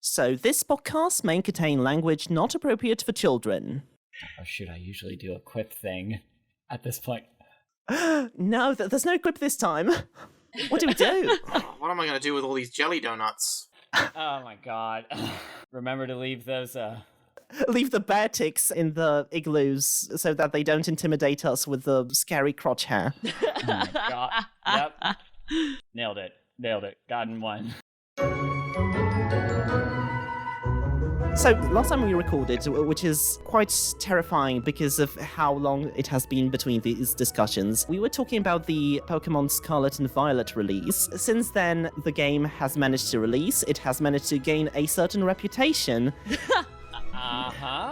So this podcast may contain language not appropriate for children. Oh shoot, I usually do a quip thing at this point. No, there's no quip this time. What do we do? What am I going to do with all these jelly donuts? Oh my god. Remember to leave those, Leave the bear ticks in the igloos so that they don't intimidate us with the scary crotch hair. Oh my god. Yep. Nailed it. Gotten one. So, last time we recorded, which is quite terrifying because of how long it has been between these discussions, we were talking about the Pokemon Scarlet and Violet release. Since then, the game has managed to release, it has managed to gain a certain reputation.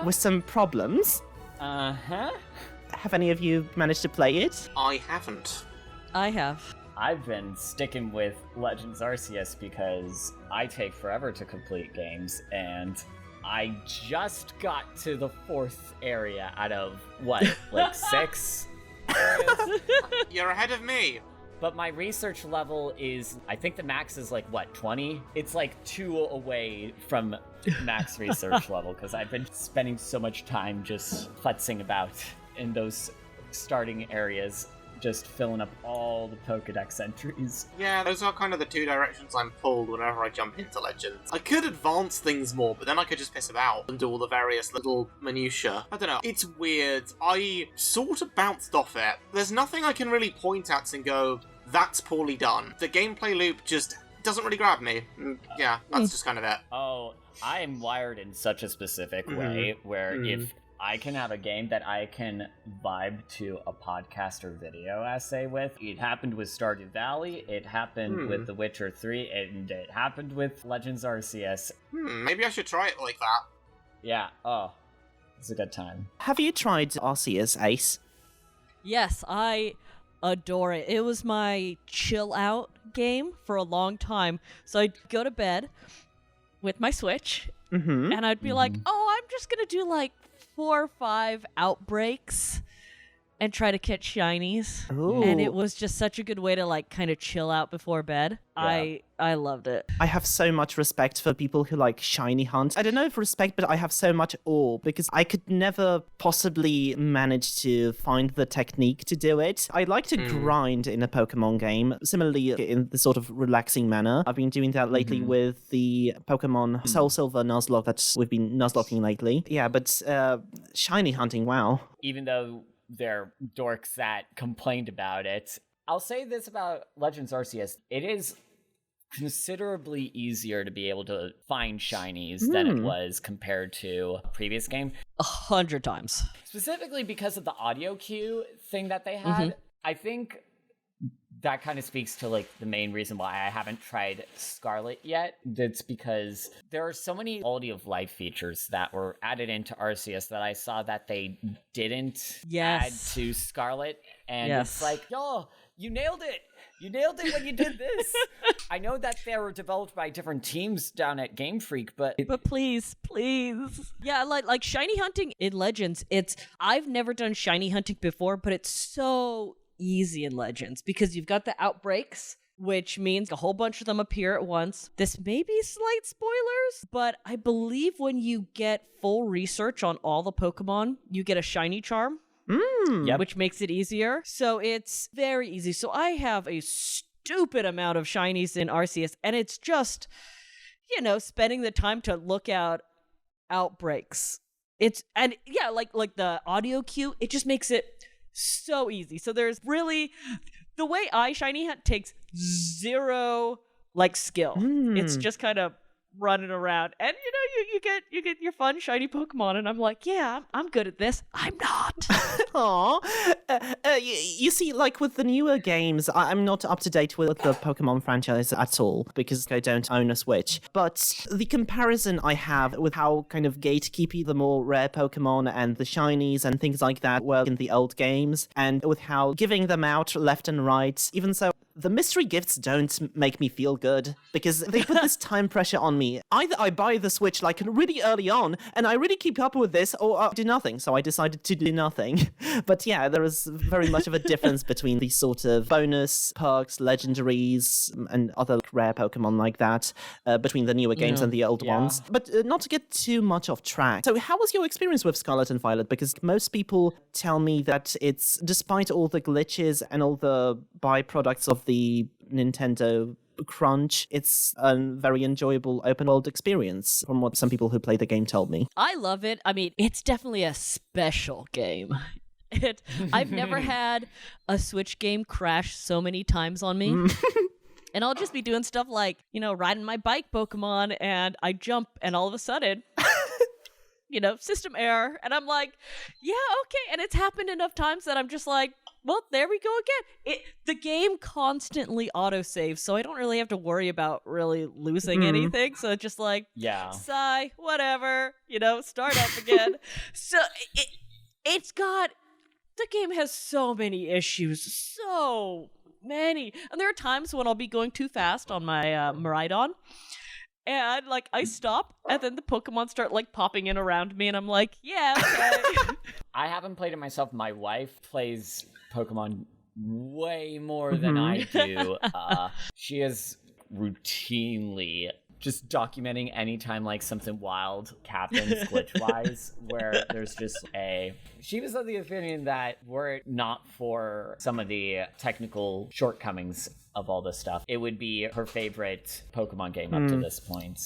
With some problems. Have any of you managed to play it? I haven't. I have. I've been sticking with Legends Arceus because I take forever to complete games, and I just got to the 4th area out of, like 6 areas? You're ahead of me. But my research level is, I think the max is 20? It's 2 away from max research level, because I've been spending so much time just futzing about in those starting areas, just filling up all the Pokedex entries. Yeah, those are kind of the two directions I'm pulled whenever I jump into Legends. I could advance things more, but then I could just piss about and do all the various little minutiae. I don't know. It's weird. I sort of bounced off it. There's nothing I can really point at and go, that's poorly done. The gameplay loop just doesn't really grab me. Yeah, that's just kind of it. Oh, I am wired in such a specific way where if I can have a game that I can vibe to a podcast or video essay with. It happened with Stardew Valley, it happened with The Witcher 3, and it happened with Legends Arceus. Maybe I should try it like that. Yeah, it's a good time. Have you tried Arceus, Ace? Yes, I adore it. It was my chill out game for a long time. So I'd go to bed with my Switch, and I'd be like, I'm just going to do 4 or 5 outbreaks and try to catch shinies. Ooh. And it was just such a good way to kind of chill out before bed. Yeah. I loved it. I have so much respect for people who like shiny hunt. I don't know if respect, but I have so much awe because I could never possibly manage to find the technique to do it. I like to grind in a Pokemon game, similarly in the sort of relaxing manner. I've been doing that lately with the Pokemon Soul Silver Nuzlocke that we've been Nuzlocking lately. Yeah, but shiny hunting, wow. Even though they're dorks that complained about it, I'll say this about Legends Arceus. It is considerably easier to be able to find shinies than it was compared to a previous game. 100 times. Specifically because of the audio cue thing that they had. I think that kind of speaks to the main reason why I haven't tried Scarlet yet. That's because there are so many quality of life features that were added into Arceus that I saw that they didn't add to Scarlet. And it's yo, you nailed it. You nailed it when you did this. I know that they were developed by different teams down at Game Freak, but please. Yeah, like shiny hunting in Legends, I've never done shiny hunting before, but it's so easy in Legends because you've got the outbreaks, which means a whole bunch of them appear at once. This may be slight spoilers, but I believe when you get full research on all the Pokemon, you get a shiny charm. Which makes it easier. So it's very easy. So I have a stupid amount of shinies in Arceus, and it's just, spending the time to look out outbreaks. Like the audio cue, it just makes it so easy. So there's really, the way I shiny hunt takes 0 skill. It's just kind of running around, and you get your fun shiny Pokemon, and I'm like, yeah, I'm good at this. I'm not. Aww. You see, with the newer games, I'm not up to date with the Pokemon franchise at all because I don't own a Switch. But the comparison I have with how kind of gatekeepy the more rare Pokemon and the shinies and things like that were in the old games, and with how giving them out left and right, even so the mystery gifts don't make me feel good because they put this time pressure on me. Either I buy the Switch like really early on and I really keep up with this, or I do nothing. So I decided to do nothing. But yeah, there is very much of a difference between these sort of bonus perks, legendaries, and other rare Pokemon like that between the newer games and the old ones. But not to get too much off track. So how was your experience with Scarlet and Violet? Because most people tell me that it's, despite all the glitches and all the byproducts of the Nintendo crunch, it's a very enjoyable open world experience from what some people who play the game told me. I love it. I mean, it's definitely a special game. I've never had a Switch game crash so many times on me. And I'll just be doing stuff like, riding my bike Pokemon, and I jump, and all of a sudden, system error. And I'm like, yeah, okay. And it's happened enough times that I'm just like, well, there we go again. The game constantly autosaves, so I don't really have to worry about really losing anything. So it's just like, sigh, whatever, start up again. So the game has so many issues, so many. And there are times when I'll be going too fast on my Miraidon, and I stop, and then the Pokemon start popping in around me, and I'm like, yeah, okay. I haven't played it myself. My wife plays Pokemon way more than I do. She is routinely just documenting anytime something wild happens glitch-wise, where there's just she was of the opinion that were it not for some of the technical shortcomings of all this stuff, it would be her favorite Pokemon game up to this point.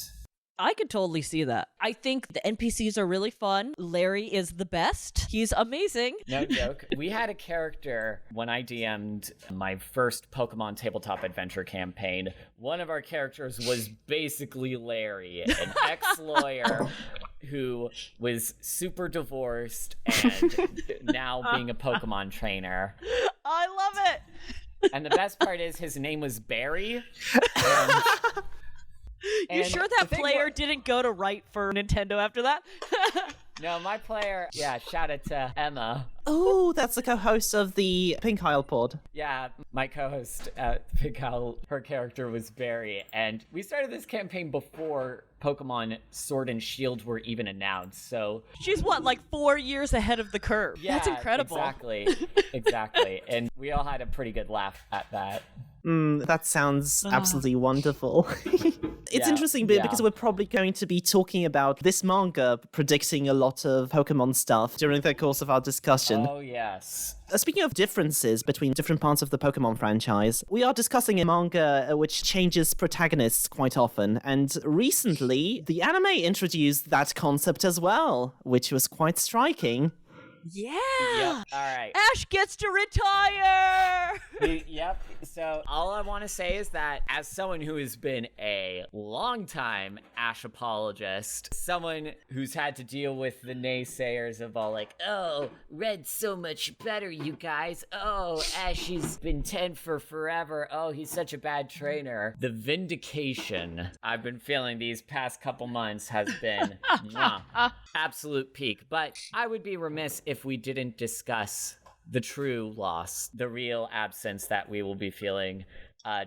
I could totally see that. I think the NPCs are really fun. Larry is the best. He's amazing. No joke. We had a character when I DM'd my first Pokemon tabletop adventure campaign. One of our characters was basically Larry, an ex-lawyer who was super divorced and now being a Pokemon trainer. I love it. And the best part is his name was Barry. You sure that player didn't go to write for Nintendo after that? No, my player, shout out to Emma. Oh, that's the co-host of the Pink Isle pod. Yeah, my co-host at Pink Isle, her character was Barry, and we started this campaign before Pokemon Sword and Shield were even announced, so... She's 4 years ahead of the curve. Yeah, that's incredible. Exactly. And we all had a pretty good laugh at that. That sounds absolutely wonderful. It's interesting because we're probably going to be talking about this manga predicting a lot of Pokemon stuff during the course of our discussion. Oh, yes. Speaking of differences between different parts of the Pokemon franchise, we are discussing a manga which changes protagonists quite often, and recently the anime introduced that concept as well, which was quite striking. Yeah. Yep. All right. Ash gets to retire. Yep. So all I want to say is that as someone who has been a longtime Ash apologist, someone who's had to deal with the naysayers of all oh, Red's so much better, you guys. Oh, Ash, he's been 10 for forever. Oh, he's such a bad trainer. The vindication I've been feeling these past couple months has been absolute peak. But I would be remiss if we didn't discuss the true loss, the real absence that we will be feeling.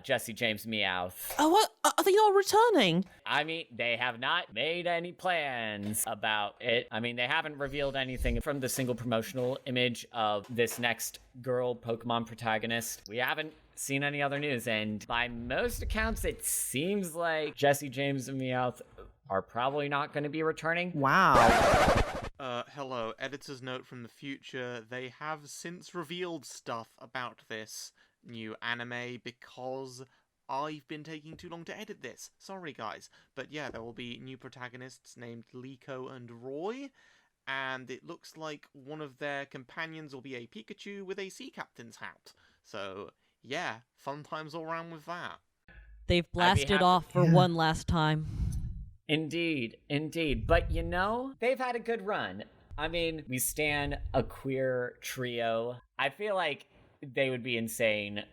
Jesse James Meowth. Oh, what? Are they all returning? I mean, they have not made any plans about it. I mean, they haven't revealed anything from the single promotional image of this next girl Pokemon protagonist. We haven't seen any other news, and by most accounts, it seems like Jesse James and Meowth are probably not going to be returning. Wow. Hello, editor's note from the future. They have since revealed stuff about this new anime because I've been taking too long to edit this. Sorry, guys. But yeah, there will be new protagonists named Liko and Roy, and it looks like one of their companions will be a Pikachu with a sea captain's hat. So, yeah, fun times all around with that. They've blasted off for one last time. Indeed. But they've had a good run. I mean, we stan a queer trio. I feel like they would be insane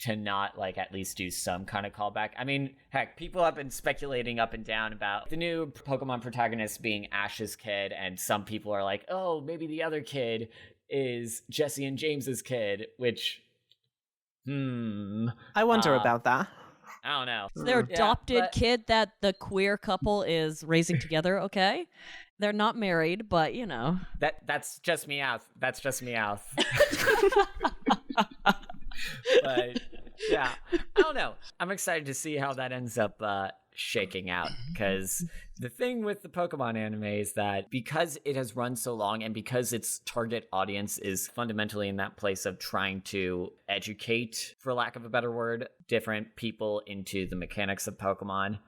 to not, at least do some kind of callback. I mean, heck, people have been speculating up and down about the new Pokemon protagonist being Ash's kid, and some people are like, oh, maybe the other kid is Jesse and James's kid, which... I wonder about that. I don't know. It's their adopted kid that the queer couple is raising together, okay? They're not married, but, you know. That's just me out. That's just me out. But, yeah. I don't know. I'm excited to see how that ends up shaking out, because the thing with the Pokemon anime is that because it has run so long and because its target audience is fundamentally in that place of trying to educate, for lack of a better word, different people into the mechanics of Pokemon,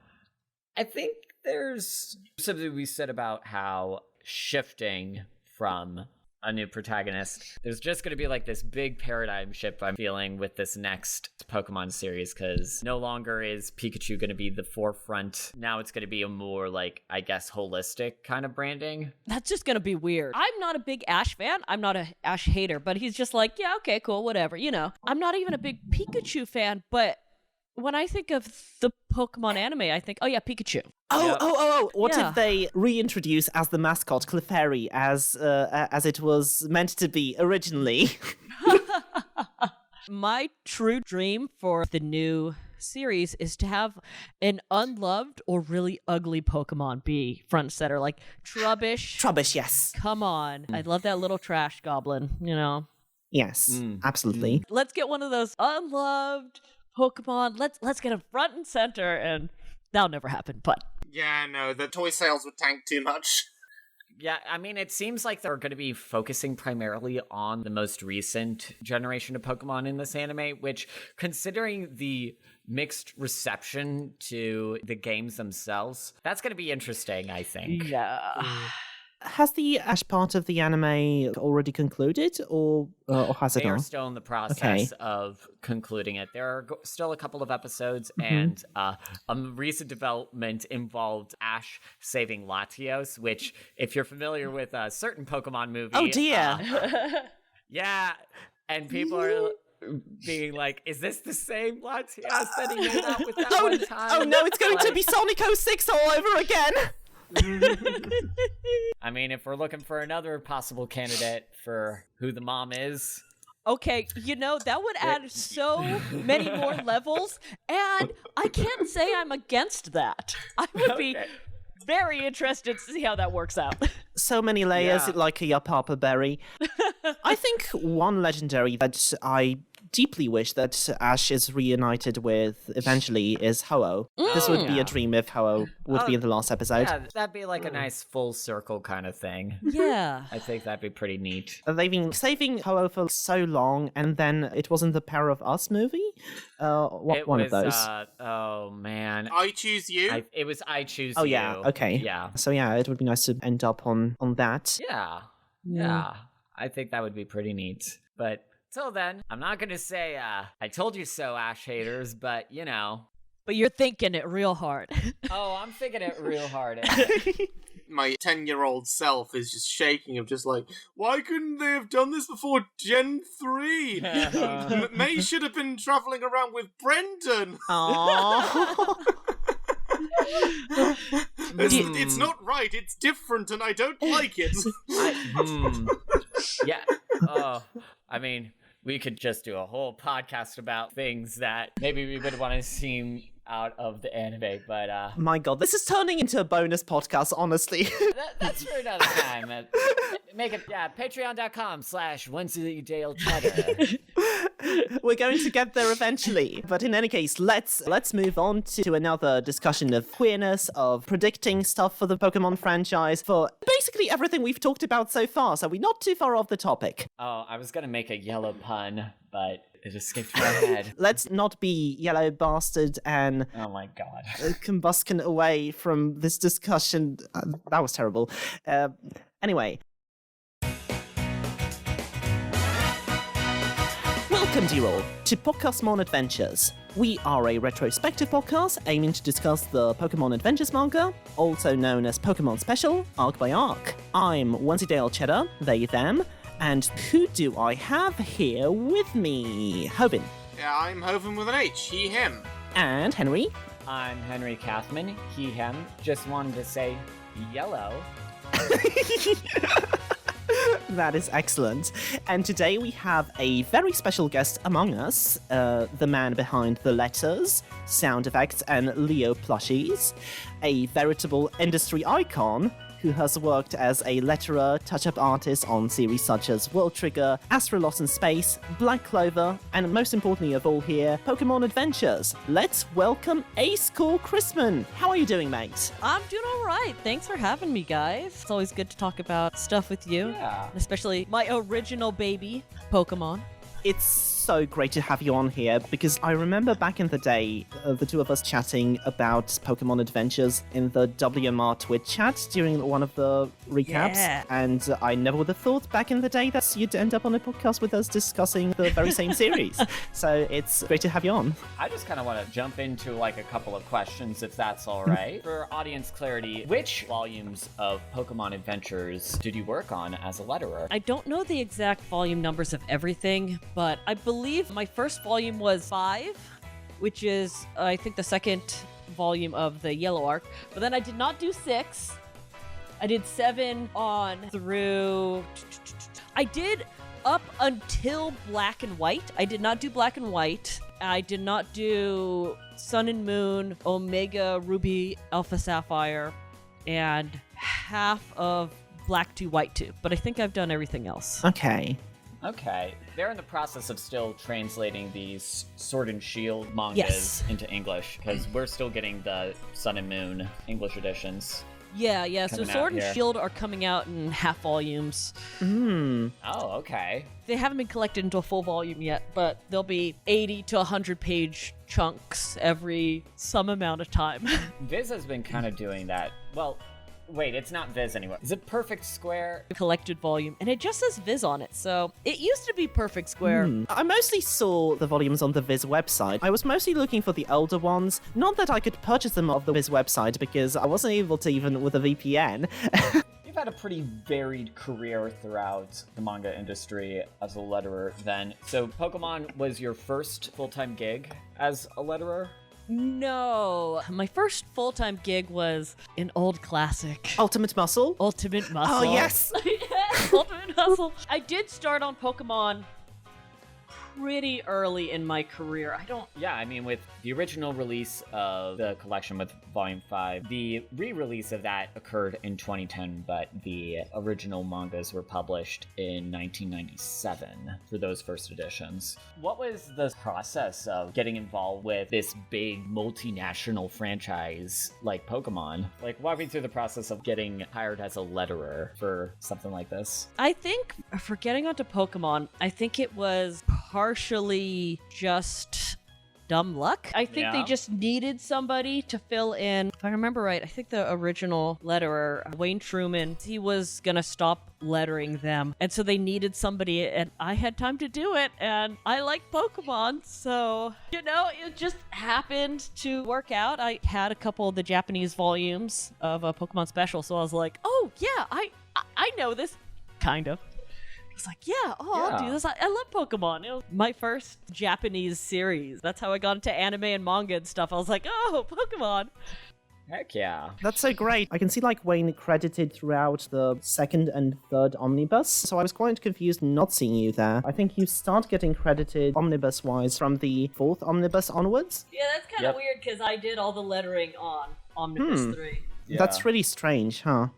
I think there's something to be said about how shifting from a new protagonist, there's just going to be like this big paradigm shift I'm feeling with this next Pokemon series, because no longer is Pikachu going to be the forefront. Now it's going to be a more, like, I guess, holistic kind of branding. That's just gonna be weird. I'm not a big Ash fan. I'm not a Ash hater, but he's just like, yeah, okay, cool, whatever, you know. I'm not even a big Pikachu fan, but when I think of the Pokemon anime, I think, oh yeah, Pikachu. Oh! What Yeah. if they reintroduce as the mascot Clefairy as it was meant to be originally? My true dream for the new series is to have an unloved or really ugly Pokemon be front and center, like Trubbish. Trubbish, yes. Come on. I love that little trash goblin, you know. Yes, absolutely. Let's get one of those unloved Pokemon. Let's get them front and center, and that'll never happen, but Yeah, no, the toy sales would tank too much. Yeah, I mean, it seems like they're going to be focusing primarily on the most recent generation of Pokemon in this anime, which, considering the mixed reception to the games themselves, that's going to be interesting, I think. yeah. Has the Ash part of the anime already concluded, or has it They are not? still in the process of concluding it. There are still a couple of episodes, and a recent development involved Ash saving Latios, which, if you're familiar with a certain Pokemon movie... Oh dear! Yeah, and people are being like, is this the same Latios that he made out with that one time? Oh no, it's going to be Sonic 06 all over again! I mean, if we're looking for another possible candidate for who the mom is... Okay, you know, that would add so many more levels, and I can't say I'm against that. I would be very interested to see how that works out. So many layers, Yeah. like a Yapapa berry. I think one legendary that I deeply wish that Ash is reunited with eventually is Ho-Oh. This would be a dream if Ho-Oh would be in the last episode. Yeah, that'd be like a nice full circle kind of thing. Yeah. I think that'd be pretty neat. They've been saving Ho-Oh for so long, and then it wasn't the Power of Us movie? It One was, of those? oh, man. I choose you. It was I Choose Oh You. yeah, okay. Yeah. So yeah, it would be nice to end up on that. Yeah. I think that would be pretty neat. But till then, I'm not going to say, I told you so, Ash haters, but, you know. But you're thinking it real hard. Oh, I'm thinking it real hard. My 10-year-old self is just shaking of just like, why couldn't they have done this before Gen 3? May should have been travelling around with Brendan. Aww. It's not right, it's different, and I don't like it. Yeah. Oh, I mean, we could just do a whole podcast about things that maybe we would want to see out of the anime, but My god, this is turning into a bonus podcast, honestly. that's for another time. Make it, patreon.com/Wensleydale Cheddar. We're going to get there eventually. But in any case, let's move on to another discussion of queerness, of predicting stuff for the Pokemon franchise, for basically everything we've talked about so far, so we're not too far off the topic. Oh, I was gonna make a yellow pun, but it escaped my head. Let's not be yellow bastard and Oh my god. combustion away from this discussion. That was terrible. Anyway. Welcome, dear all, to Podcastmon Adventures. We are a retrospective podcast aiming to discuss the Pokemon Adventures manga, also known as Pokemon Special, arc by arc. I'm Wensleydale Cheddar, they, them, and who do I have here with me? Hovin. Yeah, I'm Hovin with an H, he, him. And Henry. I'm Henry Kathman, he, him. Just wanted to say yellow. That is excellent. And today we have a very special guest among us, the man behind the letters, sound effects, and Leo plushies, a veritable industry icon who has worked as a letterer, touch-up artist on series such as World Trigger, Astro Lost in Space, Black Clover, and most importantly of all here, Pokemon Adventures. Let's welcome Ace Core Christman. How are you doing, mate? I'm doing all right. Thanks for having me, guys. It's always good to talk about stuff with you. Yeah. Especially my original baby, Pokemon. It's so great to have you on here because I remember back in the day, the two of us chatting about Pokemon Adventures in the WMR Twitch chat during one of the recaps. Yeah. And I never would have thought back in the day that you'd end up on a podcast with us discussing the very same series. So it's great to have you on. I just kind of want to jump into like a couple of questions, if that's all right. For audience clarity, which volumes of Pokemon Adventures did you work on as a letterer? I don't know the exact volume numbers of everything, but I believe my first volume was 5, which is, I think, the second volume of the Yellow Arc. But then I did not do 6. I did 7 on through... I did up until Black and White. I did not do Black and White. I did not do Sun and Moon, Omega, Ruby, Alpha Sapphire, and half of Black 2, White 2. But I think I've done everything else. Okay. Okay. They're in the process of still translating these Sword and Shield mangas Yes. into English, because we're still getting the Sun and Moon English editions. Yeah. So Coming out Sword and here. Shield are coming out in half volumes. Oh, okay. They haven't been collected into a full volume yet, but there'll be 80 to 100 page chunks every some amount of time. Viz has been kind of doing that. Well, wait, it's not Viz anymore. Is it Perfect Square? Collected volume, and it just says Viz on it, so it used to be Perfect Square. I mostly saw the volumes on the Viz website. I was mostly looking for the older ones. Not that I could purchase them off the Viz website because I wasn't able to even with a VPN. You've had a pretty varied career throughout the manga industry as a letterer then. So Pokemon was your first full-time gig as a letterer? No, my first full-time gig was an old classic, Ultimate Muscle? Ultimate Muscle. Oh, yes! Yes, Ultimate Muscle. I did start on Pokemon pretty early in my career. Yeah, I mean, with the original release of the collection with Volume 5, the re-release of that occurred in 2010, but the original mangas were published in 1997 for those first editions. What was the process of getting involved with this big multinational franchise like Pokemon? Like, walk me through the process of getting hired as a letterer for something like this. I think, for getting onto Pokemon, I think it was partially just dumb luck. I think they Yeah. just needed somebody to fill in. If I remember right, I think the original letterer, Wayne Truman, he was gonna stop lettering them. And so they needed somebody, and I had time to do it, and I like Pokemon, so, it just happened to work out. I had a couple of the Japanese volumes of a Pokemon Special, so I was like, oh, yeah, I know this, kind of. I was like, I'll do Yeah. this. I love Pokemon. It was my first Japanese series. That's how I got into anime and manga and stuff. I was like, oh, Pokemon. Heck yeah. That's so great. I can see like Wayne credited throughout the second and third omnibus, so I was quite confused not seeing you there. I think you start getting credited omnibus-wise from the fourth omnibus onwards. Yeah, that's kind Yep. of weird because I did all the lettering on Omnibus 3. Yeah. That's really strange, huh?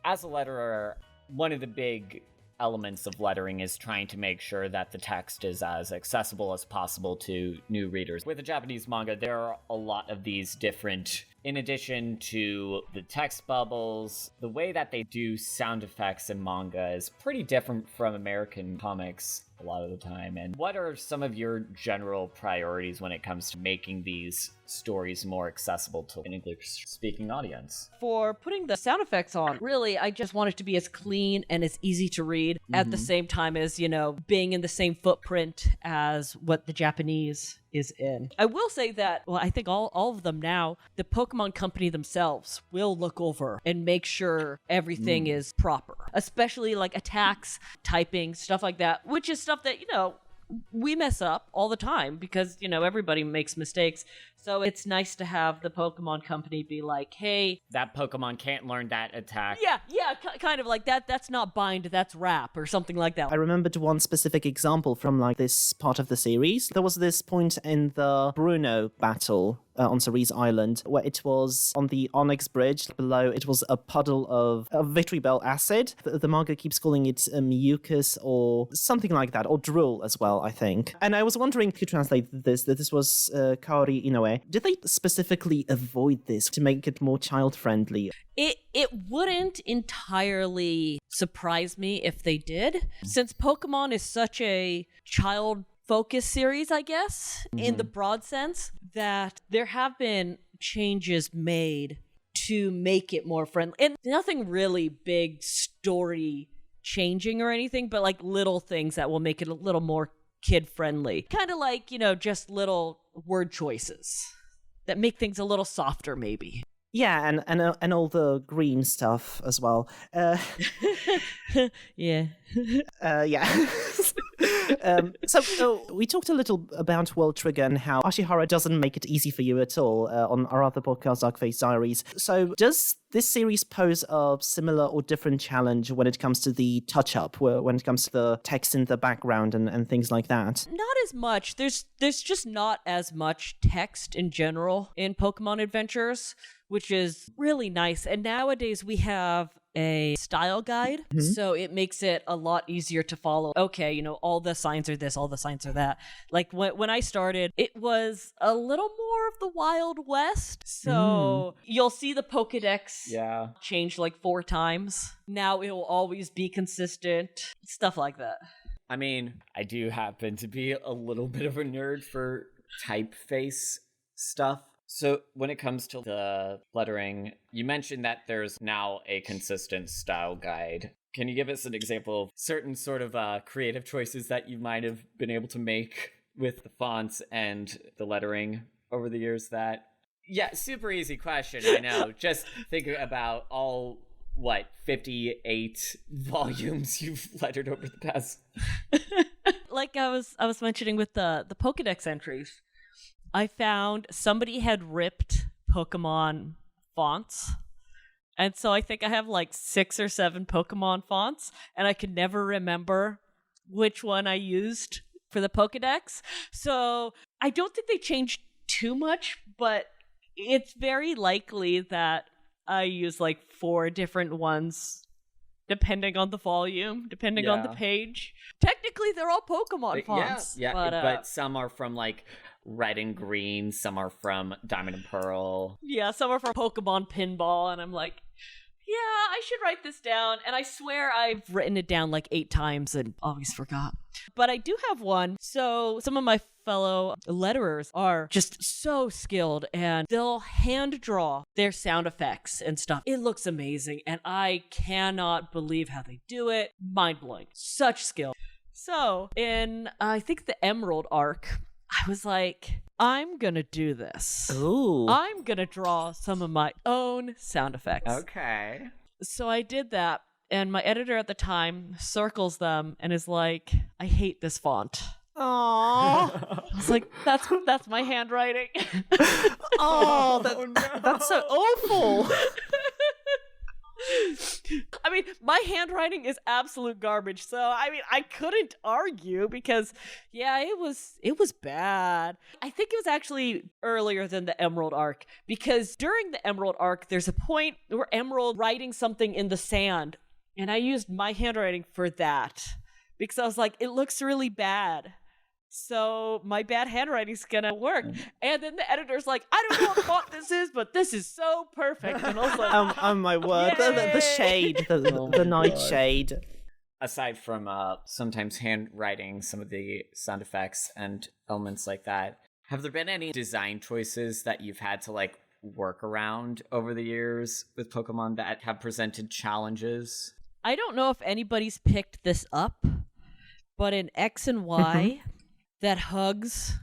As a letterer, one of the big elements of lettering is trying to make sure that the text is as accessible as possible to new readers. With the Japanese manga, there are a lot of these different, in addition to the text bubbles, the way that they do sound effects in manga is pretty different from American comics a lot of the time. And what are some of your general priorities when it comes to making these stories more accessible to an English-speaking audience? For putting the sound effects on, really, I just want it to be as clean and as easy to read at the same time as, being in the same footprint as what the Japanese is in. I will say that, well, I think all of them now, the Pokemon Company themselves will look over and make sure everything is proper, especially like attacks, typing, stuff like that, which is stuff that, we mess up all the time because, everybody makes mistakes. So it's nice to have the Pokemon Company be like, hey, That Pokemon can't learn that attack. kind of like that. That's not bind, that's wrap or something like that. I remembered one specific example from like this part of the series. There was this point in the Bruno battle on Cerise Island where it was on the Onyx Bridge. Below it was a puddle of Victory Bell acid. The manga keeps calling it mucus or something like that, or drool as well, I think. And I was wondering if you translate this, that this was Kaori Inoue. Did they specifically avoid this to make it more child-friendly? It wouldn't entirely surprise me if they did, since Pokemon is such a child-focused series, I guess, in the broad sense, that there have been changes made to make it more friendly. And nothing really big story changing or anything, but like little things that will make it a little more kid-friendly. Kind of like, just little word choices that make things a little softer, maybe. Yeah, and all the green stuff as well. Yeah. Yeah. So we talked a little about World Trigger and how Ashihara doesn't make it easy for you at all on our other podcast, Dark Face Diaries. So does this series pose a similar or different challenge when it comes to the touch-up, when it comes to the text in the background and things like that? Not as much. There's just not as much text in general in Pokemon Adventures, which is really nice. And nowadays we have a style guide, so it makes it a lot easier to follow. Okay, all the signs are this, all the signs are that. Like when I started, it was a little more of the Wild West. So you'll see the Pokedex change like 4 times. Now it will always be consistent. Stuff like that. I mean, I do happen to be a little bit of a nerd for typeface stuff. So when it comes to the lettering, you mentioned that there's now a consistent style guide. Can you give us an example of certain sort of creative choices that you might have been able to make with the fonts and the lettering over the years that... Yeah, super easy question, I know. Just think about all, 58 volumes you've lettered over the past... Like I was mentioning with the Pokedex entries, I found somebody had ripped Pokemon fonts. And so I think I have like 6 or 7 Pokemon fonts, and I could never remember which one I used for the Pokedex. So I don't think they changed too much, but it's very likely that I use like 4 different ones depending on the volume, depending on the page. Technically, they're all Pokemon fonts. Yeah, but some are from like red and green, some are from Diamond and Pearl. Yeah, some are from Pokemon Pinball, and I'm like, yeah, I should write this down. And I swear I've written it down like 8 times and always forgot. But I do have one. So some of my fellow letterers are just so skilled, and they'll hand draw their sound effects and stuff. It looks amazing, and I cannot believe how they do it. Mind-blowing. Such skill. So in, I think the Emerald arc, I was like, I'm gonna do this. Ooh. I'm gonna draw some of my own sound effects. Okay. So I did that, and my editor at the time circles them and is like, I hate this font. Aww. I was like, that's my handwriting. That's so awful. I mean, my handwriting is absolute garbage, so I mean, I couldn't argue because, yeah, it was bad. I think it was actually earlier than the Emerald arc, because during the Emerald arc, there's a point where Emerald writing something in the sand, and I used my handwriting for that because I was like, it looks really bad. So my bad handwriting's gonna work. And then the editor's like, I don't know what font this is, but this is so perfect. And I was like, oh my word, the shade, the night shade. Aside from sometimes handwriting some of the sound effects and elements like that, have there been any design choices that you've had to like work around over the years with Pokemon that have presented challenges? I don't know if anybody's picked this up, but in X and Y, that hugs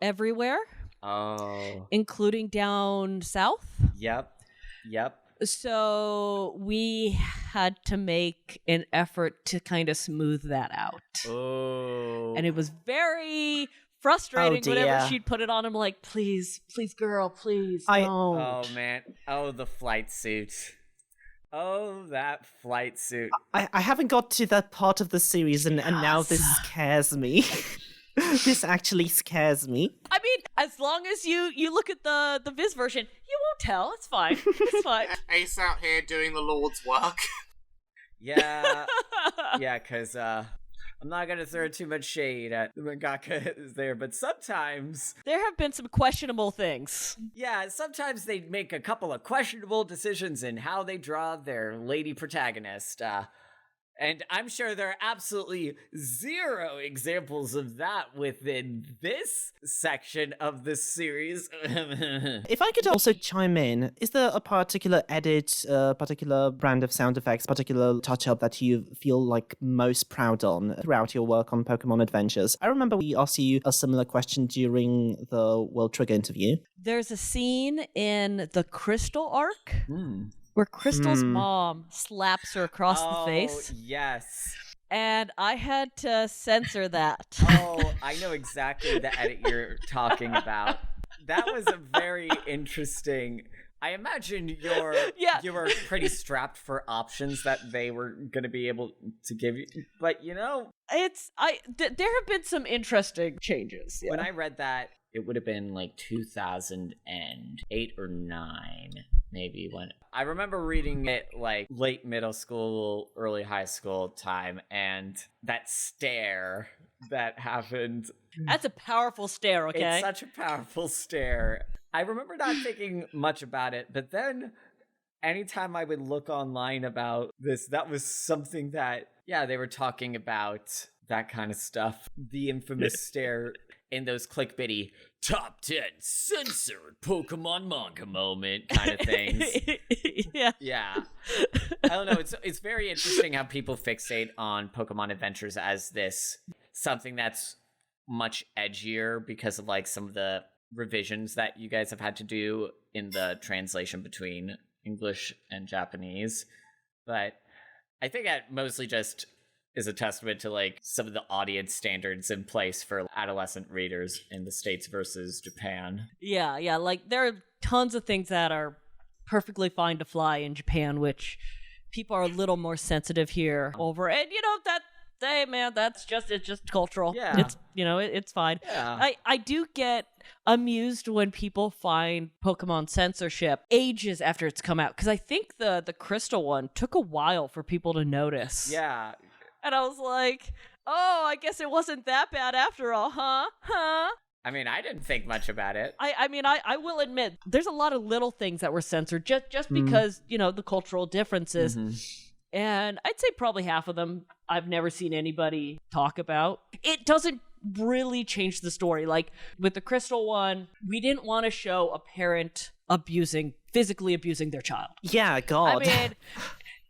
everywhere. Oh. Including down south. Yep. So we had to make an effort to kind of smooth that out. Oh. And it was very frustrating dear. whenever she'd put it on. I'm like, please, girl, please, don't. Oh, man. Oh, the flight suit. Oh, that flight suit. I haven't got to that part of the series, and now this scares me. This actually scares me. I mean, as long as you look at the Viz version, you won't tell. It's fine. It's fine. Ace out here doing the Lord's work. Yeah. Yeah, because I'm not going to throw too much shade at the mangaka there, but sometimes... There have been some questionable things. Yeah, sometimes they make a couple of questionable decisions in how they draw their lady protagonist. And I'm sure there are absolutely zero examples of that within this section of this series. If I could also chime in, is there a particular edit, particular brand of sound effects, particular touch-up that you feel like most proud on throughout your work on Pokemon Adventures? I remember we asked you a similar question during the World Trigger interview. There's a scene in the Crystal arc where Crystal's mom slaps her across the face. Oh, yes. And I had to censor that. Oh, I know exactly the edit you're talking about. That was a very interesting... I imagine you were pretty strapped for options that they were going to be able to give you. But, you know... there have been some interesting changes. Yeah. When I read that, it would have been like 2008 or 9, maybe, when I remember reading it like late middle school, early high school time, and that stare that happened. That's a powerful stare, okay? It's such a powerful stare. I remember not thinking much about it, but then anytime I would look online about this, that was something that, yeah, they were talking about that kind of stuff. The infamous stare in those clickbaity top 10 censored Pokemon manga moment kind of things. Yeah. I don't know. It's very interesting how people fixate on Pokemon Adventures as this something that's much edgier because of like some of the revisions that you guys have had to do in the translation between English and Japanese. But I think that mostly just is a testament to like some of the audience standards in place for adolescent readers in the States versus Japan. Yeah, like there are tons of things that are perfectly fine to fly in Japan, which people are a little more sensitive here over. And you know, hey man, it's just cultural. Yeah. It's, you know, it's fine. Yeah. I do get amused when people find Pokemon censorship ages after it's come out, because I think the Crystal one took a while for people to notice. Yeah. And I was like, oh, I guess it wasn't that bad after all, huh? I mean, I didn't think much about it. I mean, I will admit, there's a lot of little things that were censored just because, you know, the cultural differences. Mm-hmm. And I'd say probably half of them I've never seen anybody talk about. It doesn't really change the story. Like with the Crystal one, we didn't want to show a parent physically abusing their child. Yeah, God. I mean...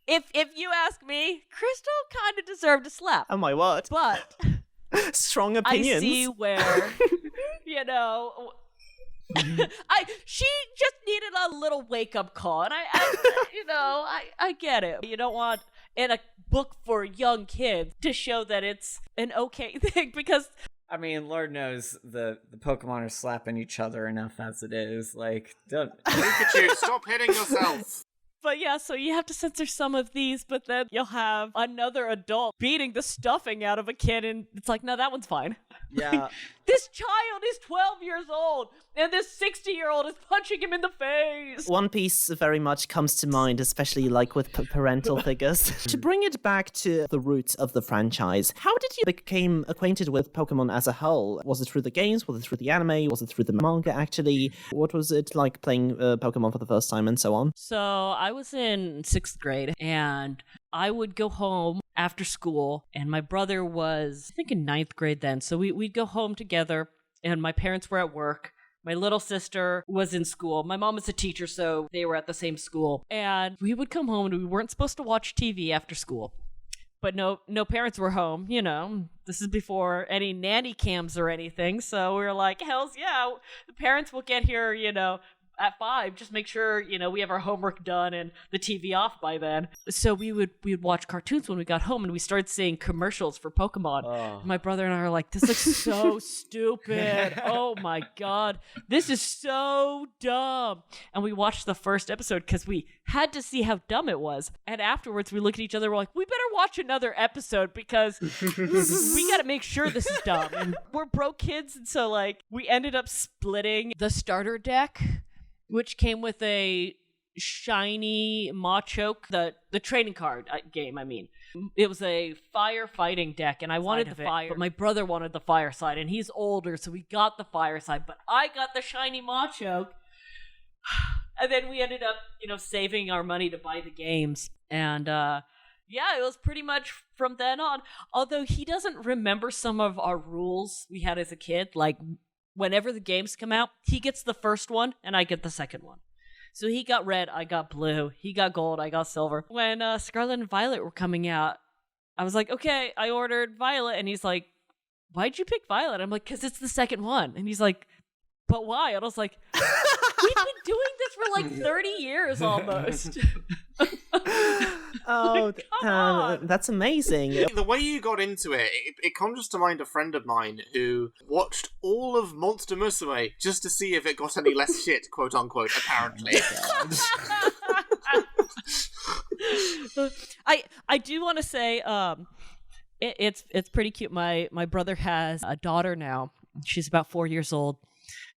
If you ask me, Crystal kind of deserved a slap. Oh my word. But strong opinions. I see where, you know, she just needed a little wake-up call. And I get it. You don't want in a book for young kids to show that it's an okay thing, because... I mean, Lord knows the Pokemon are slapping each other enough as it is. Like, don't... Pikachu, stop hitting yourself! But yeah, so you have to censor some of these, but then you'll have another adult beating the stuffing out of a kid, and it's like, no, that one's fine. Yeah. This child is 12 years old, and this 60-year-old is punching him in the face. One Piece very much comes to mind, especially like with parental figures. To bring it back to the roots of the franchise, how did you become acquainted with Pokemon as a whole? Was it through the games? Was it through the anime? Was it through the manga, actually? What was it like playing Pokemon for the first time and so on? So I was in 6th grade, and I would go home after school, and my brother was, I think, in 9th grade then. So we'd go home together, and my parents were at work. My little sister was in school. My mom was a teacher, so they were at the same school. And we would come home, and we weren't supposed to watch TV after school. But no parents were home, you know. This is before any nanny cams or anything. So we were like, hells yeah, the parents will get here, you know, at 5, just make sure, we have our homework done and the TV off by then. So we would watch cartoons when we got home, and we started seeing commercials for Pokemon. Oh. My brother and I are like, this looks so stupid. Oh my God. This is so dumb. And we watched the first episode because we had to see how dumb it was. And afterwards we look at each other, we're like, we better watch another episode because we got to make sure this is dumb. And we're broke kids. And so we ended up splitting the starter deck, which came with a shiny Machoke, the training card game, I mean. It was a firefighting deck, and I wanted the fire, but my brother wanted the fire side, and he's older, so we got the fire side, but I got the shiny Machoke. And then we ended up, saving our money to buy the games. And, it was pretty much from then on. Although he doesn't remember some of our rules we had as a kid, like whenever the games come out, he gets the first one and I get the second one. So he got red, I got blue. He got gold, I got silver. When Scarlet and Violet were coming out, I was like, okay, I ordered Violet. And he's like, why'd you pick Violet? I'm like, because it's the second one. And he's like, but why? And I was like, we've been doing this for 30 years almost. Oh, that's amazing. The way you got into it conjures to mind a friend of mine who watched all of Monster Musume just to see if it got any less shit, quote unquote, apparently. I do want to say it's pretty cute. My brother has a daughter now. She's about 4 years old,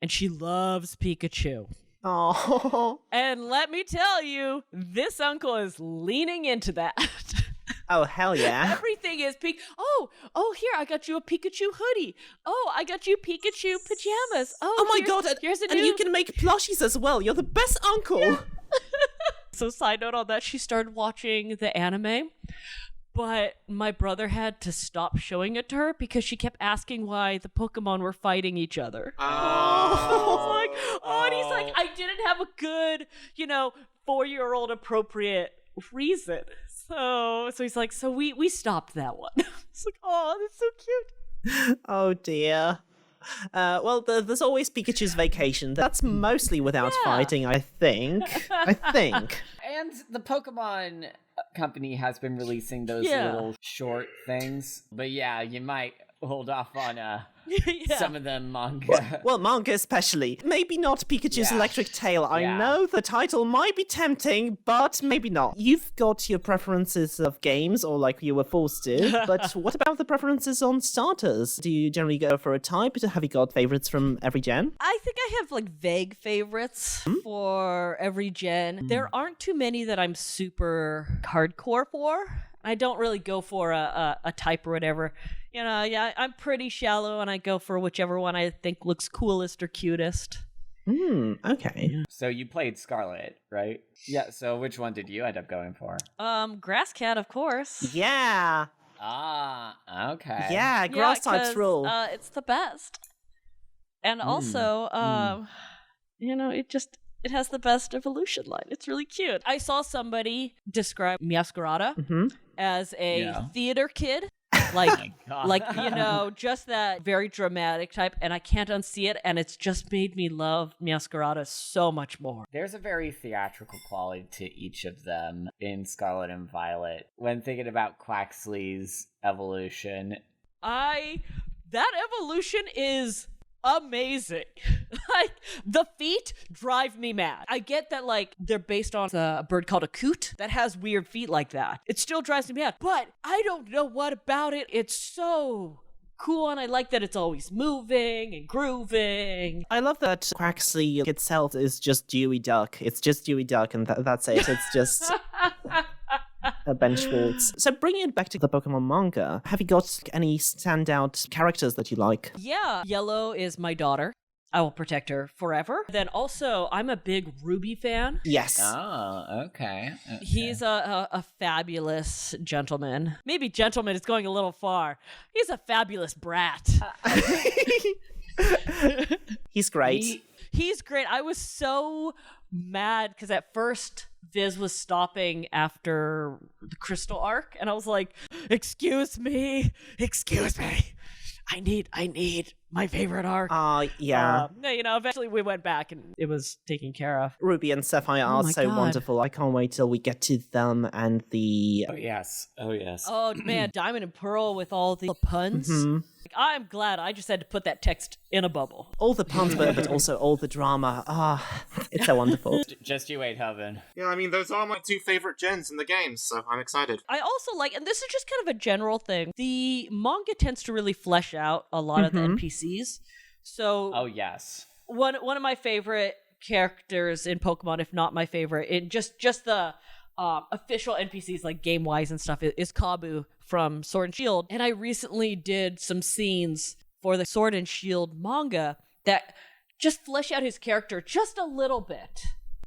and she loves Pikachu. Oh. And let me tell you, this uncle is leaning into that. Oh, hell yeah. Everything is Oh, here, I got you a Pikachu hoodie. Oh, I got you Pikachu pajamas. Oh my God, here's a and new... you can make plushies as well. You're the best uncle. Yeah. So side note on that, she started watching the anime. But my brother had to stop showing it to her because she kept asking why the Pokemon were fighting each other. And he's like, I didn't have a good, 4-year-old appropriate reason. So he's like, so we stopped that one. It's like, oh, that's so cute. Oh dear. Well, there's always Pikachu's Vacation. That's mostly without fighting, I think. And the Pokemon company has been releasing those little short things. But yeah, you might hold off on some of the manga. Well, manga especially. Maybe not Pikachu's Electric Tail. I know the title might be tempting, but maybe not. You've got your preferences of games, or you were forced to, but what about the preferences on starters? Do you generally go for a type? Have you got favorites from every gen? I think I have vague favorites for every gen. There aren't too many that I'm super hardcore for. I don't really go for a type or whatever. I'm pretty shallow, and I go for whichever one I think looks coolest or cutest. Okay. So you played Scarlet, right? Yeah, so which one did you end up going for? Grass Cat, of course. Yeah. Ah, okay. Yeah, grass types rule. It's the best. And also, it has the best evolution line. It's really cute. I saw somebody describe Meowscarada as a theater kid. Just that very dramatic type, and I can't unsee it, and it's just made me love Meowscarada so much more. There's a very theatrical quality to each of them in Scarlet and Violet. When thinking about Quaxly's evolution, that evolution is amazing. The feet drive me mad. I get that they're based on a bird called a coot that has weird feet like that. It still drives me mad, but I don't know what about it. It's so cool, and I like that it's always moving and grooving. I love that Quaxly itself is just Dewey Duck. It's just Dewey Duck, and that's it. It's just Ben Schwartz. So bringing it back to the Pokemon manga, have you got any standout characters that you like? Yeah, Yellow is my daughter. I will protect her forever. Then also, I'm a big Ruby fan. Yes. Oh, okay. He's a fabulous gentleman. Maybe gentleman is going a little far. He's a fabulous brat. He's great. He's great. I was so mad because at first Viz was stopping after the Crystal Arc, and I was like, excuse me, I need my favorite arc. Yeah. Eventually we went back and it was taken care of. Ruby and Sapphire are my so God. wonderful. I can't wait till we get to them and the... Oh yes. Oh man, Diamond and Pearl with all the puns. Like, I'm glad I just had to put that text in a bubble. all the puns, but also all the drama. It's so wonderful. Just you wait, Hovin. Yeah, I mean, those are my two favorite gens in the game, so I'm excited. I also like, and this is just kind of a general thing, the manga tends to really flesh out a lot of the NPCs. So Oh yes. one of my favorite characters in Pokemon, if not my favorite, in just the official NPCs like game-wise and stuff, is Kabu from Sword and Shield. And I recently did some scenes for the Sword and Shield manga that just flesh out his character just a little bit.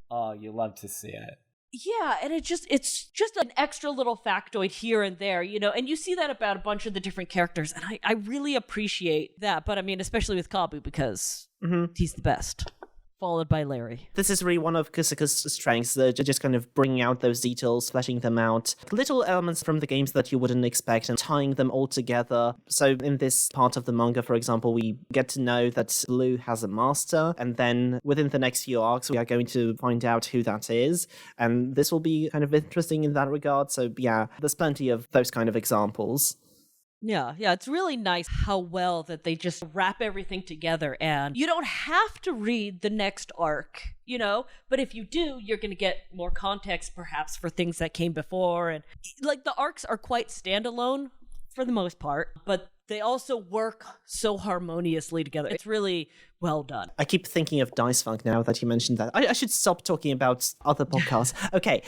Oh, you love to see it. Yeah, and it's just an extra little factoid here and there, and you see that about a bunch of the different characters, and I really appreciate that. But I mean, especially with Kabu, because he's the best. Followed by Larry. This is really one of Kusaka's strengths, just kind of bringing out those details, fleshing them out. Little elements from the games that you wouldn't expect and tying them all together. So in this part of the manga, for example, we get to know that Blue has a master, and then within the next few arcs, we are going to find out who that is. And this will be kind of interesting in that regard. So yeah, there's plenty of those kind of examples. Yeah, it's really nice how well that they just wrap everything together, and you don't have to read the next arc, but if you do, you're going to get more context perhaps for things that came before, and like the arcs are quite standalone for the most part, but they also work so harmoniously together. It's really well done. I keep thinking of Dice Funk now that you mentioned that. I should stop talking about other podcasts. Okay.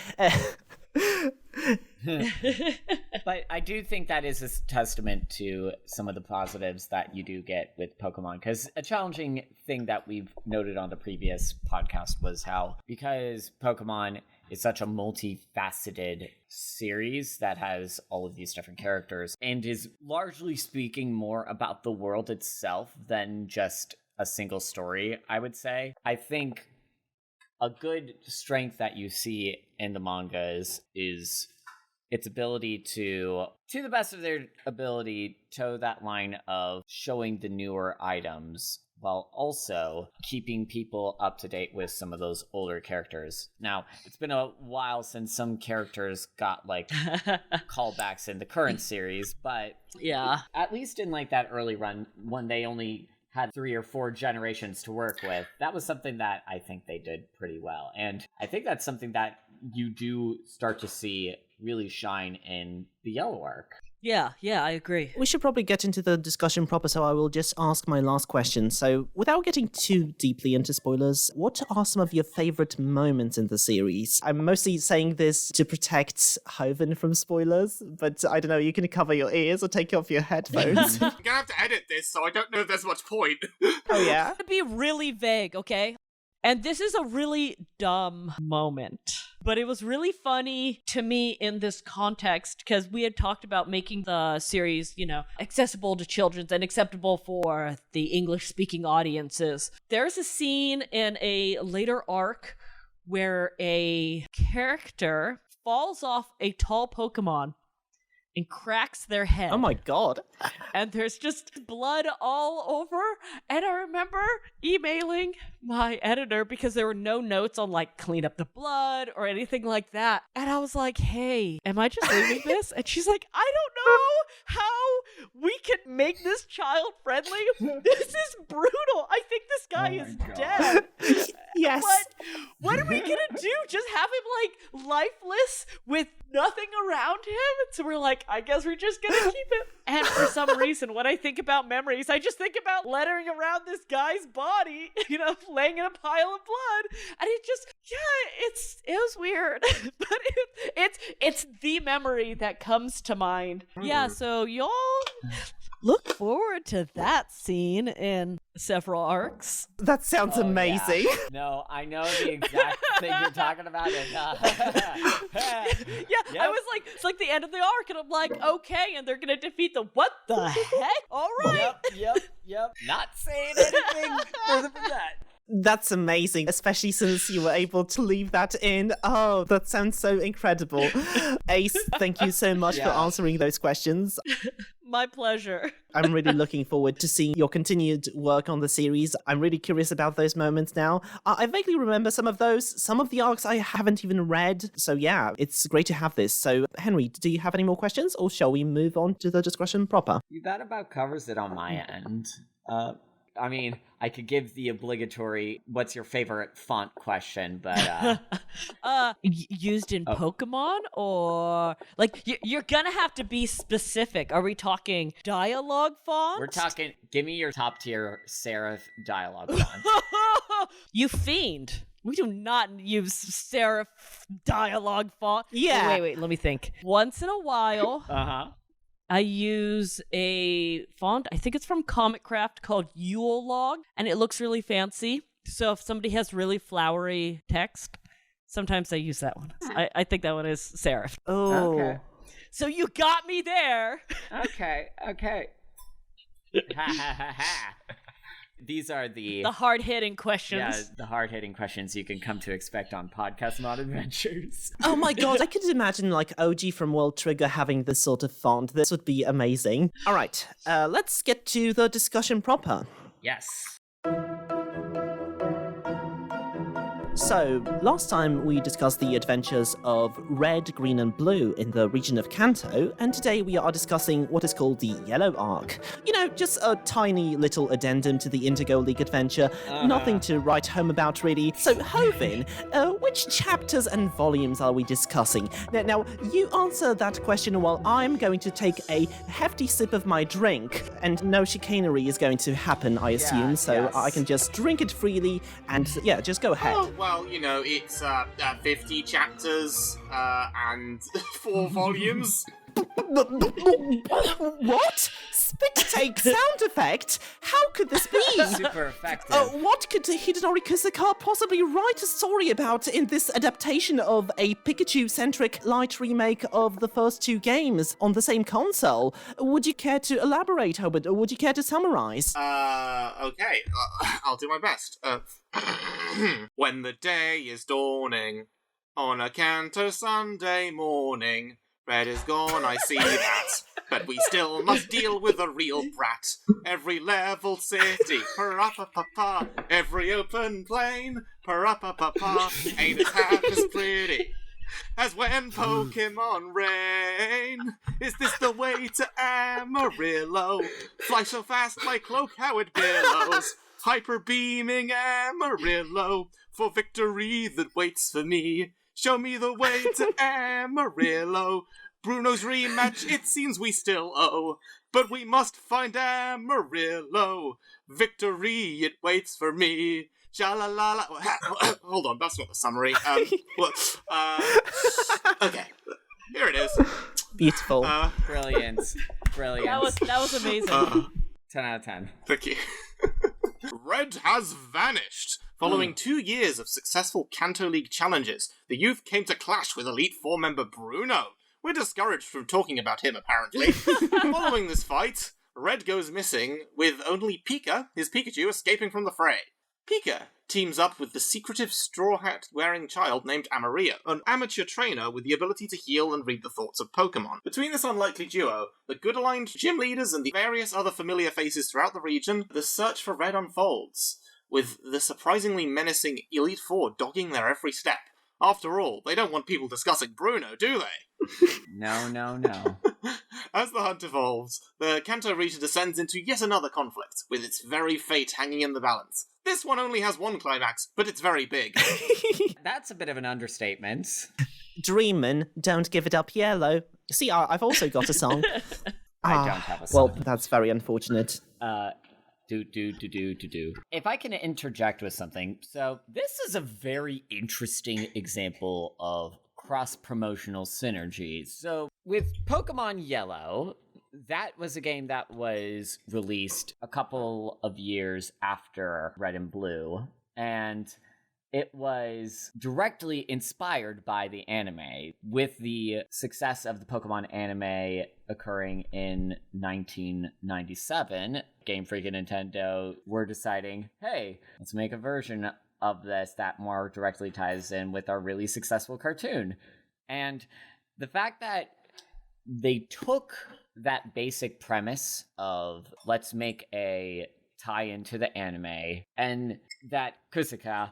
But I do think that is a testament to some of the positives that you do get with Pokemon, because a challenging thing that we've noted on the previous podcast was how, because Pokemon is such a multifaceted series that has all of these different characters and is largely speaking more about the world itself than just a single story, I would say. I think a good strength that you see in the mangas is its ability to the best of their ability, toe that line of showing the newer items while also keeping people up to date with some of those older characters. Now, it's been a while since some characters got like callbacks in the current series, but Yeah. at least in like that early run when they only had 3 or 4 generations to work with, that was something that I think they did pretty well. And I think that's something that you do start to see really shine in the Yellow arc. Yeah, I agree. We should probably get into the discussion proper, so I will just ask my last question. So, without getting too deeply into spoilers, what are some of your favorite moments in the series? I'm mostly saying this to protect Hovin from spoilers, but I don't know, you can cover your ears or take off your headphones. I'm gonna have to edit this, so I don't know if there's much point. Oh, yeah? To be really vague, okay? And this is a really dumb moment. But it was really funny to me in this context because we had talked about making the series, accessible to children and acceptable for the English-speaking audiences. There's a scene in a later arc where a character falls off a tall Pokemon and cracks their head. Oh my god. And there's just blood all over. And I remember emailing my editor because there were no notes on like clean up the blood or anything like that. And I was like, hey, am I just leaving this? And she's like, I don't know how we can make this child friendly. This is brutal. I think this guy is dead. Yes. What are we gonna do? Just have him like lifeless with nothing around him? So we're like, I guess we're just gonna keep him. And for some reason, when I think about memories, I just think about lettering around this guy's body, laying in a pile of blood. And it just, it was weird. But it's the memory that comes to mind. Yeah, so y'all look forward to that scene in several arcs. That sounds amazing. Yeah. No, I know the exact thing you're talking about. And, I was like, it's like the end of the arc, and I'm like, okay, and they're gonna defeat the what the heck? All right. Yep. Not saying anything further than that. That's amazing, especially since you were able to leave that in. Oh, that sounds so incredible. Ace, thank you so much for answering those questions. My pleasure. I'm really looking forward to seeing your continued work on the series. I'm really curious about those moments now. I vaguely remember some of those. Some of the arcs I haven't even read. So yeah, it's great to have this. So Henry, do you have any more questions, or shall we move on to the discussion proper? That about covers it on my end. I mean, I could give the obligatory "what's your favorite font" question, but used in Pokemon, or like you're gonna have to be specific. Are we talking dialogue font? we're talking. Give me your top tier serif dialogue font. You fiend. We do not use serif dialogue font. Yeah. Wait, let me think. Once in a while, I use a font, I think it's from Comic Craft, called Yule Log, and it looks really fancy. So if somebody has really flowery text, sometimes I use that one. I think that one is serif. Oh. Okay. So you got me there. Okay. Ha ha ha ha. These are the hard-hitting questions. Yeah, the hard-hitting questions you can come to expect on Podcastmon Adventures. Oh my god, I could imagine like OG from World Trigger having this sort of font. This would be amazing. All right, let's get to the discussion proper. Yes. So, last time we discussed the adventures of Red, Green and Blue in the region of Kanto, and today we are discussing what is called the Yellow Arc. You know, just a tiny little addendum to the Indigo League adventure, nothing to write home about really. So, Hovin, which chapters and volumes are we discussing? Now, you answer that question while I'm going to take a hefty sip of my drink, and no chicanery is going to happen, I assume, so I can just drink it freely, and yeah, just go ahead. Oh, well, you know, it's 50 chapters and 4 volumes. What? Spit take sound effect? How could this be? Super effective. What could Hidenori Kusaka possibly write a story about in this adaptation of a Pikachu-centric light remake of the first 2 games on the same console? Would you care to elaborate, Hobart, or would you care to summarize? Okay. I'll do my best. When the day is dawning on a Kanto Sunday morning, Red is gone, I see that, but we still must deal with a real brat. Every level city, pa-ra-pa-pa-pa, every open plain, pa-ra-pa-pa-pa, ain't it half as pretty as when Pokemon rain? Is this the way to Amarillo? Fly so fast my cloak how it billows, hyper beaming Amarillo, for victory that waits for me. Show me the way to Amarillo. Bruno's rematch, it seems we still owe, but we must find Amarillo. Victory, it waits for me. Sha-la-la-la. Hold on, that's not the summary. Okay, here it is. Beautiful. Brilliant. That was amazing. 10 out of 10. Thank you. Red has vanished. Following 2 years of successful Kanto League challenges, the youth came to clash with Elite Four member Bruno. We're discouraged from talking about him, apparently. Following this fight, Red goes missing, with only Pika, his Pikachu, escaping from the fray. Pika teams up with the secretive straw hat-wearing child named Amarillo, an amateur trainer with the ability to heal and read the thoughts of Pokemon. Between this unlikely duo, the good-aligned gym leaders and the various other familiar faces throughout the region, the search for Red unfolds, with the surprisingly menacing Elite Four dogging their every step. After all, they don't want people discussing Bruno, do they? No. As the hunt evolves, the Kanto region descends into yet another conflict, with its very fate hanging in the balance. This one only has one climax, but it's very big. That's a bit of an understatement. Dreamin', don't give it up yellow. See, I've also got a song. I don't have a song. Well, that's very unfortunate. Do. If I can interject with something, so this is a very interesting example of cross-promotional synergies. So with Pokemon Yellow, that was a game that was released a couple of years after Red and Blue, and it was directly inspired by the anime, with the success of the Pokemon anime occurring in 1997. Game Freak and Nintendo were deciding, hey, let's make a version of this that more directly ties in with our really successful cartoon. And the fact that they took that basic premise of let's make a tie-in to the anime, and that Kusaka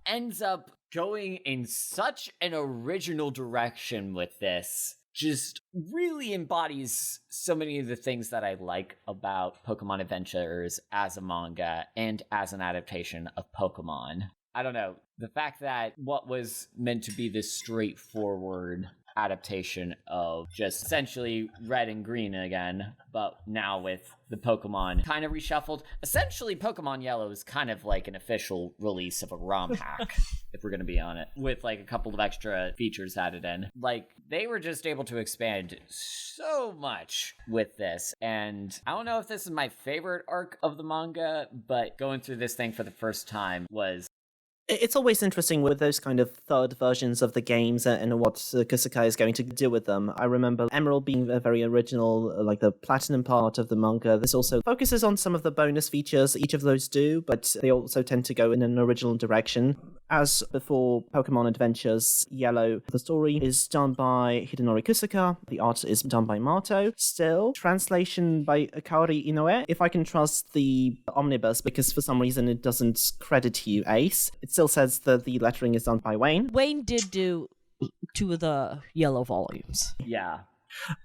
ends up going in such an original direction with this. Just really embodies so many of the things that I like about Pokemon Adventures as a manga and as an adaptation of Pokemon. I don't know, the fact that what was meant to be this straightforward adaptation of just essentially red and green again, but now with the Pokemon kind of reshuffled. Essentially, Pokemon Yellow is kind of like an official release of a ROM hack, if we're going to be on it, with like a couple of extra features added in. Like, they were just able to expand so much with this, and I don't know if this is my favorite arc of the manga, but going through this thing for the first time was... It's always interesting with those kind of third versions of the games and what Kusaka is going to do with them. I remember Emerald being a very original, like the platinum part of the manga. This also focuses on some of the bonus features each of those do, but they also tend to go in an original direction. As before Pokemon Adventures Yellow, the story is done by Hidenori Kusaka, the art is done by Mato. Still, translation by Kaori Inoue, if I can trust the omnibus, because for some reason it doesn't credit you, Ace. It still says that the lettering is done by Wayne. Wayne did do 2 of the Yellow volumes. Yeah.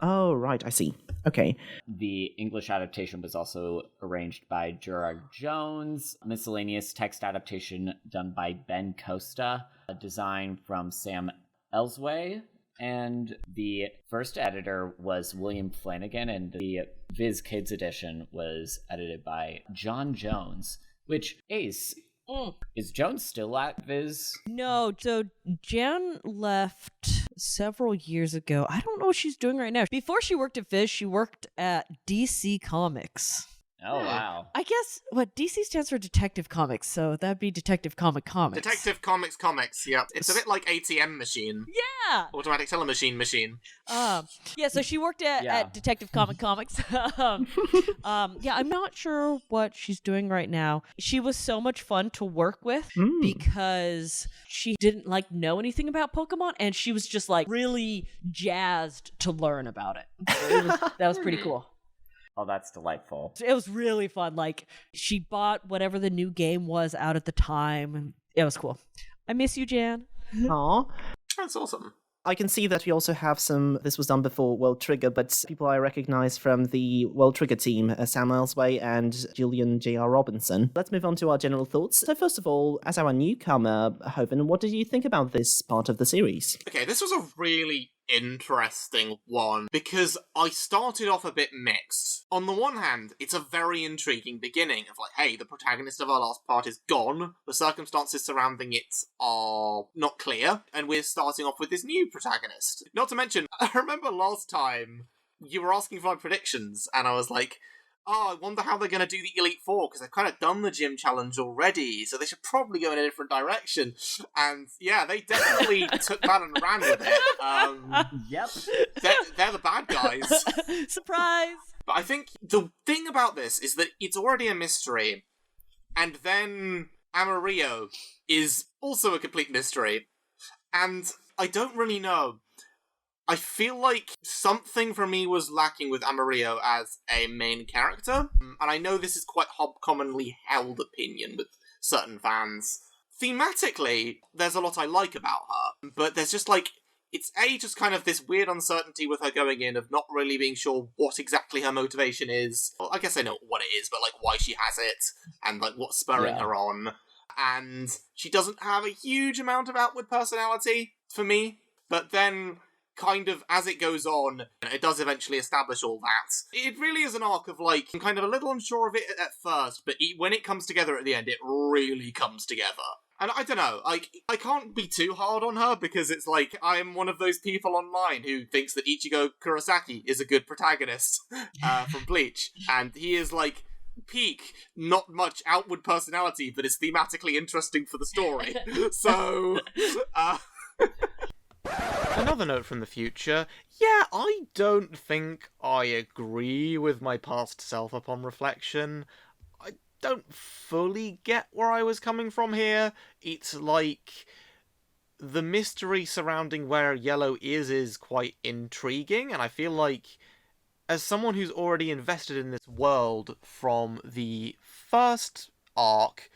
Oh, right, I see. Okay. The English adaptation was also arranged by Gerard Jones. Miscellaneous text adaptation done by Ben Costa. A design from Sam Elsway. And the first editor was William Flanagan, and the Viz Kids edition was edited by John Jones, which, Ace... Is Jones still at Viz? No, so Jan left several years ago. I don't know what she's doing right now. Before she worked at Viz, she worked at DC Comics. Oh, wow. I guess what DC stands for Detective Comics, so that'd be Detective Comics. Detective Comics, yeah. It's a bit like ATM machine. Yeah! Automatic teller machine. Yeah, so she worked at Detective Comics. Yeah, I'm not sure what she's doing right now. She was so much fun to work with because she didn't know anything about Pokemon, and she was just really jazzed to learn about it. So that was pretty cool. Oh, that's delightful. It was really fun. She bought whatever the new game was out at the time, and it was cool. I miss you, Jan. Aw. That's awesome. I can see that we also have this was done before World Trigger, but people I recognize from the World Trigger team, Sam Elsway and Julian J.R. Robinson. Let's move on to our general thoughts. So first of all, as our newcomer, Hovin, what did you think about this part of the series? Okay, this was a really interesting one because I started off a bit mixed. On the one hand, it's a very intriguing beginning of hey, the protagonist of our last part is gone, the circumstances surrounding it are not clear, and we're starting off with this new protagonist. Not to mention, I remember last time you were asking for my predictions, and I was like, I wonder how they're going to do the Elite Four, because they've kind of done the gym challenge already, so they should probably go in a different direction. And yeah, they definitely took that and ran with it. Yep. They're the bad guys. Surprise! But I think the thing about this is that it's already a mystery, and then Amarillo is also a complete mystery. And I don't really know. I feel like something for me was lacking with Amarillo as a main character, and I know this is quite commonly held opinion with certain fans. Thematically, there's a lot I like about her, but there's just it's just kind of this weird uncertainty with her going in of not really being sure what exactly her motivation is. Well, I guess I know what it is, but why she has it, and what's spurring her on. And she doesn't have a huge amount of outward personality, for me, but then kind of, as it goes on, it does eventually establish all that. It really is an arc of, I'm kind of a little unsure of it at first, but when it comes together at the end, it really comes together. And I don't know, I can't be too hard on her, because it's I am one of those people online who thinks that Ichigo Kurosaki is a good protagonist from Bleach, and he is, peak, not much outward personality, but is thematically interesting for the story. So, Another note from the future. Yeah, I don't think I agree with my past self upon reflection. I don't fully get where I was coming from here. It's the mystery surrounding where Yellow is quite intriguing, and I feel like, as someone who's already invested in this world from the first arc,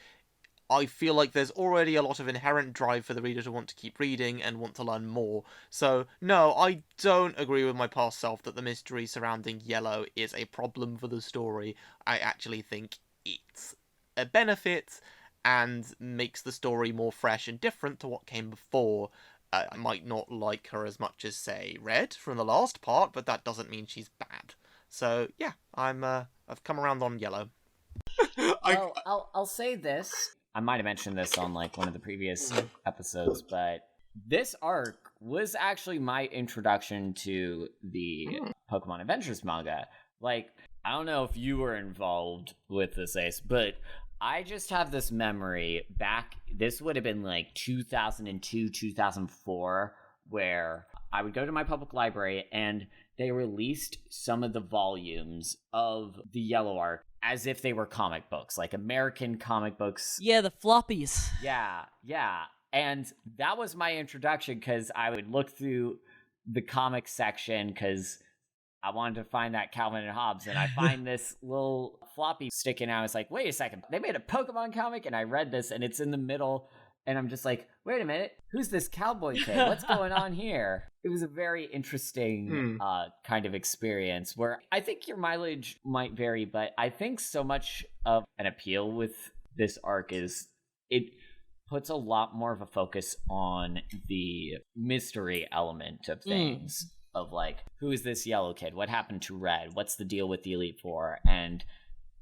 I feel like there's already a lot of inherent drive for the reader to want to keep reading and want to learn more. So, no, I don't agree with my past self that the mystery surrounding Yellow is a problem for the story. I actually think it's a benefit and makes the story more fresh and different to what came before. I might not like her as much as, say, Red from the last part, but that doesn't mean she's bad. So, yeah, I've come around on Yellow. Well, I'll say this. I might have mentioned this on like one of the previous episodes, but this arc was actually my introduction to the Pokemon Adventures manga. Like, I don't know if you were involved with this, Ace, but I just have this memory back, this would have been like 2002, 2004, where I would go to my public library and they released some of the volumes of the Yellow arc as if they were comic books, like American comic books. Yeah, the floppies. Yeah. And that was my introduction, because I would look through the comic section because I wanted to find that Calvin and Hobbes, and I find this little floppy sticking out. I was like, wait a second, they made a Pokemon comic? And I read this, and it's in the middle, and I'm just like, wait a minute, who's this cowboy kid? What's going on here? It was a very interesting kind of experience where I think your mileage might vary, but I think so much of an appeal with this arc is it puts a lot more of a focus on the mystery element of things. Of like, who is this Yellow kid? What happened to Red? What's the deal with the Elite Four? And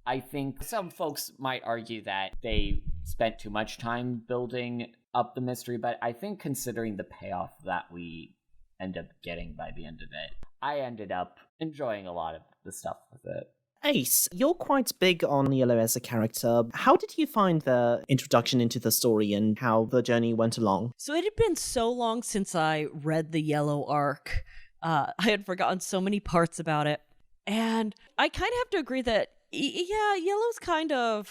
I think some folks might argue that they spent too much time building up the mystery, but I think considering the payoff that we end up getting by the end of it, I ended up enjoying a lot of the stuff with it. Ace, you're quite big on Yellow as a character. How did you find the introduction into the story and how the journey went along? So it had been so long since I read the Yellow arc. I had forgotten so many parts about it. And I kind of have to agree that, yeah, Yellow's kind of...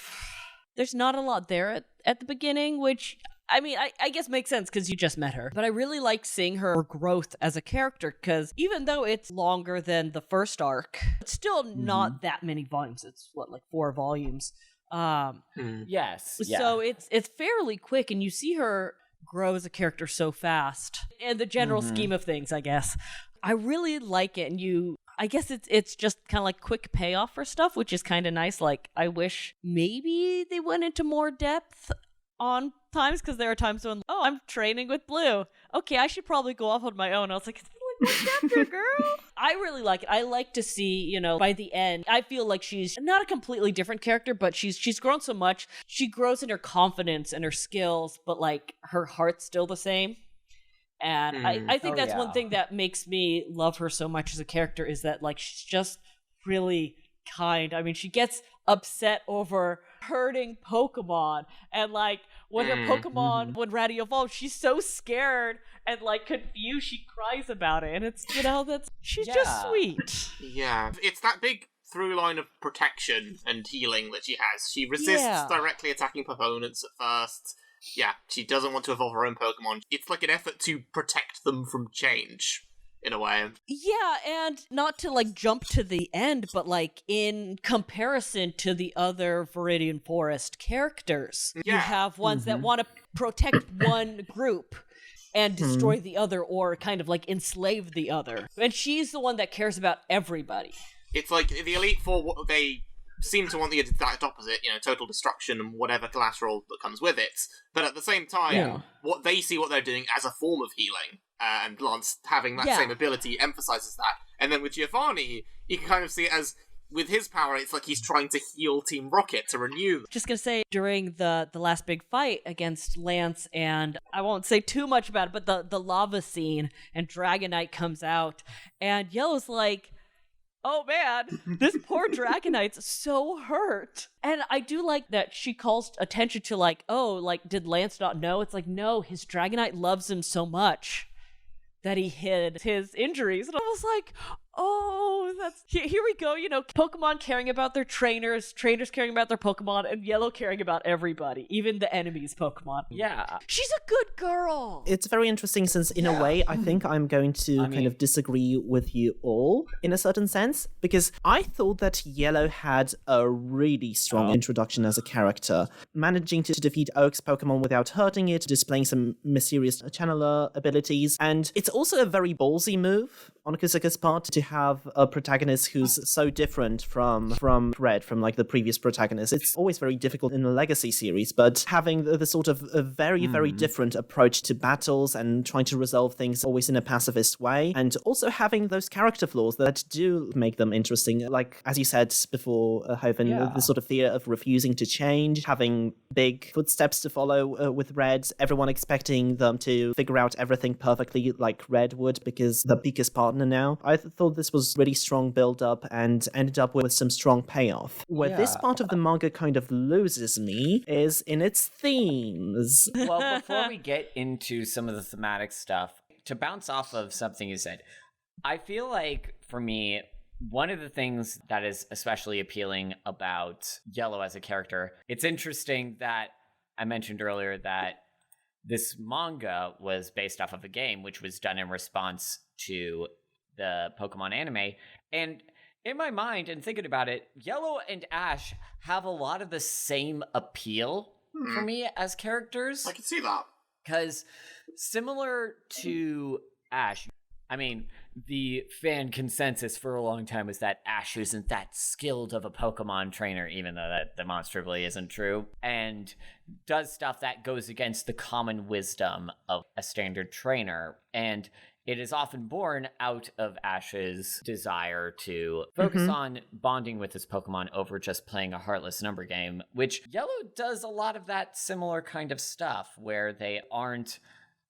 There's not a lot there at the beginning, which, I mean, I guess makes sense because you just met her. But I really liked seeing her growth as a character, because even though it's longer than the first arc, it's still not that many volumes. It's, like 4 volumes. Yes. Yeah. So it's fairly quick, and you see her grow as a character so fast. In the general scheme of things, I guess. I really like it, and I guess it's just kind of like quick payoff for stuff, which is kind of nice. Like, I wish maybe they went into more depth on times, because there are times when, I'm training with Blue. Okay, I should probably go off on my own. I was like, it's been like 1 chapter, girl. I really like it. I like to see, by the end, I feel like she's not a completely different character, but she's grown so much. She grows in her confidence and her skills, but like her heart's still the same. And I think that's one thing that makes me love her so much as a character, is that like she's just really kind. I mean, she gets upset over hurting Pokemon, and like when her Pokemon, when Ratty evolves, she's so scared and like confused, she cries about it, and it's she's just sweet. Yeah, it's that big through line of protection and healing that she has. She resists directly attacking opponents at first. Yeah, she doesn't want to evolve her own Pokemon. It's like an effort to protect them from change, in a way. Yeah, and not to like jump to the end, but like in comparison to the other Viridian Forest characters, you have ones that want to protect one group and destroy the other, or kind of like enslave the other. And she's the one that cares about everybody. It's like the Elite Four, they seem to want the exact opposite, total destruction and whatever collateral that comes with it. But at the same time, what they see what they're doing as a form of healing, and Lance having that same ability emphasizes that. And then with Giovanni, you can kind of see it as, with his power, it's like he's trying to heal Team Rocket to renew. Just gonna say, during the last big fight against Lance, and I won't say too much about it, but the lava scene, and Dragonite comes out, and Yellow's like, oh man, this poor Dragonite's so hurt. And I do like that she calls attention to like, did Lance not know? It's like, no, his Dragonite loves him so much that he hid his injuries. And I was like, oh, that's here we go, Pokemon caring about their trainers caring about their Pokemon, and Yellow caring about everybody, even the enemy's Pokemon. Yeah. She's a good girl. It's very interesting since, in a way, I think I'm going to kind of disagree with you all in a certain sense, because I thought that Yellow had a really strong introduction as a character, managing to defeat Oak's Pokemon without hurting it, displaying some mysterious channeler abilities, and it's also a very ballsy move on Kusaka's part to have a protagonist who's so different from Red, from like the previous protagonist. It's always very difficult in the Legacy series, but having the sort of a very, very different approach to battles and trying to resolve things always in a pacifist way, and also having those character flaws that do make them interesting, like, as you said before, Hovin, the sort of fear of refusing to change, having big footsteps to follow with Red, everyone expecting them to figure out everything perfectly like Red would because the Pika's partner now. I thought this was really strong build-up and ended up with some strong payoff. Where this part of the manga kind of loses me is in its themes. Well, before we get into some of the thematic stuff, to bounce off of something you said, I feel like, for me, one of the things that is especially appealing about Yellow as a character, it's interesting that I mentioned earlier that this manga was based off of a game, which was done in response to the Pokemon anime. And in my mind, and thinking about it, Yellow and Ash have a lot of the same appeal for me as characters. I can see that. Because similar to Ash, I mean, the fan consensus for a long time was that Ash isn't that skilled of a Pokemon trainer, even though that demonstrably isn't true, and does stuff that goes against the common wisdom of a standard trainer. And it is often born out of Ash's desire to focus on bonding with his Pokemon over just playing a heartless number game, which Yellow does a lot of that similar kind of stuff, where they aren't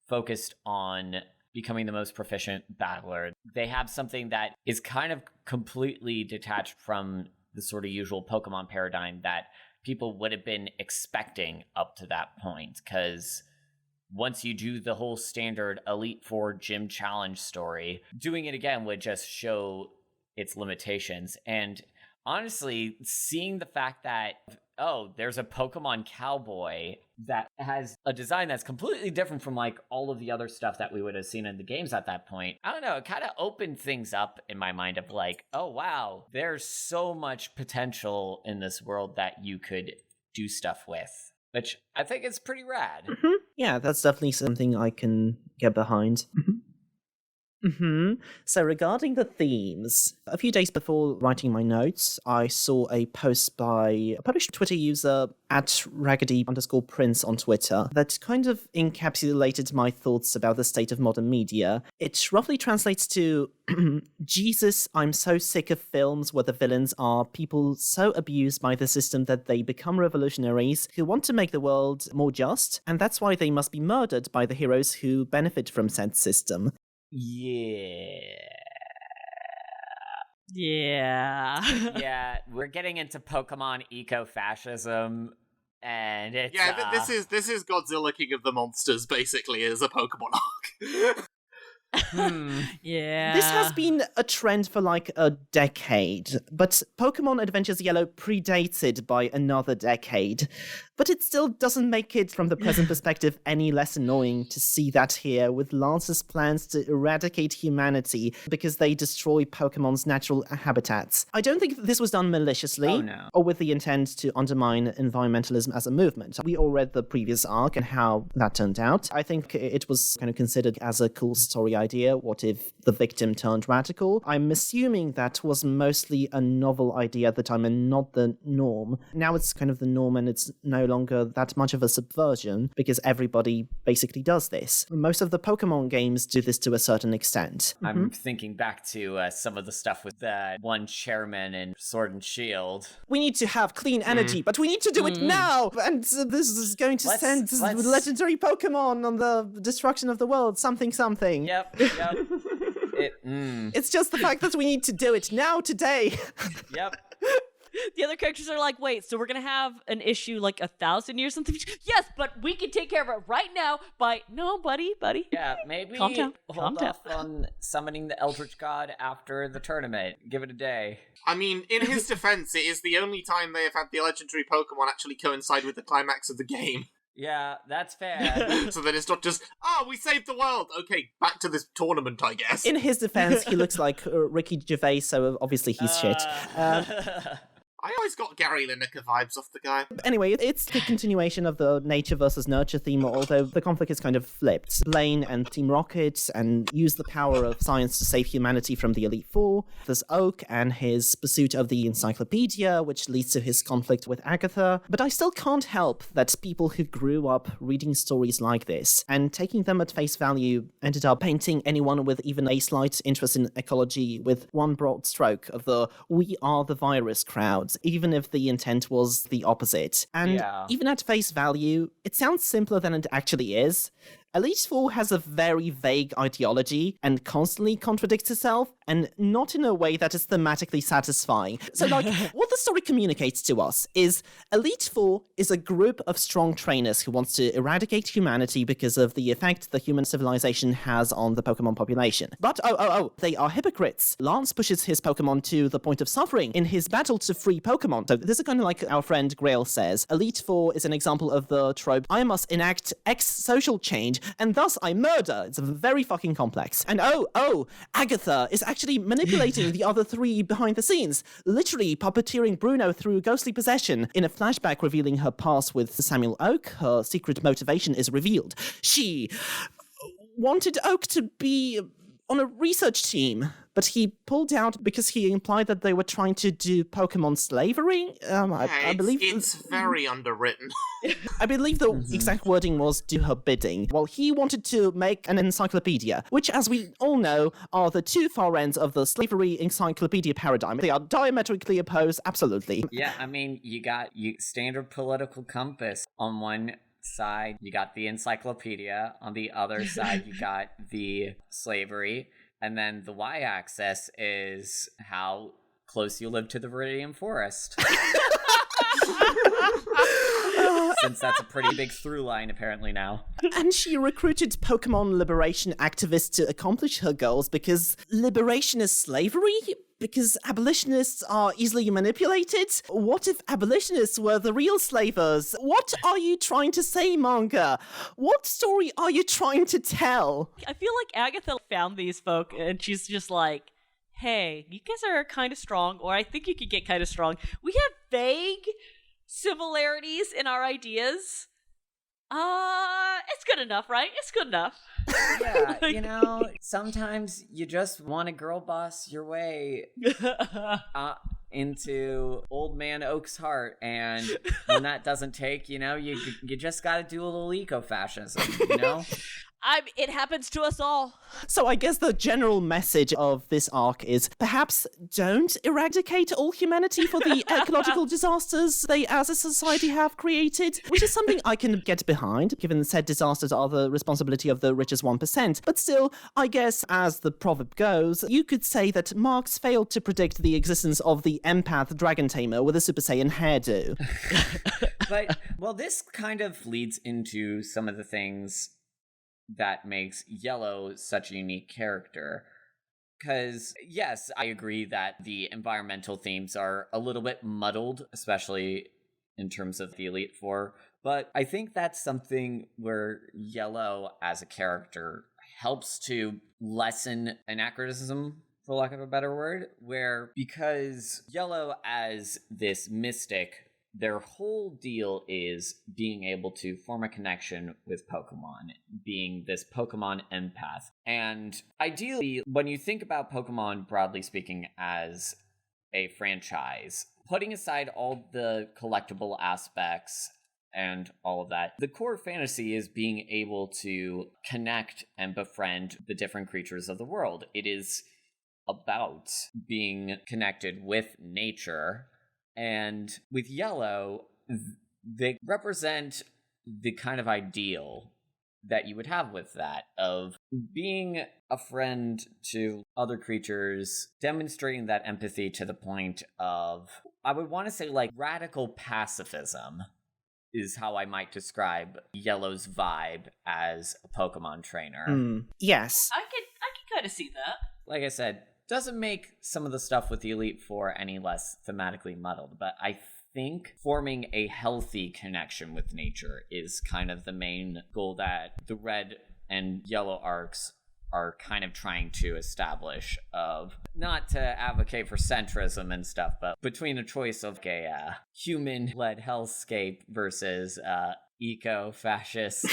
focused on becoming the most proficient battler. They have something that is kind of completely detached from the sort of usual Pokemon paradigm that people would have been expecting up to that point, because once you do the whole standard Elite Four gym challenge story, doing it again would just show its limitations. And honestly, seeing the fact that, there's a Pokemon cowboy that has a design that's completely different from like all of the other stuff that we would have seen in the games at that point, I don't know, it kind of opened things up in my mind of like, oh wow, there's so much potential in this world that you could do stuff with, which I think is pretty rad. Yeah, that's definitely something I can get behind. So regarding the themes, a few days before writing my notes, I saw a post by a published Twitter user at @raggedy_prince on Twitter that kind of encapsulated my thoughts about the state of modern media. It roughly translates to, Jesus, I'm so sick of films where the villains are people so abused by the system that they become revolutionaries who want to make the world more just, and that's why they must be murdered by the heroes who benefit from said system. Yeah, we're getting into Pokemon eco-fascism, and it's this is Godzilla King of the Monsters basically as a Pokemon arc. Yeah. This has been a trend for like a decade, but Pokemon Adventures Yellow predates it by another decade. But it still doesn't make it, from the present perspective, any less annoying to see that here, with Lance's plans to eradicate humanity because they destroy Pokemon's natural habitats. I don't think this was done maliciously, or with the intent to undermine environmentalism as a movement. We all read the previous arc and how that turned out. I think it was kind of considered as a cool story idea. What if the victim turned radical? I'm assuming that was mostly a novel idea at the time and not the norm. Now it's kind of the norm, and it's no longer that much of a subversion because everybody basically does this. Most of the Pokemon games do this to a certain extent. I'm thinking back to some of the stuff with that one chairman in Sword and Shield. We need to have clean energy, but we need to do it now! And this is going to send legendary Pokemon on the destruction of the world, something. Yep. It's just the fact that we need to do it now, today. Yep. The other characters are like, wait, so we're gonna have an issue like 1,000 years in the future? Yes, but we can take care of it right now by no, buddy. Yeah, maybe Calm down. hold off on summoning the Eldritch God after the tournament. Give it a day. I mean, in his defense, it is the only time they have had the legendary Pokemon actually coincide with the climax of the game. Yeah, that's fair. So that it's not just, we saved the world. Okay, back to this tournament, I guess. In his defense, he looks like Ricky Gervais, so obviously he's shit. I always got Gary Lineker vibes off the guy. Anyway, it's the continuation of the nature versus nurture theme, although the conflict is kind of flipped. Blaine and Team Rocket and use the power of science to save humanity from the Elite Four. There's Oak and his pursuit of the encyclopedia, which leads to his conflict with Agatha. But I still can't help that people who grew up reading stories like this and taking them at face value ended up painting anyone with even a slight interest in ecology with one broad stroke of the "we are the virus" crowd, even if the intent was the opposite. And even at face value, it sounds simpler than it actually is. Elite Four has a very vague ideology and constantly contradicts itself, and not in a way that is thematically satisfying. So, what the story communicates to us is Elite Four is a group of strong trainers who wants to eradicate humanity because of the effect the human civilization has on the Pokemon population. But, they are hypocrites. Lance pushes his Pokemon to the point of suffering in his battle to free Pokemon. So this is kind of like our friend Grail says. Elite Four is an example of the trope, I must enact X social change, and thus I murder. It's very fucking complex. And Agatha is actually manipulating the other three behind the scenes, literally puppeteering Bruno through ghostly possession. In a flashback revealing her past with Samuel Oak, her secret motivation is revealed. She wanted Oak to be on a research team, but he pulled out because he implied that they were trying to do Pokemon slavery. I believe it's very underwritten. I believe the exact wording was "do her bidding." Well, he wanted to make an encyclopedia, which, as we all know, are the two far ends of the slavery encyclopedia paradigm. They are diametrically opposed, absolutely. Yeah, I mean, you got standard political compass on one side, you got the encyclopedia. On the other side, you got the slavery. And then the y-axis is how close you live to the Viridian Forest. Since that's a pretty big through line, apparently, now. And she recruited Pokemon liberation activists to accomplish her goals because liberation is slavery? Because abolitionists are easily manipulated? What if abolitionists were the real slavers? What are you trying to say, Manga? What story are you trying to tell? I feel like Agatha found these folk and she's just like, hey, you guys are kind of strong, or I think you could get kind of strong. We have vague similarities in our ideas. It's good enough, right? It's good enough. Yeah, sometimes you just want to girl boss your way into old man Oak's heart, and when that doesn't take, you just gotta do a little eco-fascism, It happens to us all. So I guess the general message of this arc is perhaps don't eradicate all humanity for the ecological disasters they as a society have created, which is something I can get behind, given said disasters are the responsibility of the richest 1%. But still, I guess as the proverb goes, you could say that Marx failed to predict the existence of the empath dragon tamer with a Super Saiyan hairdo. But, this kind of leads into some of the things that makes Yellow such a unique character. Because, yes, I agree that the environmental themes are a little bit muddled, especially in terms of the Elite Four, but I think that's something where Yellow as a character helps to lessen anachronism, for lack of a better word, where because Yellow as this mystic, their whole deal is being able to form a connection with Pokemon, being this Pokemon empath. And ideally, when you think about Pokemon, broadly speaking, as a franchise, putting aside all the collectible aspects and all of that, the core fantasy is being able to connect and befriend the different creatures of the world. It is about being connected with nature. And with Yellow, they represent the kind of ideal that you would have with that, of being a friend to other creatures, demonstrating that empathy to the point of I would want to say like radical pacifism is how I might describe Yellow's vibe as a Pokemon trainer. Yes. I can kind of see that. Like I said, doesn't make some of the stuff with the Elite Four any less thematically muddled, but I think forming a healthy connection with nature is kind of the main goal that the Red and Yellow arcs are kind of trying to establish, of not to advocate for centrism and stuff, but between a choice of a human-led hellscape versus eco-fascist,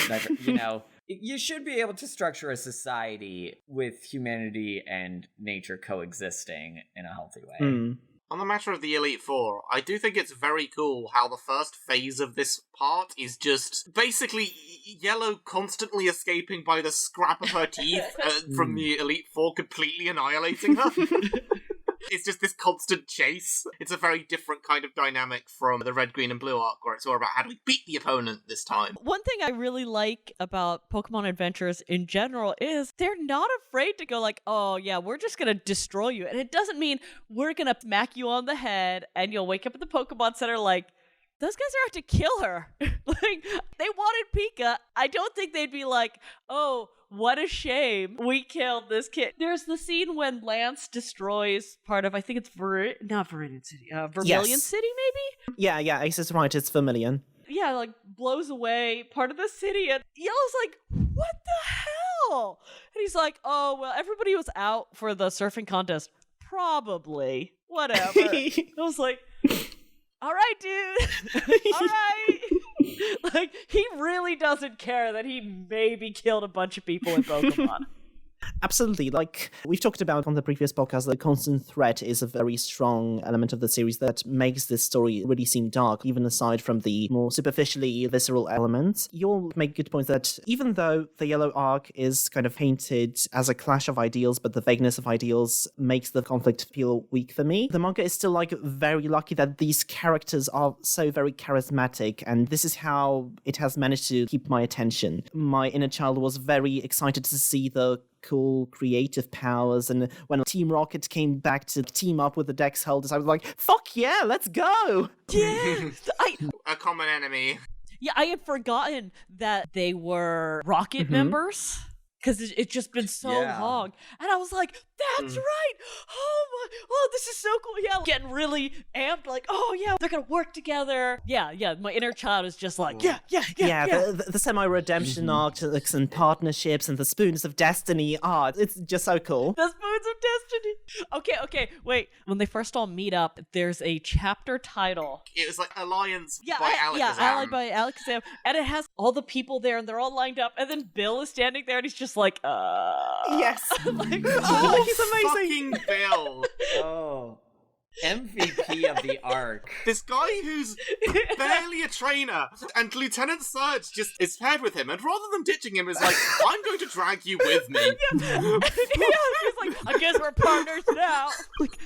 you know, you should be able to structure a society with humanity and nature coexisting in a healthy way. On the matter of the Elite Four, I do think it's very cool how the first phase of this part is just basically Yellow constantly escaping by the scrap of her teeth from the Elite Four completely annihilating her. It's just this constant chase. It's a very different kind of dynamic from the Red, Green, and Blue arc, where it's all about how do we beat the opponent this time. One thing I really like about Pokemon Adventures in general is they're not afraid to go like, oh yeah, we're just gonna destroy you. And it doesn't mean we're gonna smack you on the head and you'll wake up at the Pokemon Center like, those guys are out to kill her. Like, they wanted Pika. I don't think they'd be like, oh, what a shame we killed this kid. There's the scene when Lance destroys part of, I think it's Vermilion City, Vermilion City, maybe? Yeah, Ace is right, it's Vermilion. Yeah, like, blows away part of the city, and Yellow's like, what the hell? And he's like, oh, well, everybody was out for the surfing contest. Probably. Whatever. I was like, all right, dude. All right. Like, he really doesn't care that he maybe killed a bunch of people in Pokemon. Absolutely. Like we've talked about on the previous podcast, the constant threat is a very strong element of the series that makes this story really seem dark, even aside from the more superficially visceral elements. You'll make good points that even though the Yellow arc is kind of painted as a clash of ideals, but the vagueness of ideals makes the conflict feel weak for me, the manga is still like very lucky that these characters are so very charismatic, and this is how it has managed to keep my attention. My inner child was very excited to see the cool creative powers, and when Team Rocket came back to team up with the Dex holders, I was like, fuck yeah, let's go! Yeah! A common enemy. Yeah, I had forgotten that they were Rocket members. Because it's just been so long. And I was like, that's right! Oh, this is so cool. Yeah, getting really amped, like, oh yeah, they're gonna work together. Yeah, my inner child is just like, yeah. The semi-redemption arcs and partnerships and the Spoons of Destiny, it's just so cool. The Spoons of Destiny! Okay, wait. When they first all meet up, there's a chapter title. It was like Alliance by Alakazam. Yeah, Allied by Alakazam. And it has all the people there, and they're all lined up, and then Bill is standing there, and he's just like, Yes. Like, he's amazing. Fucking Bill. Oh. MVP of the arc. This guy who's barely a trainer, and Lieutenant Surge just is paired with him, and rather than ditching him, is like, I'm going to drag you with me. He's like, I guess we're partners now. Like,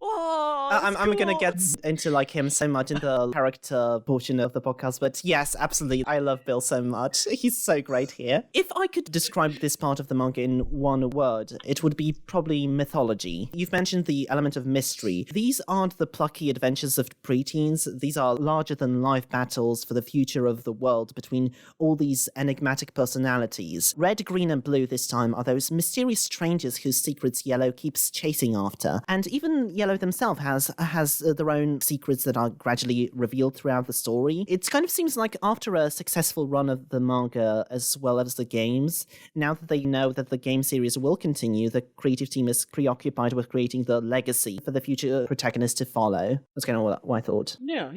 oh, I'm gonna get into like him so much in the character portion of the podcast, but yes, absolutely, I love Bill so much. He's so great here. If I could describe this part of the manga in one word, it would be probably mythology. You've mentioned the element of mystery. These aren't the plucky adventures of preteens. These are larger-than-life battles for the future of the world between all these enigmatic personalities. Red, Green, and Blue this time are those mysterious strangers whose secrets Yellow keeps chasing after, and even Yellow themselves has their own secrets that are gradually revealed throughout the story. It kind of seems like after a successful run of the manga as well as the games, now that they know that the game series will continue, the creative team is preoccupied with creating the legacy for the future protagonist to follow. That's kind of what I thought. Yeah.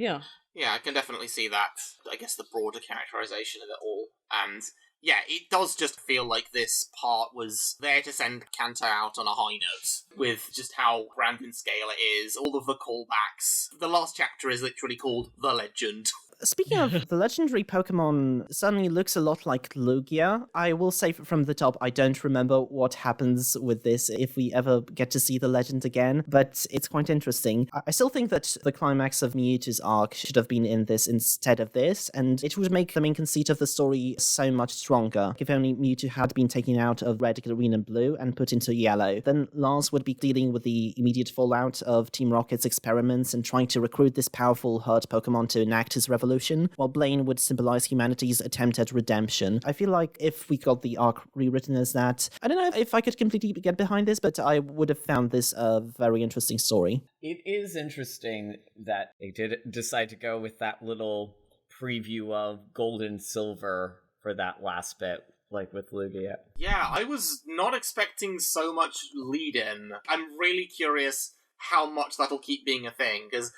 Yeah, I can definitely see that. I guess the broader characterization of it all. And yeah, it does just feel like this part was there to send Kanto out on a high note, with just how grand in scale it is, all of the callbacks. The last chapter is literally called The Legend. Speaking of, the legendary Pokemon certainly looks a lot like Lugia. I will say from the top, I don't remember what happens with this if we ever get to see the legend again, but it's quite interesting. I still think that the climax of Mewtwo's arc should have been in this instead of this, and it would make the main conceit of the story so much stronger. If only Mewtwo had been taken out of Red, Green, and Blue and put into Yellow, then Lance would be dealing with the immediate fallout of Team Rocket's experiments and trying to recruit this powerful herd Pokemon to enact his revolution, while Blaine would symbolize humanity's attempt at redemption. I feel like if we got the arc rewritten as that, I don't know if I could completely get behind this, but I would have found this a very interesting story. It is interesting that they did decide to go with that little preview of Gold and Silver for that last bit, like with Lugia. Yeah, I was not expecting so much lead-in. I'm really curious how much that'll keep being a thing, because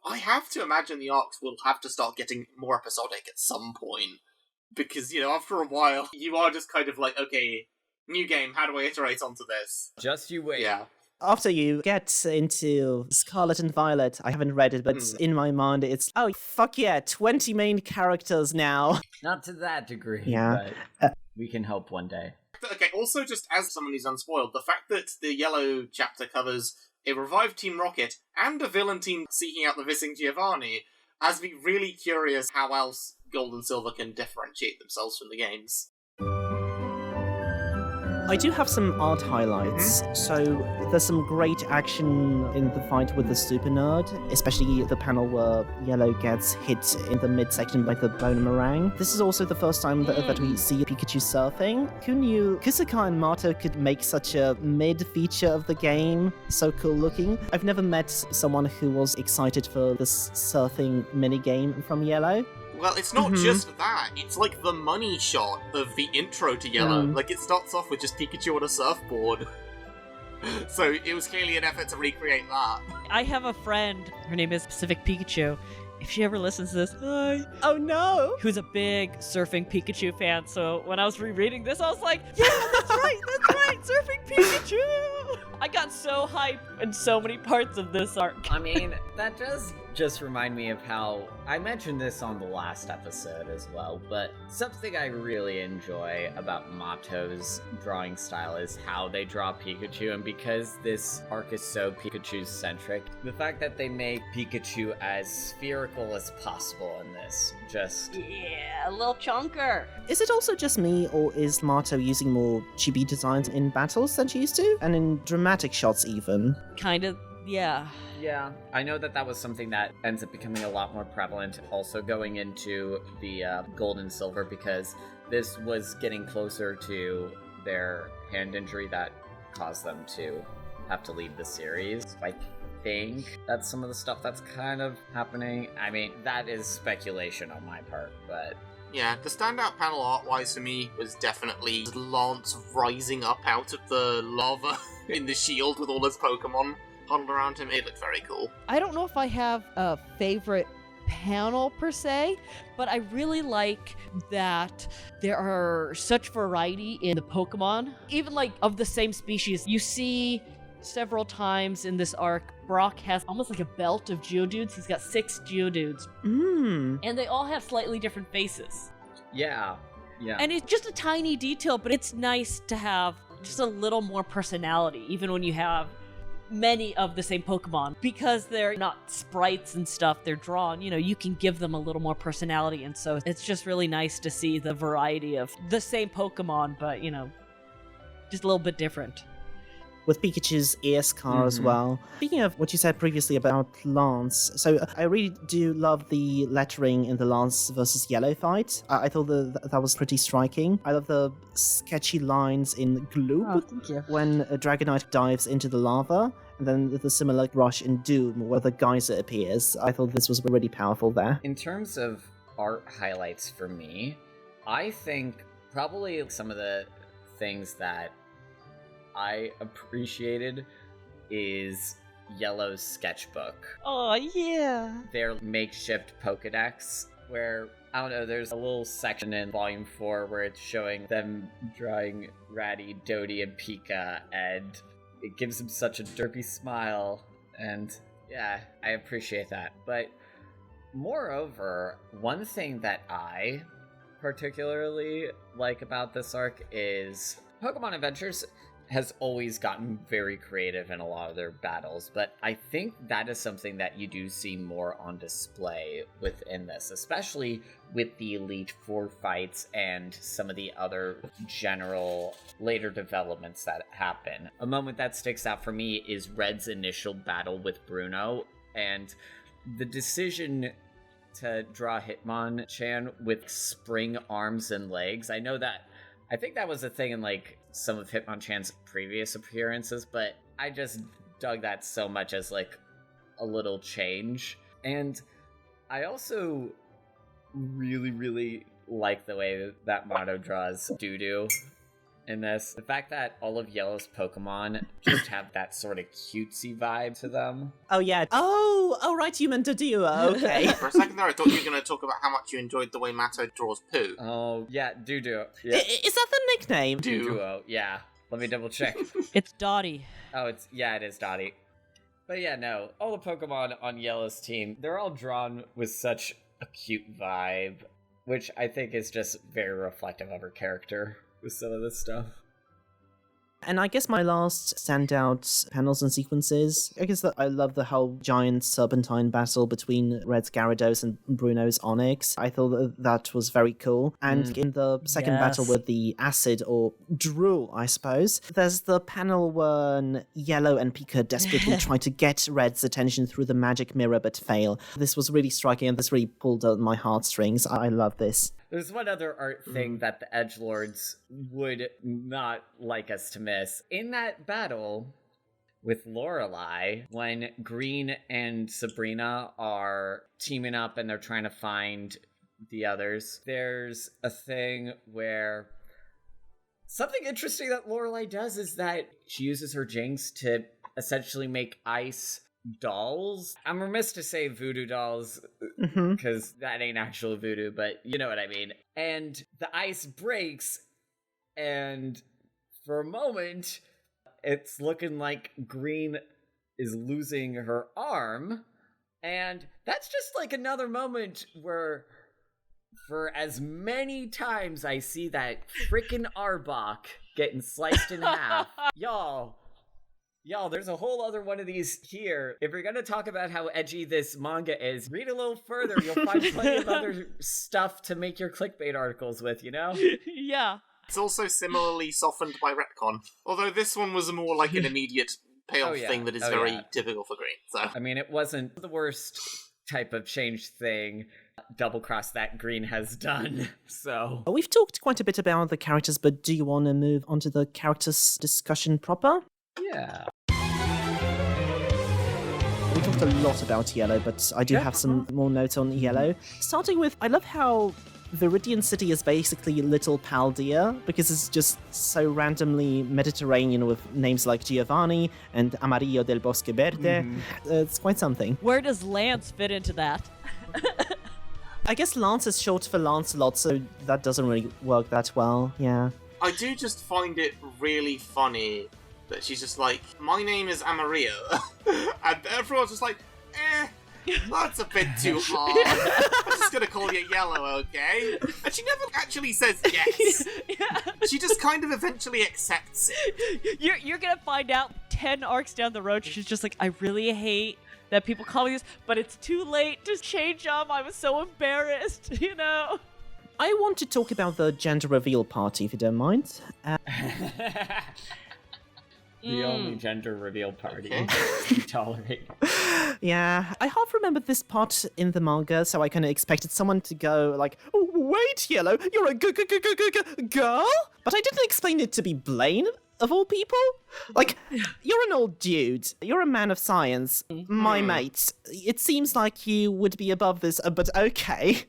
I have to imagine the arcs will have to start getting more episodic at some point. Because, after a while, you are just kind of like, okay, new game, how do I iterate onto this? Just you wait. Yeah. After you get into Scarlet and Violet, I haven't read it, but in my mind it's, oh, fuck yeah, 20 main characters now. Not to that degree, Yeah. but we can hope one day. Okay, also just as someone who's unspoiled, the fact that the Yellow chapter covers a revived Team Rocket and a villain team seeking out the missing Giovanni has me really curious how else Gold and Silver can differentiate themselves from the games. I do have some art highlights. So there's some great action in the fight with the Super Nerd, especially the panel where Yellow gets hit in the midsection by the Bonemerang. This is also the first time that we see Pikachu surfing. Who knew Kusaka and Mato could make such a mid-feature of the game? So cool looking. I've never met someone who was excited for this surfing minigame from Yellow. Well, it's not just that. It's like the money shot of the intro to Yellow. Like, it starts off with just Pikachu on a surfboard. So it was clearly an effort to recreate that. I have a friend, her name is Pacific Pikachu. If she ever listens to this, hi. Oh no! Who's a big surfing Pikachu fan. So when I was rereading this, I was like, yeah, that's right, surfing Pikachu! I got so hyped in so many parts of this arc. I mean, that does just remind me of how I mentioned this on the last episode as well, but something I really enjoy about Mato's drawing style is how they draw Pikachu, and because this arc is so Pikachu-centric, the fact that they make Pikachu as spherical as possible in this, just... Yeah, a little chunker. Is it also just me, or is Mato using more chibi designs in battles than she used to? And in dramatic shots even? Kind of, yeah. Yeah, I know that was something that ends up becoming a lot more prevalent also going into the Gold and Silver, because this was getting closer to their hand injury that caused them to have to leave the series. I think that's some of the stuff that's kind of happening. I mean, that is speculation on my part, but... Yeah, the standout panel art-wise for me was definitely Lance rising up out of the lava in the shield with all his Pokemon huddled around him. It looked very cool. I don't know if I have a favorite panel per se, but I really like that there are such variety in the Pokemon. Even like of the same species, you see several times in this arc, Brock has almost like a belt of Geodudes. He's got 6 Geodudes. And they all have slightly different faces. Yeah. And it's just a tiny detail, but it's nice to have just a little more personality, even when you have many of the same Pokemon. Because they're not sprites and stuff, they're drawn, you can give them a little more personality, and so it's just really nice to see the variety of the same Pokemon, but, just a little bit different. With Pikachu's ear scar as well. Speaking of what you said previously about Lance, so I really do love the lettering in the Lance versus Yellow fight. I thought that was pretty striking. I love the sketchy lines in Gloop when a Dragonite dives into the lava, and then the similar rush in Doom where the geyser appears. I thought this was really powerful there. In terms of art highlights for me, I think probably some of the things that I appreciated is Yellow's sketchbook. Oh, yeah. Their makeshift Pokedex, where, I don't know, there's a little section in Volume 4 where it's showing them drawing Ratty, Dodie, and Pika, and it gives them such a derpy smile, and yeah, I appreciate that. But Moreover, one thing that I particularly like about this arc is Pokemon Adventures has always gotten very creative in a lot of their battles, but I think that is something that you do see more on display within this, especially with the Elite Four fights and some of the other general later developments that happen. A moment that sticks out for me is Red's initial battle with Bruno, and the decision to draw Hitmonchan with spring arms and legs. I think that was a thing in like some of Hitmonchan's previous appearances, but I just dug that so much as like a little change. And I also really, really like the way that Motto draws Doodoo in this. The fact that all of Yellow's Pokemon just have that sort of cutesy vibe to them. Oh, yeah. Oh, right, you meant Doodoo. Okay. For a second there, I thought you were going to talk about how much you enjoyed the way Matto draws poo. Oh, yeah, Doodoo. Yeah. Is that the nickname? Doodoo, yeah. Let me double check. It's Dottie. Oh, it is Dottie. But yeah, no, all the Pokemon on Yellow's team, they're all drawn with such a cute vibe, which I think is just very reflective of her character with some of this stuff. And I guess my last standout panels and sequences, I guess that I love the whole giant serpentine battle between Red's Gyarados and Bruno's Onix. I thought that was very cool. And in the second battle with the acid, or drool, I suppose, there's the panel when Yellow and Pika desperately try to get Red's attention through the magic mirror but fail. This was really striking and this really pulled at my heartstrings. I love this. There's one other art thing that the edgelords would not like us to miss. In that battle with Lorelei, when Green and Sabrina are teaming up and they're trying to find the others, there's a thing where something interesting that Lorelei does is that she uses her Jinx to essentially make ice dolls. I'm remiss to say voodoo dolls because that ain't actual voodoo, but you know what I mean. And the ice breaks, and for a moment it's looking like Green is losing her arm, and that's just like another moment where for as many times I see that frickin' Arbok getting sliced in half, Y'all, there's a whole other one of these here. If you're gonna talk about how edgy this manga is, read a little further. You'll find plenty of other stuff to make your clickbait articles with, you know? Yeah. It's also similarly softened by retcon. Although this one was more like an immediate payoff thing that is very typical for Green. So I mean, it wasn't the worst type of change thing, double cross that Green has done. So we've talked quite a bit about the characters, but do you want to move on to the characters discussion proper? Yeah. We talked a lot about Yellow, but I do have some more notes on Yellow. Starting with, I love how Viridian City is basically Little Paldea, because it's just so randomly Mediterranean with names like Giovanni and Amarillo del Bosque Verde. It's quite something. Where does Lance fit into that? I guess Lance is short for Lancelot, so that doesn't really work that well, yeah. I do just find it really funny that she's just like, my name is Amarillo. And everyone's just like, that's a bit too hard. I'm just gonna call you Yellow, okay? And she never actually says yes. She just kind of eventually accepts it. You're gonna find out 10 arcs down the road, she's just like, I really hate that people call me this, but it's too late to change them. I was so embarrassed, you know? I want to talk about the gender reveal party, if you don't mind. The only gender reveal party you tolerate. Yeah, I half remembered this part in the manga, so I kind of expected someone to go like, oh, wait, Yellow, you're a girl? But I didn't explain it to be Blaine, of all people. Like, you're an old dude. You're a man of science. My mate. It seems like you would be above this, but okay.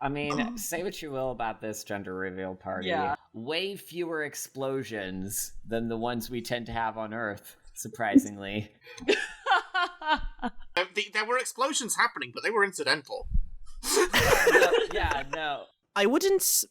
I mean, say what you will about this gender reveal party. Yeah. Way fewer explosions than the ones we tend to have on Earth, surprisingly. There were explosions happening, but they were incidental. Yeah, no. I wouldn't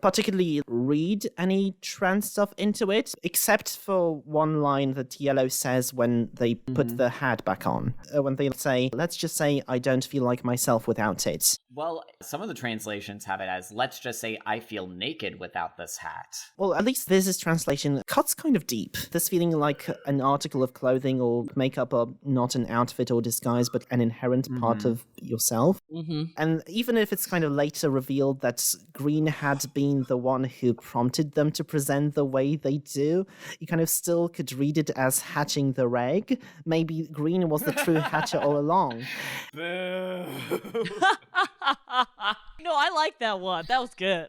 particularly read any trans stuff into it, except for one line that Yellow says when they put the hat back on. When they say, let's just say I don't feel like myself without it. Well, some of the translations have it as, let's just say I feel naked without this hat. Well, at least this translation cuts kind of deep. This feeling like an article of clothing or makeup are not an outfit or disguise, but an inherent part of yourself. And even if it's kind of later revealed that Green had been the one who prompted them to present the way they do, you kind of still could read it as hatching the reg. Maybe Green was the true hatcher all along. Boo! No, I like that one. That was good.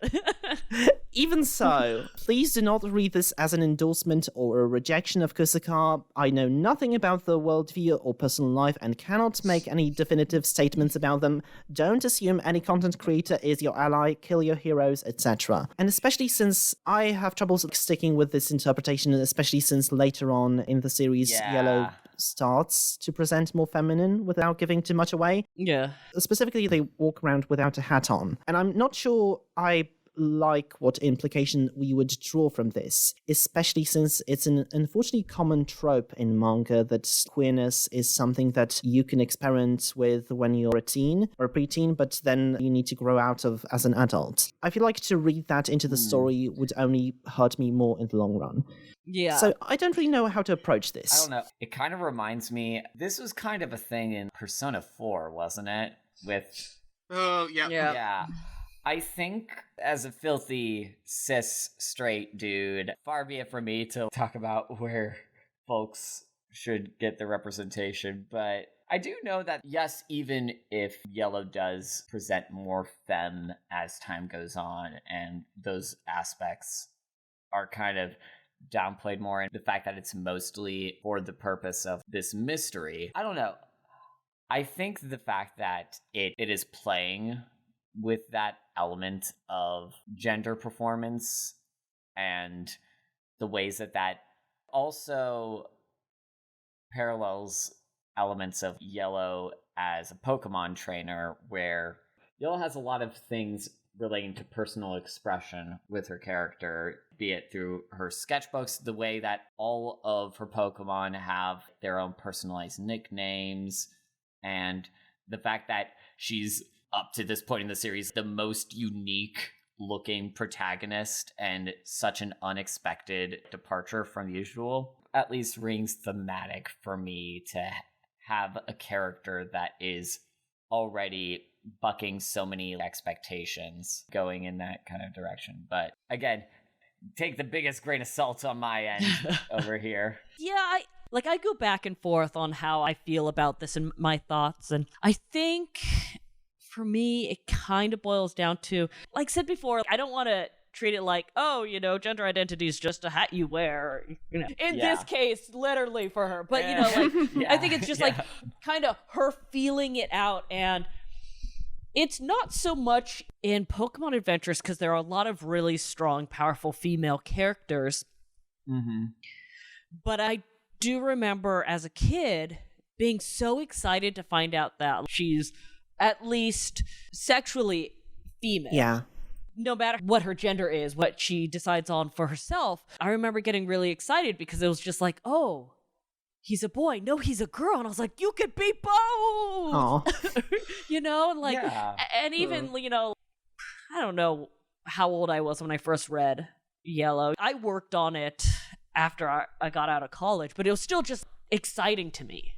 Even so, please do not read this as an endorsement or a rejection of Kusaka. I know nothing about the worldview or personal life and cannot make any definitive statements about them. Don't assume any content creator is your ally, kill your heroes, etc. And especially since I have trouble sticking with this interpretation, especially since later on in the series, Yellow starts to present more feminine without giving too much away. Yeah. Specifically, they walk around without a hat on. And I'm not sure I like what implication we would draw from this, especially since it's an unfortunately common trope in manga that queerness is something that you can experiment with when you're a teen or a preteen, but then you need to grow out of as an adult. I feel like to read that into the story would only hurt me more in the long run. Yeah. So I don't really know how to approach this. I don't know. It kind of reminds me, this was kind of a thing in Persona 4, wasn't it? With... Oh, yeah. Yeah. I think as a filthy cis straight dude, far be it from me to talk about where folks should get the representation, but I do know that yes, even if Yellow does present more femme as time goes on and those aspects are kind of downplayed more, and the fact that it's mostly for the purpose of this mystery, I don't know. I think the fact that it is playing with that element of gender performance and the ways that also parallels elements of Yellow as a Pokemon trainer, where Yellow has a lot of things relating to personal expression with her character, be it through her sketchbooks, the way that all of her Pokemon have their own personalized nicknames, and the fact that she's up to this point in the series, the most unique looking protagonist and such an unexpected departure from usual, at least rings thematic for me to have a character that is already bucking so many expectations going in that kind of direction. But again, take the biggest grain of salt on my end over here. Yeah, I go back and forth on how I feel about this and my thoughts, and I think for me, it kind of boils down to, like I said before, I don't want to treat it like, oh, gender identity is just a hat you wear. In this case, literally for her. But, I think it's just like kind of her feeling it out. And it's not so much in Pokemon Adventures because there are a lot of really strong, powerful female characters. Mm-hmm. But I do remember as a kid being so excited to find out that she's at least sexually female. Yeah. No matter what her gender is, what she decides on for herself. I remember getting really excited because it was just like, oh, he's a boy. No, he's a girl. And I was like, you could be both. And even, I don't know how old I was when I first read Yellow. I worked on it after I got out of college, but it was still just exciting to me.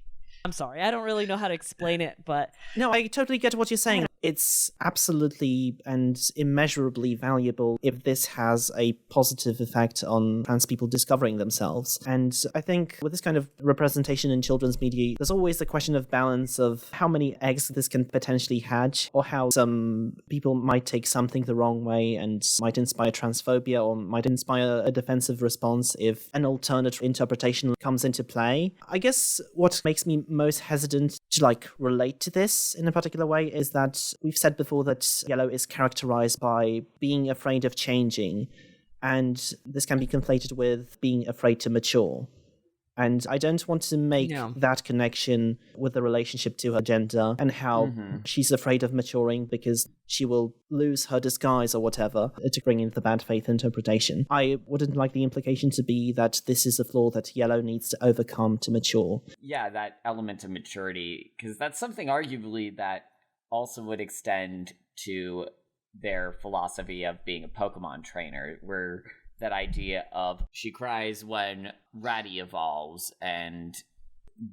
I'm sorry, I don't really know how to explain it, but... No, I totally get what you're saying. It's absolutely and immeasurably valuable if this has a positive effect on trans people discovering themselves. And I think with this kind of representation in children's media, there's always the question of balance of how many eggs this can potentially hatch, or how some people might take something the wrong way and might inspire transphobia or might inspire a defensive response if an alternate interpretation comes into play. I guess what makes me most hesitant to relate to this in a particular way is that we've said before that Yellow is characterized by being afraid of changing, and this can be conflated with being afraid to mature. And I don't want to make that connection with the relationship to her gender and how she's afraid of maturing because she will lose her disguise or whatever to bring in the bad faith interpretation. I wouldn't like the implication to be that this is a flaw that Yellow needs to overcome to mature. Yeah, that element of maturity, because that's something arguably that also would extend to their philosophy of being a Pokemon trainer, where that idea of she cries when Ratty evolves, and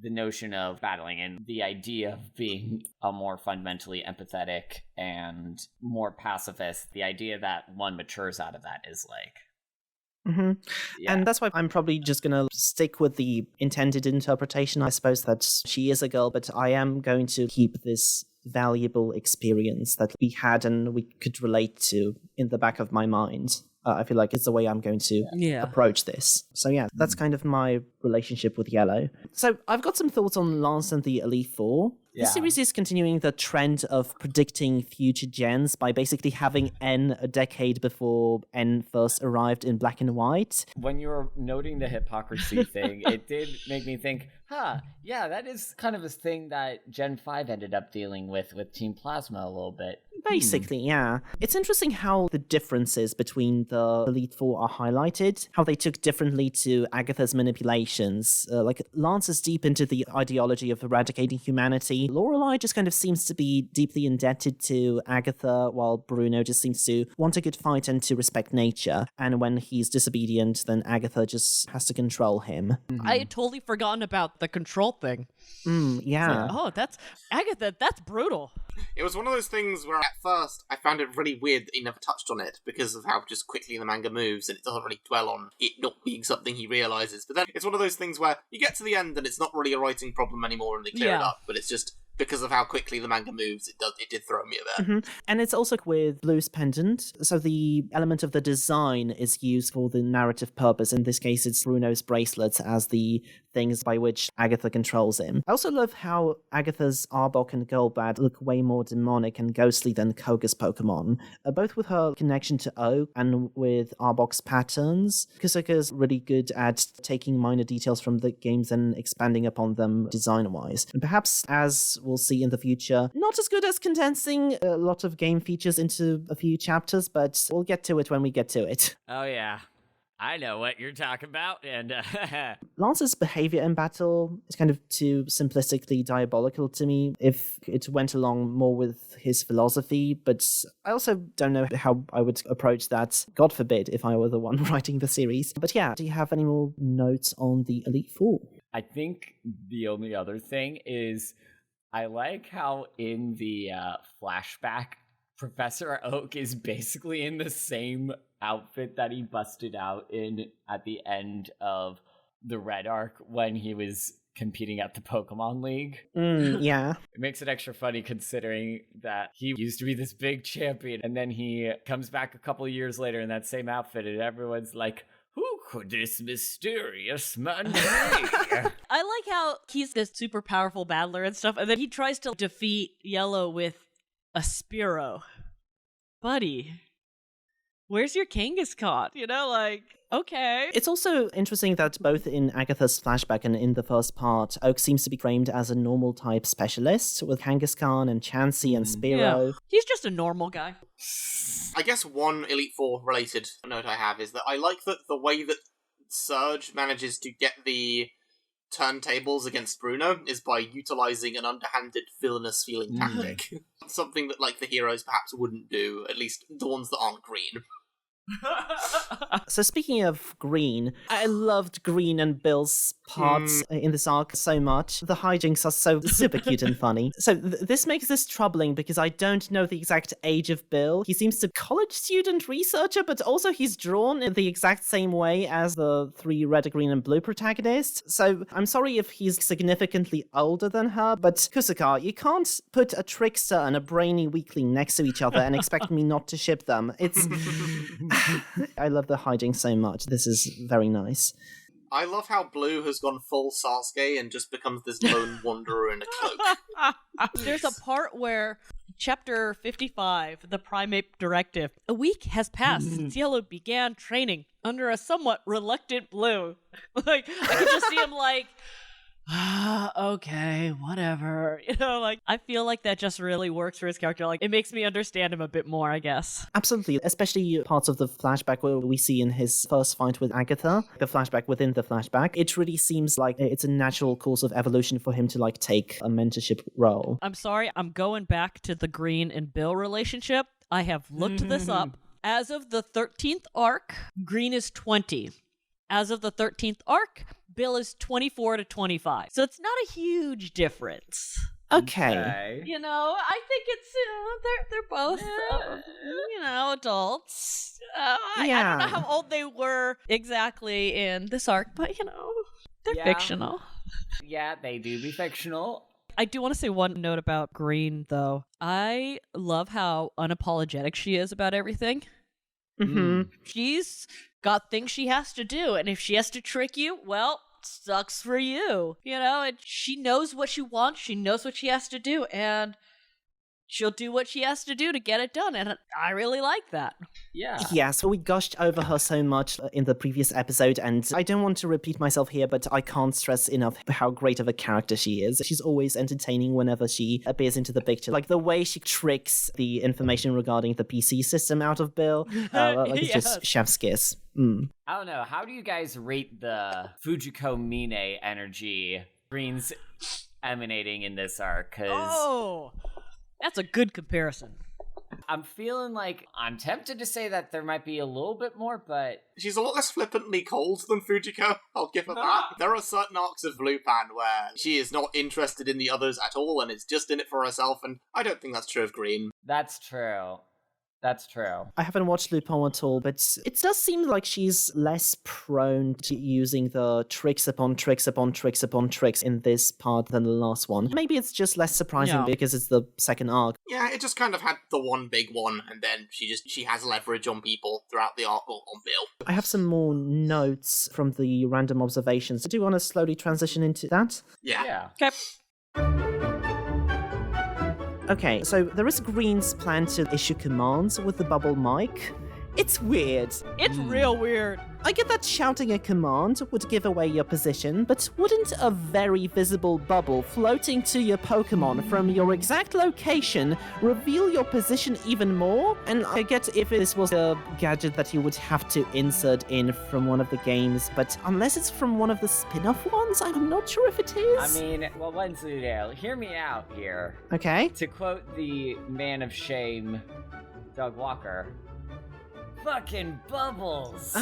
the notion of battling, and the idea of being a more fundamentally empathetic and more pacifist, the idea that one matures out of that is like... Yeah. And that's why I'm probably just going to stick with the intended interpretation. I suppose that she is a girl, but I am going to keep this valuable experience that we had and we could relate to in the back of my mind. I feel like it's the way I'm going to approach this. So yeah, that's kind of my relationship with Yellow. So I've got some thoughts on Lance and the Elite Four. Yeah. The series is continuing the trend of predicting future gens by basically having N a decade before N first arrived in black and white. When you were noting the hypocrisy thing, it did make me think, yeah, that is kind of a thing that Gen 5 ended up dealing with Team Plasma a little bit. Basically, yeah. It's interesting how the differences between the Elite Four are highlighted, how they took differently to Agatha's manipulations. Like, Lance is deep into the ideology of eradicating humanity. Lorelei just kind of seems to be deeply indebted to Agatha, while Bruno just seems to want a good fight and to respect nature. And when he's disobedient, then Agatha just has to control him. I had totally forgotten about the control thing. Yeah. Oh, that's Agatha. That's brutal. It was one of those things where at first I found it really weird that he never touched on it because of how just quickly the manga moves and it doesn't really dwell on it not being something he realises. But then it's one of those things where you get to the end and it's not really a writing problem anymore and they clear it up, but it's just because of how quickly the manga moves, it did throw me a bit. And it's also with Blue's pendant, so the element of the design is used for the narrative purpose. In this case, it's Bruno's bracelets as the things by which Agatha controls him. I also love how Agatha's Arbok and Golbat look way more demonic and ghostly than Koga's Pokemon, both with her connection to Oak and with Arbok's patterns. Kusaka's really good at taking minor details from the games and expanding upon them design-wise. And perhaps, as we'll see in the future, not as good as condensing a lot of game features into a few chapters, but we'll get to it when we get to it. Oh yeah, I know what you're talking about, and Lance's behavior in battle is kind of too simplistically diabolical to me if it went along more with his philosophy, but I also don't know how I would approach that, God forbid, if I were the one writing the series. But yeah, do you have any more notes on the Elite Four? I think the only other thing is I like how in the flashback, Professor Oak is basically in the same outfit that he busted out in at the end of the Red Arc when he was competing at the Pokemon League. Yeah. It makes it extra funny considering that he used to be this big champion and then he comes back a couple years later in that same outfit and everyone's like, who could this mysterious man be? I like how he's this super powerful battler and stuff, and then he tries to defeat Yellow with a Spearow. Buddy, where's your Kangaskhan? You know, like, okay. It's also interesting that both in Agatha's flashback and in the first part, Oak seems to be framed as a normal type specialist with Kangaskhan and Chansey and Spearow. Yeah. He's just a normal guy. I guess one Elite Four related note I have is that I like that the way that Surge manages to get the turntables against Bruno is by utilising an underhanded villainous feeling tactic. Something that like the heroes perhaps wouldn't do, at least the ones that aren't green. So speaking of Green, I loved Green and Bill's parts in this arc so much. The hijinks are so super cute and funny. So this makes this troubling because I don't know the exact age of Bill. He seems to be a college student researcher, but also he's drawn in the exact same way as the three red, green, and blue protagonists. So I'm sorry if he's significantly older than her, but Kusaka, you can't put a trickster and a brainy weakling next to each other and expect me not to ship them. It's... I love the hijinks so much. This is very nice. I love how Blue has gone full Sasuke and just becomes this lone wanderer in a cloak. There's a part where Chapter 55, The Primate Directive. A week has passed since Yellow began training under a somewhat reluctant Blue. Like, I can just see him like, okay, whatever. You know, like, I feel like that just really works for his character. Like, it makes me understand him a bit more, I guess. Absolutely, especially parts of the flashback where we see in his first fight with Agatha, the flashback within the flashback. It really seems like it's a natural course of evolution for him to, like, take a mentorship role. I'm sorry, I'm going back to the Green and Bill relationship. I have looked this up. As of the 13th arc, Green is 20. As of the 13th arc, Bill is 24 to 25. So it's not a huge difference. Okay. You know, I think it's, they're both, adults. I don't know how old they were exactly in this arc, but, they're fictional. Yeah, they do be fictional. I do want to say one note about Green, though. I love how unapologetic she is about everything. Mm-hmm. She's got things she has to do, and if she has to trick you, well, sucks for you. And she knows what she wants, she knows what she has to do, and she'll do what she has to do to get it done, and I really like that. Yeah, so we gushed over her so much in the previous episode, and I don't want to repeat myself here, but I can't stress enough how great of a character she is. She's always entertaining whenever she appears into the picture. Like, the way she tricks the information regarding the PC system out of Bill, it's just chef's kiss. I don't know, how do you guys rate the Fujiko Mine energy Green's emanating in this arc? Oh! That's a good comparison. I'm feeling like I'm tempted to say that there might be a little bit more, but she's a lot less flippantly cold than Fujiko. I'll give her that. There are certain arcs of Lupin where she is not interested in the others at all and is just in it for herself, and I don't think that's true of Green. That's true. That's true. I haven't watched Lupin at all, but it does seem like she's less prone to using the tricks upon tricks upon tricks upon tricks in this part than the last one. Maybe it's just less surprising because it's the second arc. Yeah, it just kind of had the one big one, and then she has leverage on people throughout the arc, or on Bill. I have some more notes from the random observations. Do you want to slowly transition into that? Yeah. Okay. Okay, so there is Green's plan to issue commands with the bubble mic. It's weird. It's real weird. I get that shouting a command would give away your position, but wouldn't a very visible bubble floating to your Pokemon from your exact location reveal your position even more? And I get if this was a gadget that you would have to insert in from one of the games, but unless it's from one of the spin-off ones, I'm not sure if it is. I mean, well, Wensleydale, hear me out here. Okay. To quote the man of shame, Doug Walker, fucking bubbles.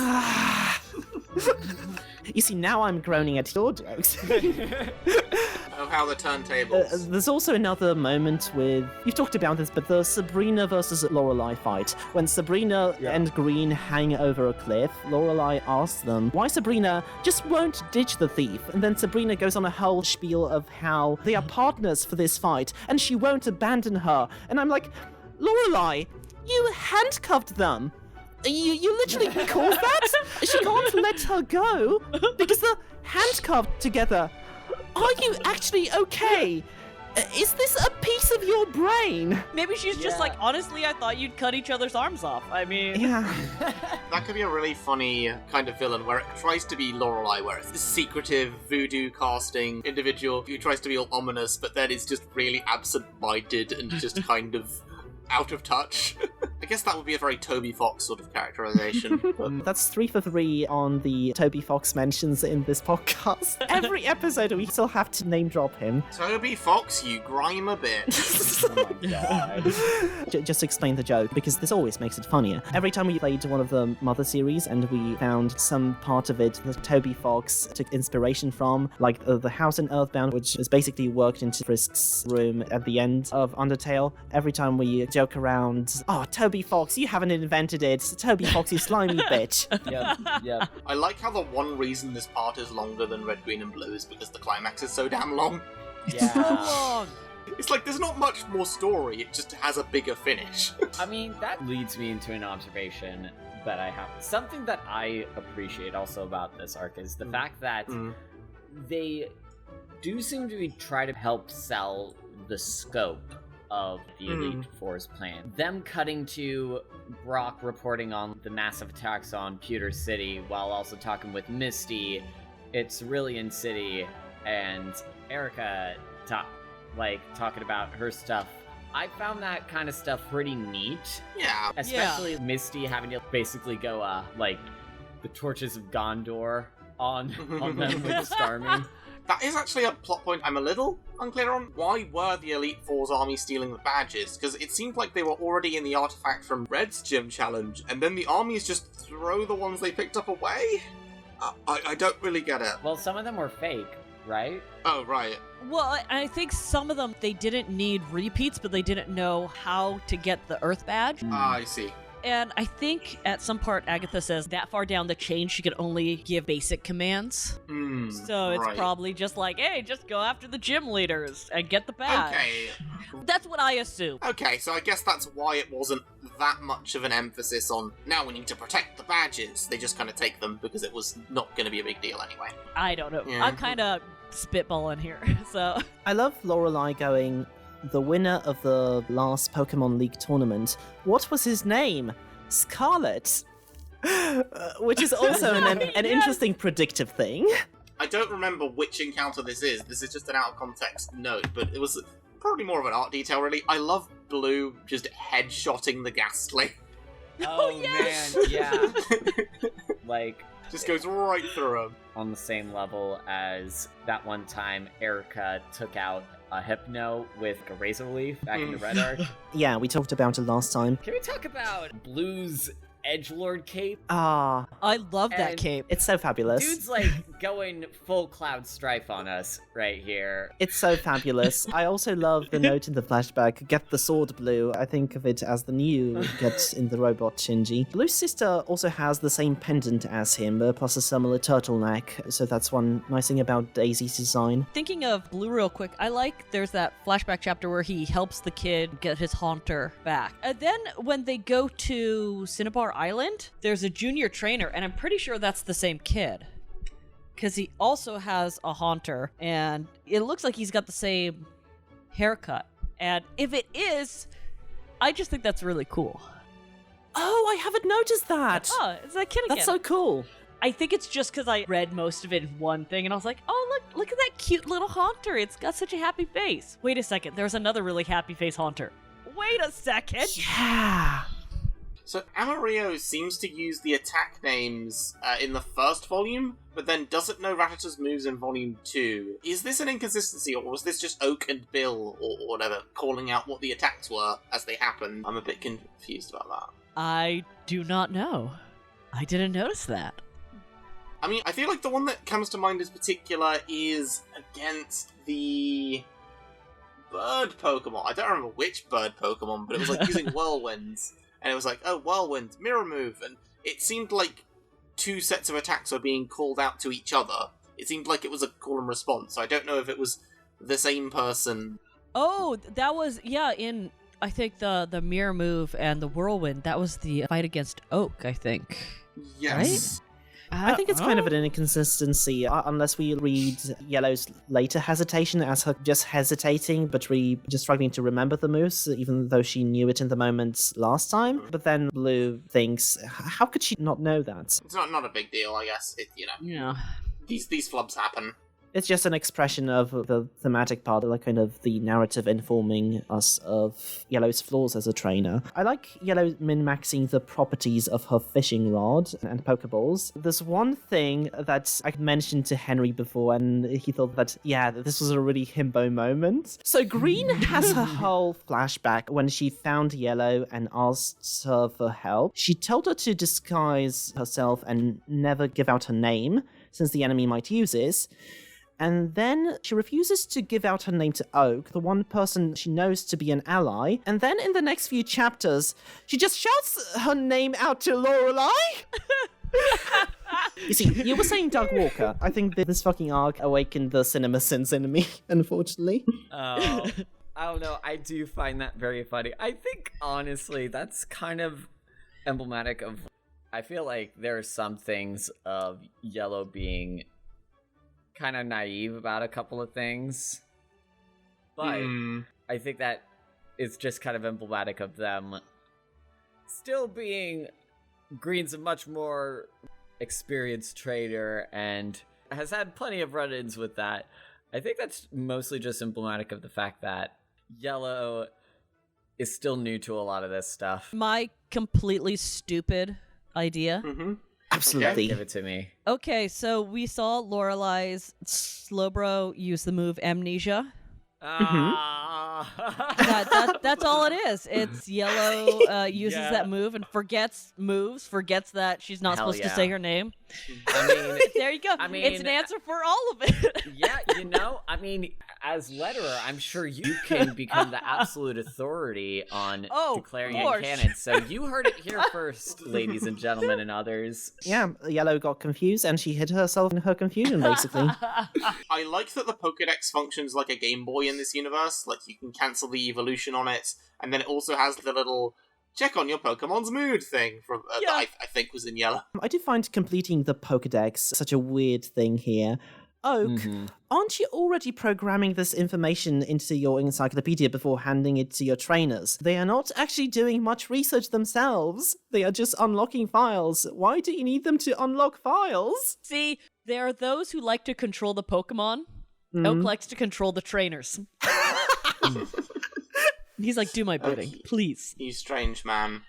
You see, now I'm groaning at your jokes. Of how the turntables. There's also another moment with, you've talked about this, but the Sabrina versus Lorelei fight. When Sabrina and Green hang over a cliff, Lorelei asks them why Sabrina just won't ditch the thief. And then Sabrina goes on a whole spiel of how they are partners for this fight, and she won't abandon her. And I'm like, Lorelei, you handcuffed them. You literally caused that? She can't let her go because they're handcuffed together. Are you actually okay? Is this a piece of your brain? Maybe she's just like, honestly, I thought you'd cut each other's arms off. I mean... Yeah. That could be a really funny kind of villain where it tries to be Lorelei, where it's this secretive, voodoo casting individual who tries to be all ominous, but then is just really absent-minded and just kind of out of touch. I guess that would be a very Toby Fox sort of characterization. That's 3 for 3 on the Toby Fox mentions in this podcast. Every episode we still have to name drop him. Toby Fox, you grime a bitch. Oh my god. Just to explain the joke, because this always makes it funnier. Every time we played one of the Mother series and we found some part of it that Toby Fox took inspiration from, like the house in Earthbound, which is basically worked into Frisk's room at the end of Undertale, every time we joke around, oh, Toby Fox, you haven't invented it. Toby Fox, you slimy bitch. Yep. I like how the one reason this part is longer than Red, Green, and Blue is because the climax is so damn long. Yeah. So long. It's like there's not much more story, it just has a bigger finish. I mean, that leads me into an observation that I have. Something that I appreciate also about this arc is the fact that they do seem to try to help sell the scope of the Elite Four's plan. Them cutting to Brock reporting on the massive attacks on Pewter City while also talking with Misty, it's Cerulean City, and Erica talking about her stuff. I found that kind of stuff pretty neat. Yeah. Especially Misty having to basically go, the Torches of Gondor on them with Starmie. That is actually a plot point I'm a little unclear on. Why were the Elite Four's army stealing the badges? Because it seemed like they were already in the artifact from Red's gym challenge, and then the armies just throw the ones they picked up away? I don't really get it. Well, some of them were fake, right? Oh, right. Well, I think some of them, they didn't need repeats, but they didn't know how to get the Earth badge. I see. And I think at some part, Agatha says that far down the chain, she could only give basic commands. So it's probably just like, hey, just go after the gym leaders and get the badge. Okay. That's what I assume. Okay, so I guess that's why it wasn't that much of an emphasis on, now we need to protect the badges. They just kind of take them because it was not going to be a big deal anyway. I don't know. Yeah. I'm kind of spitballing here, so... I love Lorelei going, the winner of the last Pokemon League tournament, what was his name? Scarlet. Which is also an interesting predictive thing. I don't remember which encounter this is. This is just an out-of-context note, but it was probably more of an art detail, really. I love Blue just headshotting the Ghastly. Oh, man, yeah. Just goes right through him. On the same level as that one time Erica took out a Hypno with a razor leaf back in the Red Arc. Yeah, we talked about it last time. Can we talk about Blue's Edgelord cape? Ah, I love that And- cape. it's so fabulous. Dude's going full Cloud Strife on us right here. It's so fabulous. I also love the note in the flashback, get the sword, Blue. I think of it as the new get in the robot Shinji. Blue's sister also has the same pendant as him, plus a similar turtleneck, so that's one nice thing about Daisy's design. Thinking of Blue real quick, I like there's that flashback chapter where he helps the kid get his Haunter back. And then when they go to Cinnabar Island, there's a junior trainer, and I'm pretty sure that's the same kid. Because he also has a Haunter, and it looks like he's got the same haircut. And if it is, I just think that's really cool. Oh, I haven't noticed that! Oh, it's that kid again. That's so cool. I think it's just because I read most of it in one thing, and I was like, oh, look at that cute little Haunter. It's got such a happy face. Wait a second, there's another really happy face Haunter. Wait a second. Yeah. So Amarillo seems to use the attack names in the first volume, but then doesn't know Rattata's moves in volume 2. Is this an inconsistency, or was this just Oak and Bill, or whatever, calling out what the attacks were as they happened? I'm a bit confused about that. I do not know. I didn't notice that. I mean, I feel like the one that comes to mind as particular is against the bird Pokemon. I don't remember which bird Pokemon, but it was using whirlwinds. And it was whirlwind, mirror move, and it seemed like two sets of attacks were being called out to each other. It seemed like it was a call and response, so I don't know if it was the same person. Oh, that was, in, I think, the mirror move and the whirlwind. That was the fight against Oak, I think. Yes. I think it's kind of an inconsistency, unless we read Yellow's later hesitation as her just hesitating, but just struggling to remember the moves, even though she knew it in the moment last time. But then Blue thinks, how could she not know that? It's not a big deal, I guess. Yeah. These flubs happen. It's just an expression of the thematic part, kind of the narrative informing us of Yellow's flaws as a trainer. I like Yellow min-maxing the properties of her fishing rod and Pokeballs. There's one thing that I mentioned to Henry before, and he thought that, this was a really himbo moment. So Green has her whole flashback when she found Yellow and asked her for help. She told her to disguise herself and never give out her name, since the enemy might use it. And then she refuses to give out her name to Oak, the one person she knows to be an ally. And then in the next few chapters, she just shouts her name out to Lorelei. You see, you were saying Doug Walker. I think that this fucking arc awakened the cinema sins in me, unfortunately. Oh, I don't know. I do find that very funny. I think, honestly, that's kind of emblematic of... I feel like there are some things of Yellow being kind of naive about a couple of things, but I think that is just kind of emblematic of them still being Green's a much more experienced trader and has had plenty of run-ins with that. I think that's mostly just emblematic of the fact that Yellow is still new to a lot of this stuff. My completely stupid idea. Absolutely. Okay, give it to me. Okay, so we saw Lorelai's Slowbro use the move Amnesia. That's all it is. It's Yellow uses that move and forgets that she's not supposed to say her name. I mean, there you go. I mean, it's an answer for all of it. Yeah, I mean, as letterer, I'm sure you can become the absolute authority on declaring it canon. So you heard it here first, ladies and gentlemen and others. Yeah, Yellow got confused and she hid herself in her confusion, basically. I like that the Pokedex functions like a Game Boy in this universe. Like, you can cancel the evolution on it, and then it also has the little check on your Pokemon's mood thing from that I think was in Yellow. I do find completing the Pokedex such a weird thing here. Oak, aren't you already programming this information into your encyclopedia before handing it to your trainers? They are not actually doing much research themselves. They are just unlocking files. Why do you need them to unlock files? See, there are those who like to control the Pokemon. Oak likes to control the trainers. He's like, do my bidding, please. You strange man.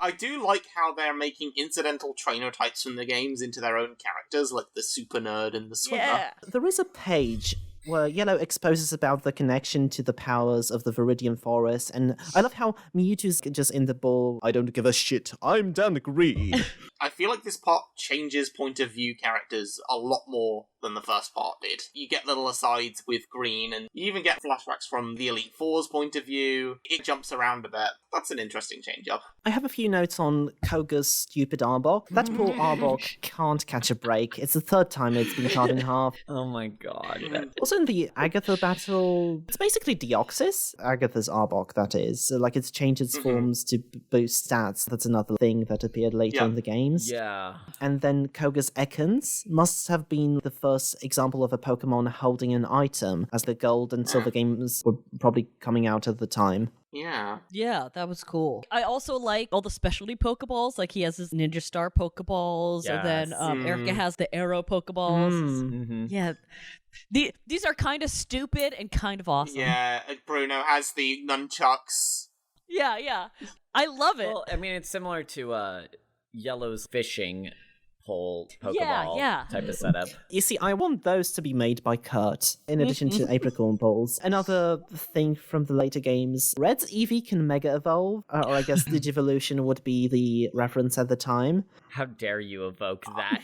I do like how they're making incidental trainer types from the games into their own characters, like the super nerd and the swimmer. Yeah. There is a page where Yellow exposes about the connection to the powers of the Viridian Forest, and I love how Mewtwo's just in the ball, I don't give a shit, I'm Dan Green. I feel like this part changes point of view characters a lot more than the first part did. You get little asides with Green, and you even get flashbacks from the Elite Four's point of view. It jumps around a bit. That's an interesting change-up. I have a few notes on Koga's stupid Arbok. That poor Arbok can't catch a break. It's the third time it's been cut in half. Oh my god. Also in the Agatha battle, it's basically Deoxys. Agatha's Arbok, that is. So, like, it's changed its forms to boost stats. That's another thing that appeared later in the games. Yeah. And then Koga's Ekans must have been the first example of a Pokemon holding an item, as the Gold and Silver games were probably coming out at the time. Yeah. Yeah, that was cool. I also like all the specialty Pokeballs. Like, he has his Ninja Star Pokeballs, and then Erica has the Arrow Pokeballs. Yeah. These are kind of stupid and kind of awesome. Yeah, Bruno has the nunchucks. Yeah. I love it. Well, I mean, it's similar to Yellow's fishing whole Pokeball type of setup. You see, I want those to be made by Kurt, in addition to Apricorn Balls. Another thing from the later games, Red's Eevee can Mega Evolve, or I guess Digivolution would be the reference at the time. How dare you evoke that?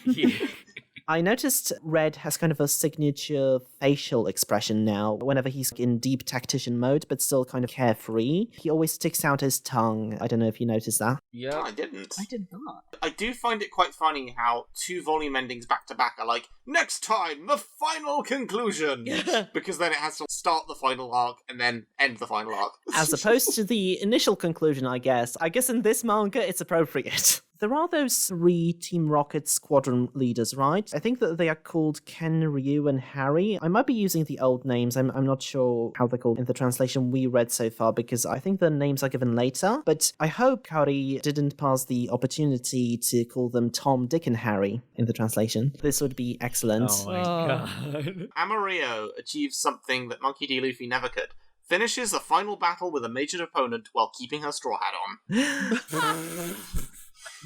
I noticed Red has kind of a signature facial expression now whenever he's in deep tactician mode, but still kind of carefree. He always sticks out his tongue. I don't know if you noticed that. Yeah. No, I didn't. I did not. I do find it quite funny how two volume endings back to back are like, next time, the final conclusion! Because then it has to start the final arc and then end the final arc. As opposed to the initial conclusion, I guess. I guess in this manga, it's appropriate. There are those 3 Team Rocket squadron leaders, right? I think that they are called Ken, Ryu, and Harry. I might be using the old names. I'm not sure how they're called in the translation we read so far, because I think the names are given later. But I hope Kari didn't pass the opportunity to call them Tom, Dick, and Harry in the translation. This would be excellent. Oh my god. Amarillo achieves something that Monkey D. Luffy never could. Finishes a final battle with a major opponent while keeping her straw hat on.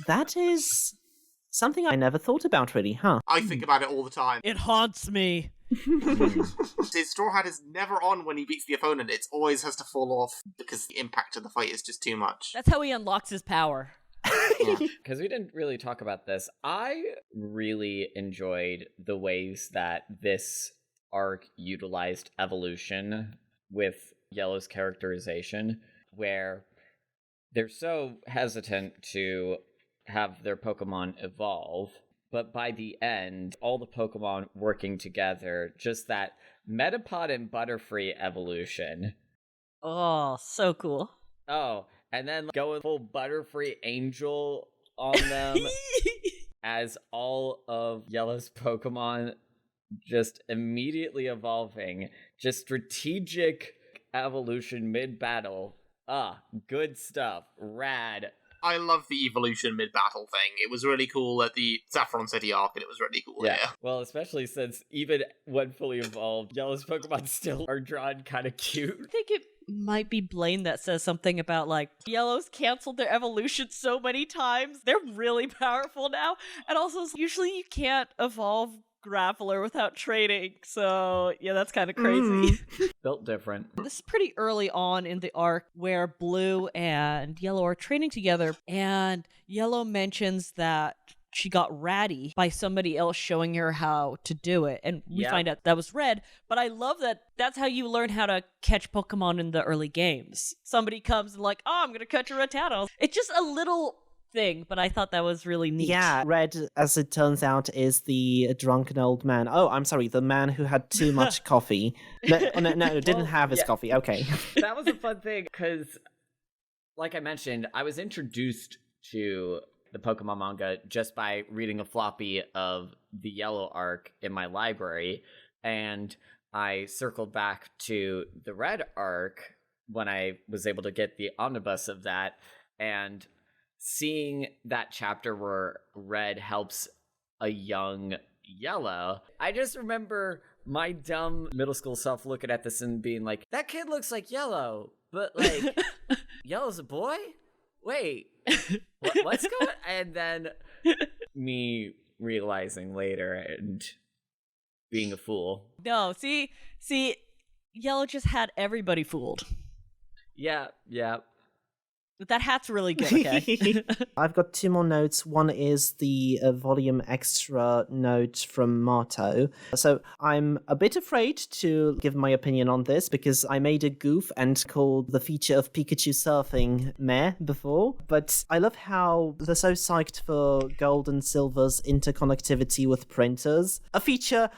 That is something I never thought about, really, huh? I think about it all the time. It haunts me. His straw hat is never on when he beats the opponent. It always has to fall off because the impact of the fight is just too much. That's how he unlocks his power. Because we didn't really talk about this. I really enjoyed the ways that this arc utilized evolution with Yellow's characterization, where they're so hesitant to have their Pokemon evolve, but by the end, all the Pokemon working together, just that Metapod and Butterfree evolution. Oh, so cool. Oh, and then going full Butterfree Angel on them as all of Yellow's Pokemon just immediately evolving. Just strategic evolution mid-battle. Good stuff. Rad. I love the evolution mid-battle thing. It was really cool at the Saffron City arc, and it was really cool here. Well, especially since even when fully evolved, Yellow's Pokemon still are drawn kind of cute. I think it might be Blaine that says something about, like, Yellow's canceled their evolution so many times. They're really powerful now. And also, usually you can't evolve Grappler without trading. So, yeah, that's kind of crazy. Built different. This is pretty early on in the arc where Blue and Yellow are training together. And Yellow mentions that she got ratty by somebody else showing her how to do it. And we find out that was Red. But I love that that's how you learn how to catch Pokemon in the early games. Somebody comes and like, I'm going to catch a Rattata. It's just a little thing, but I thought that was really neat. Yeah, Red, as it turns out, is the drunken old man. Oh, I'm sorry, the man who had too much coffee. No, didn't have his coffee. Okay. That was a fun thing, because, like I mentioned, I was introduced to the Pokemon manga just by reading a floppy of the Yellow arc in my library, and I circled back to the Red arc when I was able to get the omnibus of that, and seeing that chapter where Red helps a young Yellow, I just remember my dumb middle school self looking at this and being like, that kid looks like Yellow, but like, Yellow's a boy? Wait, what's going on? And then me realizing later and being a fool. No, see, Yellow just had everybody fooled. Yeah. But that hat's really good, okay? I've got two more notes. One is the volume extra note from Marto. So I'm a bit afraid to give my opinion on this because I made a goof and called the feature of Pikachu surfing meh before. But I love how they're so psyched for Gold and Silver's interconnectivity with printers. A feature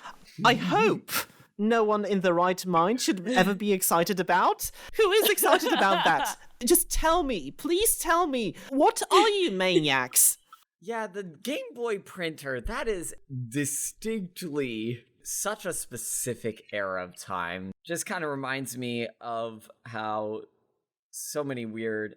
I hope no one in the right mind should ever be excited about. Who is excited about that? Just tell me. Please tell me. What are you, maniacs? Yeah, the Game Boy printer, that is distinctly such a specific era of time. Just kind of reminds me of how so many weird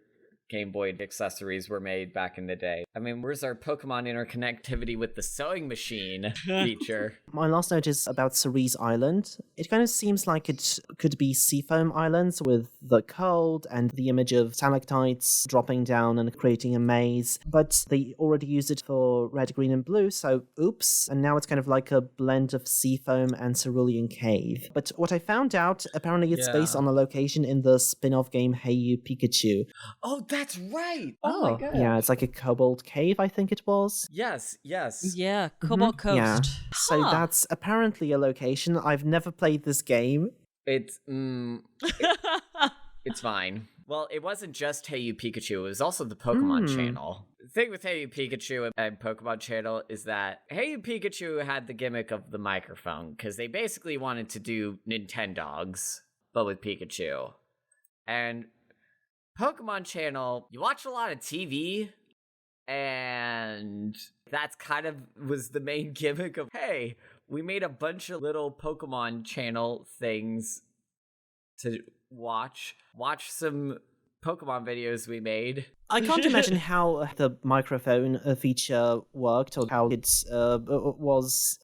Game Boy accessories were made back in the day. I mean, where's our Pokemon interconnectivity with the sewing machine feature? My last note is about Cerise Island. It kind of seems like it could be Seafoam Islands with the cold and the image of stalactites dropping down and creating a maze, but they already used it for Red, Green, and Blue, so oops. And now it's kind of like a blend of Seafoam and Cerulean Cave. But what I found out, apparently it's based on a location in the spin-off game Hey You Pikachu. Oh, that's right! Oh my god. Yeah, it's like a Cobalt Cave, I think it was. Yes. Yeah, Cobalt Coast. Yeah. So that's apparently a location. I've never played this game. It's fine. Well, it wasn't just Hey You Pikachu, it was also the Pokemon channel. The thing with Hey You Pikachu and Pokemon channel is that Hey You Pikachu had the gimmick of the microphone, because they basically wanted to do Nintendogs, but with Pikachu. And Pokemon channel, you watch a lot of TV, and that's kind of was the main gimmick of, hey, we made a bunch of little Pokemon channel things to watch some Pokemon videos we made. I can't imagine how the microphone feature worked or how it was.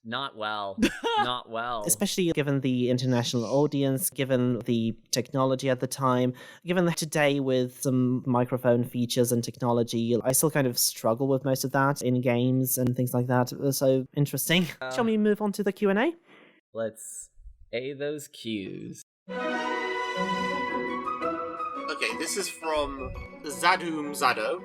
Not well. Not well. Especially given the international audience, given the technology at the time, given that today with some microphone features and technology, I still kind of struggle with most of that in games and things like that. So interesting. Shall we move on to the Q&A? Let's A those cues. Okay, this is from Zadum Zado.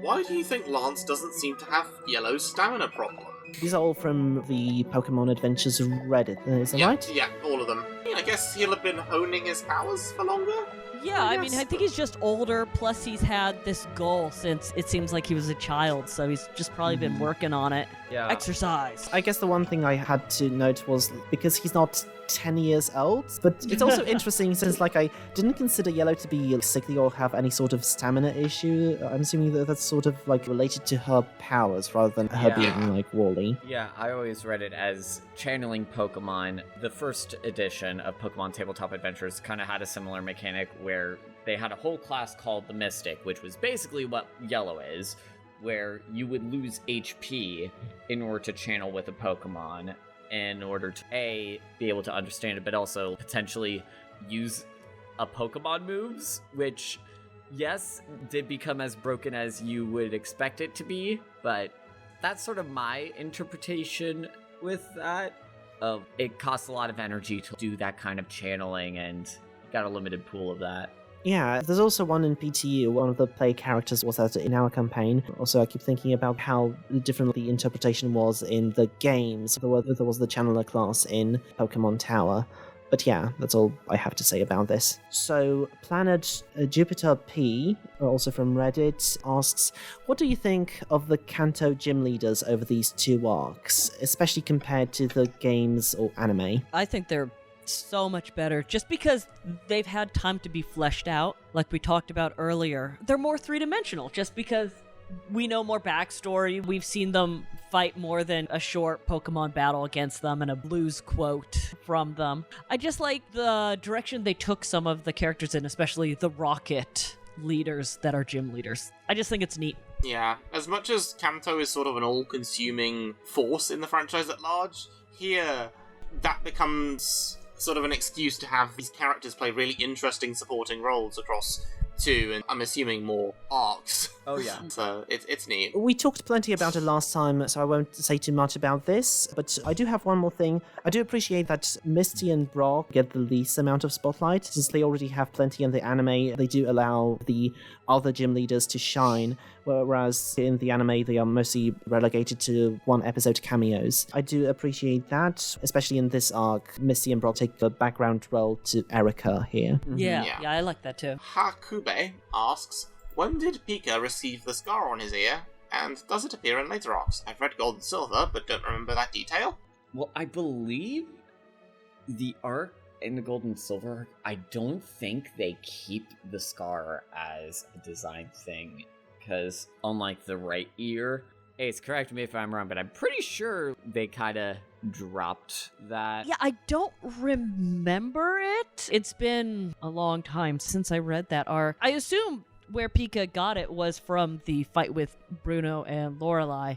Why do you think Lance doesn't seem to have Yellow's stamina problem? These are all from the Pokemon Adventures Reddit, is that right? Yeah, all of them. I guess he'll have been honing his powers for longer? Yeah, I mean, I think he's just older, plus he's had this goal since it seems like he was a child, so he's just probably been working on it. Yeah. Exercise. I guess the one thing I had to note was because he's not 10 years old. But it's also interesting since, like, I didn't consider Yellow to be sickly or have any sort of stamina issue. I'm assuming that that's sort of, like, related to her powers rather than her being, like, Wally. Yeah, I always read it as channeling Pokemon. The first edition of Pokemon Tabletop Adventures kind of had a similar mechanic where they had a whole class called the Mystic, which was basically what Yellow is, where you would lose HP in order to channel with a Pokemon in order to, A, be able to understand it, but also potentially use a Pokemon moves, which, yes, did become as broken as you would expect it to be, but that's sort of my interpretation with that. It costs a lot of energy to do that kind of channeling, and you got a limited pool of that. Yeah, there's also one in PTU, one of the play characters was that in our campaign. Also, I keep thinking about how different the interpretation was in the games. There was the channeler class in Pokemon Tower. But yeah, that's all I have to say about this. So, Planet Jupiter P, also from Reddit, asks, what do you think of the Kanto gym leaders over these two arcs, especially compared to the games or anime? I think they're so much better just because they've had time to be fleshed out, like we talked about earlier. They're more three-dimensional just because we know more backstory. We've seen them fight more than a short Pokemon battle against them and a blues quote from them. I just like the direction they took some of the characters in, especially the Rocket leaders that are gym leaders. I just think it's neat. Yeah, as much as Kanto is sort of an all-consuming force in the franchise at large, here that becomes sort of an excuse to have these characters play really interesting supporting roles across two, and I'm assuming more arcs. Oh yeah. So it's neat. We talked plenty about it last time, so I won't say too much about this, but I do have one more thing. I do appreciate that Misty and Brock get the least amount of spotlight, since they already have plenty in the anime. They do allow the other gym leaders to shine, whereas in the anime they are mostly relegated to one episode cameos. I do appreciate that, especially in this arc. Misty and Brock take the background role to Erica here. Yeah, I like that too. Hakube asks, when did Pika receive the scar on his ear, and does it appear in later arcs? I've read Gold and Silver, but don't remember that detail. Well, I believe the arc in the Gold and Silver arc, I don't think they keep the scar as a design thing, because unlike the right ear, Ace, correct me if I'm wrong, but I'm pretty sure they kind of dropped that. Yeah, I don't remember it. It's been a long time since I read that arc. I assume where Pika got it was from the fight with Bruno and Lorelei.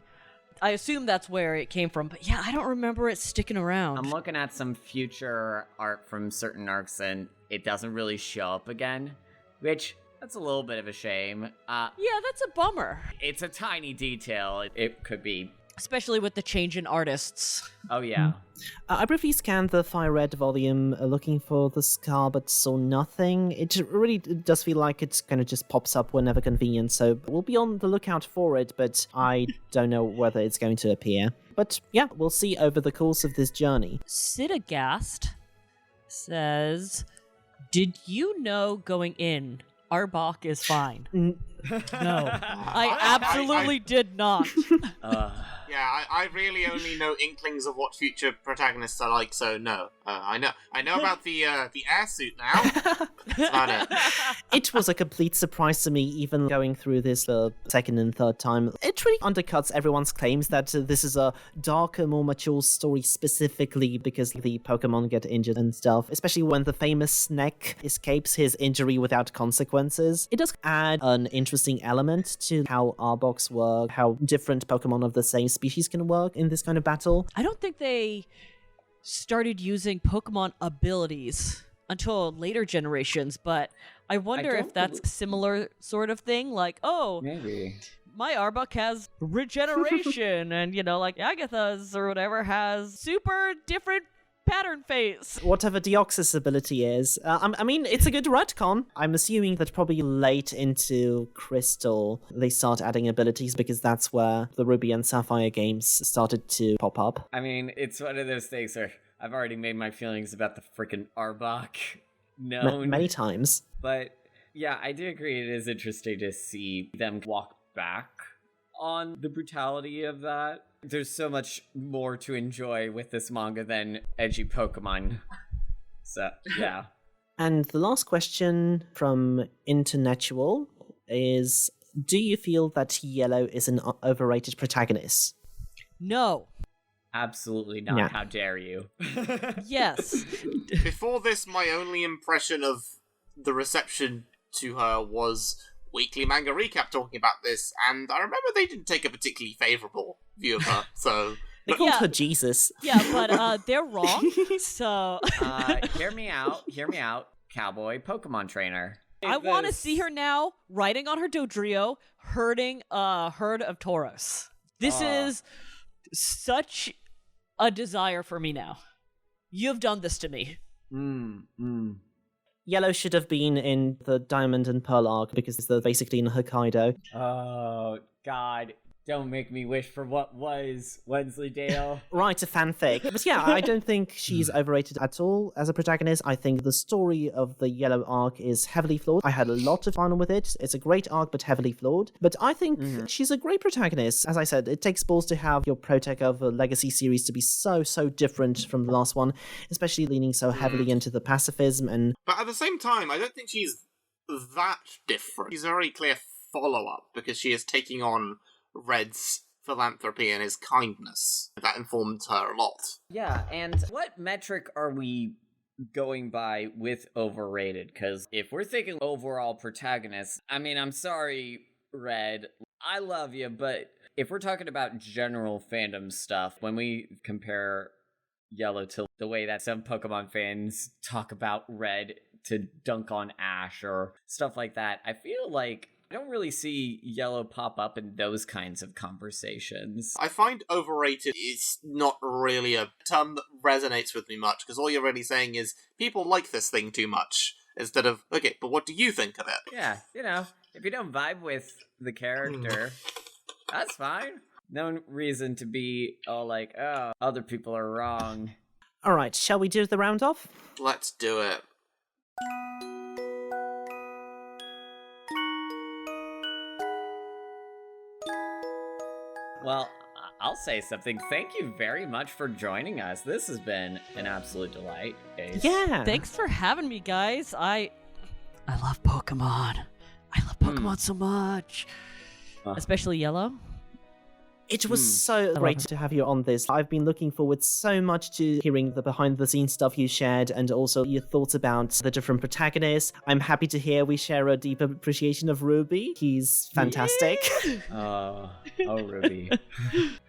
I assume that's where it came from, but yeah, I don't remember it sticking around. I'm looking at some future art from certain arcs, and it doesn't really show up again, which, that's a little bit of a shame. Yeah, that's a bummer. It's a tiny detail. It could be. Especially with the change in artists. Oh, yeah. I briefly scanned the Fire Red volume looking for the scar, but saw nothing. It really does feel like it kind of just pops up whenever convenient, so we'll be on the lookout for it, but I don't know whether it's going to appear. But yeah, we'll see over the course of this journey. Sidagast says, did you know going in, Arbok is fine? No. I absolutely did not. Yeah, I really only know inklings of what future protagonists are like, so no. I know about the air suit now. That's about it. It was a complete surprise to me, even going through this the second and third time. It really undercuts everyone's claims that this is a darker, more mature story specifically because the Pokemon get injured and stuff, especially when the famous Snake escapes his injury without consequences. It does add an interesting element to how Arboks work, how different Pokemon of the same species can work in this kind of battle. I don't think they started using Pokemon abilities until later generations, but I wonder if that's a similar sort of thing, like, oh, maybe my Arbok has regeneration, and, you know, like Agatha's or whatever has super different pattern face. Whatever Deoxys' ability is. I mean, it's a good retcon. I'm assuming that probably late into Crystal, they start adding abilities because that's where the Ruby and Sapphire games started to pop up. I mean, it's one of those things where I've already made my feelings about the freaking Arbok known. Many times. But yeah, I do agree. It is interesting to see them walk back on the brutality of that. There's so much more to enjoy with this manga than edgy Pokemon. So, yeah. And the last question from Internetual is, do you feel that Yellow is an overrated protagonist? No. Absolutely not. Yeah. How dare you? Yes. Before this, my only impression of the reception to her was Weekly Manga Recap talking about this, and I remember they didn't take a particularly favourable view of her, so... They called Yeah. her Jesus. Yeah, but they're wrong. So Hear me out, cowboy Pokemon trainer. I want to see her now riding on her Dodrio, herding a herd of Tauros. This is such a desire for me now. You have done this to me. Yellow should have been in the Diamond and Pearl arc because they're basically in Hokkaido. Oh, God. Don't make me wish for what was Wensleydale. Right, a fanfic. But yeah, I don't think she's overrated at all as a protagonist. I think the story of the Yellow arc is heavily flawed. I had a lot of fun with it. It's a great arc, but heavily flawed. But I think she's a great protagonist. As I said, it takes balls to have your protag of a legacy series to be so different from the last one, especially leaning so heavily into the pacifism and... But at the same time, I don't think she's that different. She's a very clear follow-up, because she is taking on Red's philanthropy and his kindness. That informed her a lot. Yeah, and what metric are we going by with overrated? Because if we're thinking overall protagonists, I mean, I'm sorry, Red, I love you, but if we're talking about general fandom stuff, when we compare Yellow to the way that some Pokemon fans talk about Red to dunk on Ash or stuff like that, I feel like I don't really see Yellow pop up in those kinds of conversations. I find overrated is not really a term that resonates with me much, because all you're really saying is, people like this thing too much, instead of, okay, but what do you think of it? Yeah, if you don't vibe with the character, that's fine. No reason to be all like, oh, other people are wrong. Alright, shall we do the round off? Let's do it. Well, I'll say something. Thank you very much for joining us. This has been an absolute delight, Ace. Yeah. Thanks for having me, guys. I love Pokemon. I love Pokemon so much. Especially Yellow. It was so great to have you on this. I've been looking forward so much to hearing the behind-the-scenes stuff you shared and also your thoughts about the different protagonists. I'm happy to hear we share a deep appreciation of Ruby. He's fantastic. Oh, Ruby.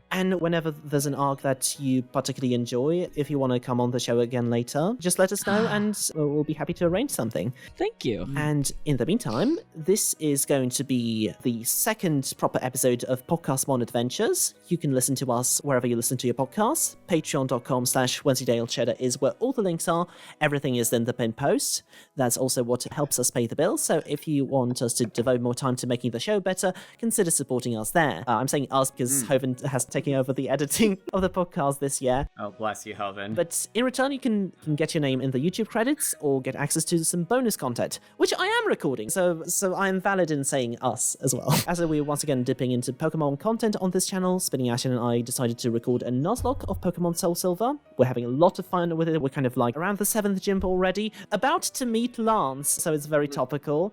And whenever there's an arc that you particularly enjoy, if you want to come on the show again later, just let us know and we'll be happy to arrange something. Thank you. And in the meantime, this is going to be the second proper episode of Podcastmon Adventures. You can listen to us wherever you listen to your podcasts. Patreon.com/Wensleydale Cheddar is where all the links are. Everything is in the pinned post. That's also what helps us pay the bills. So if you want us to devote more time to making the show better, consider supporting us there. I'm saying us because Hovin has taken over the editing of the podcast this year. Oh, bless you, Hovin. But in return, you can get your name in the YouTube credits or get access to some bonus content, which I am recording. So I am valid in saying us as well. As we're once again dipping into Pokemon content on this channel, Spinning Ashen and I decided to record a Nuzlocke of Pokemon Soul Silver. We're having a lot of fun with it. We're kind of like around the 7th gym already, about to meet Lance, so it's very topical.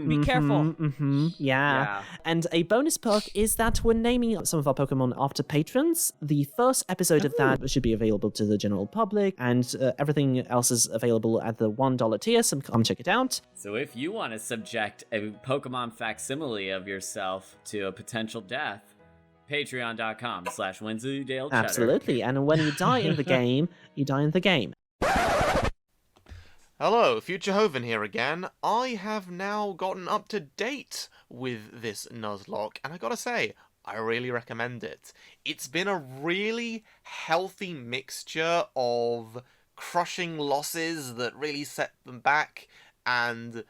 Be careful. Yeah. And a bonus perk is that we're naming some of our Pokemon after patrons. The first episode of that should be available to the general public, and everything else is available at the $1 tier, so come check it out. So if you want to subject a Pokemon facsimile of yourself to a potential death, patreon.com/Wensleydale Cheddar. Absolutely, and when you die in the game, you die in the game. Hello, Future Hovin here again. I have now gotten up to date with this Nuzlocke, and I gotta say, I really recommend it. It's been a really healthy mixture of crushing losses that really set them back and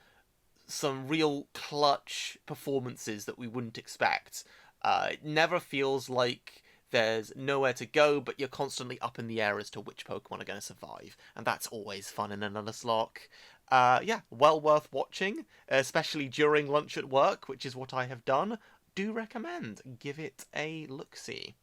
some real clutch performances that we wouldn't expect. It never feels like there's nowhere to go, but you're constantly up in the air as to which Pokemon are going to survive, and that's always fun in a Nuzlocke. Yeah, well worth watching, especially during lunch at work, which is what I have done. Do recommend. Give it a look-see.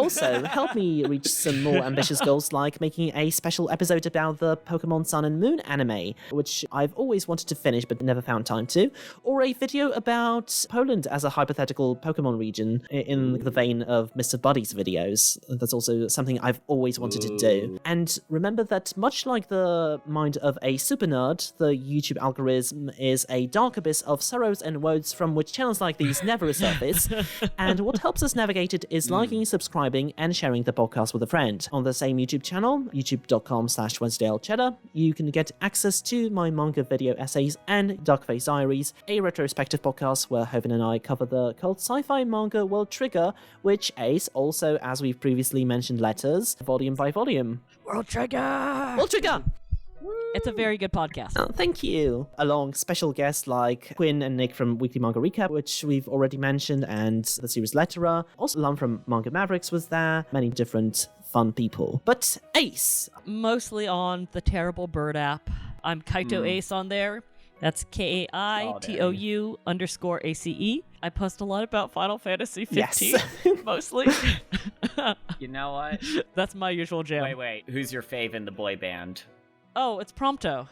Also, help me reach some more ambitious goals like making a special episode about the Pokemon Sun and Moon anime, which I've always wanted to finish but never found time to, or a video about Poland as a hypothetical Pokemon region in the vein of Mr. Buddy's videos. That's also something I've always wanted to do. And remember that much like the mind of a super nerd, the YouTube algorithm is a dark abyss of sorrows and woes from which channels like these never resurface. And what helps us navigate it is liking, subscribing, and sharing the podcast with a friend. On the same YouTube channel, youtube.com/Wensleydale Cheddar, you can get access to my manga video essays and Darkface Diaries, a retrospective podcast where Hovin and I cover the cult sci-fi manga World Trigger, which Ace also, as we've previously mentioned, letters, volume by volume. World Trigger! World Trigger! It's a very good podcast. Oh, thank you. Along special guests like Quinn and Nick from Weekly Manga Recap, which we've already mentioned, and the series Letterer. Also, Lum from Manga Mavericks was there. Many different fun people. But Ace. Mostly on the Terrible Bird app. I'm Kaito Ace on there. That's KAITOU_ACE. I post a lot about Final Fantasy 15, Yes. mostly. You know what? That's my usual jam. Wait. Who's your fave in the boy band? Oh, it's Prompto.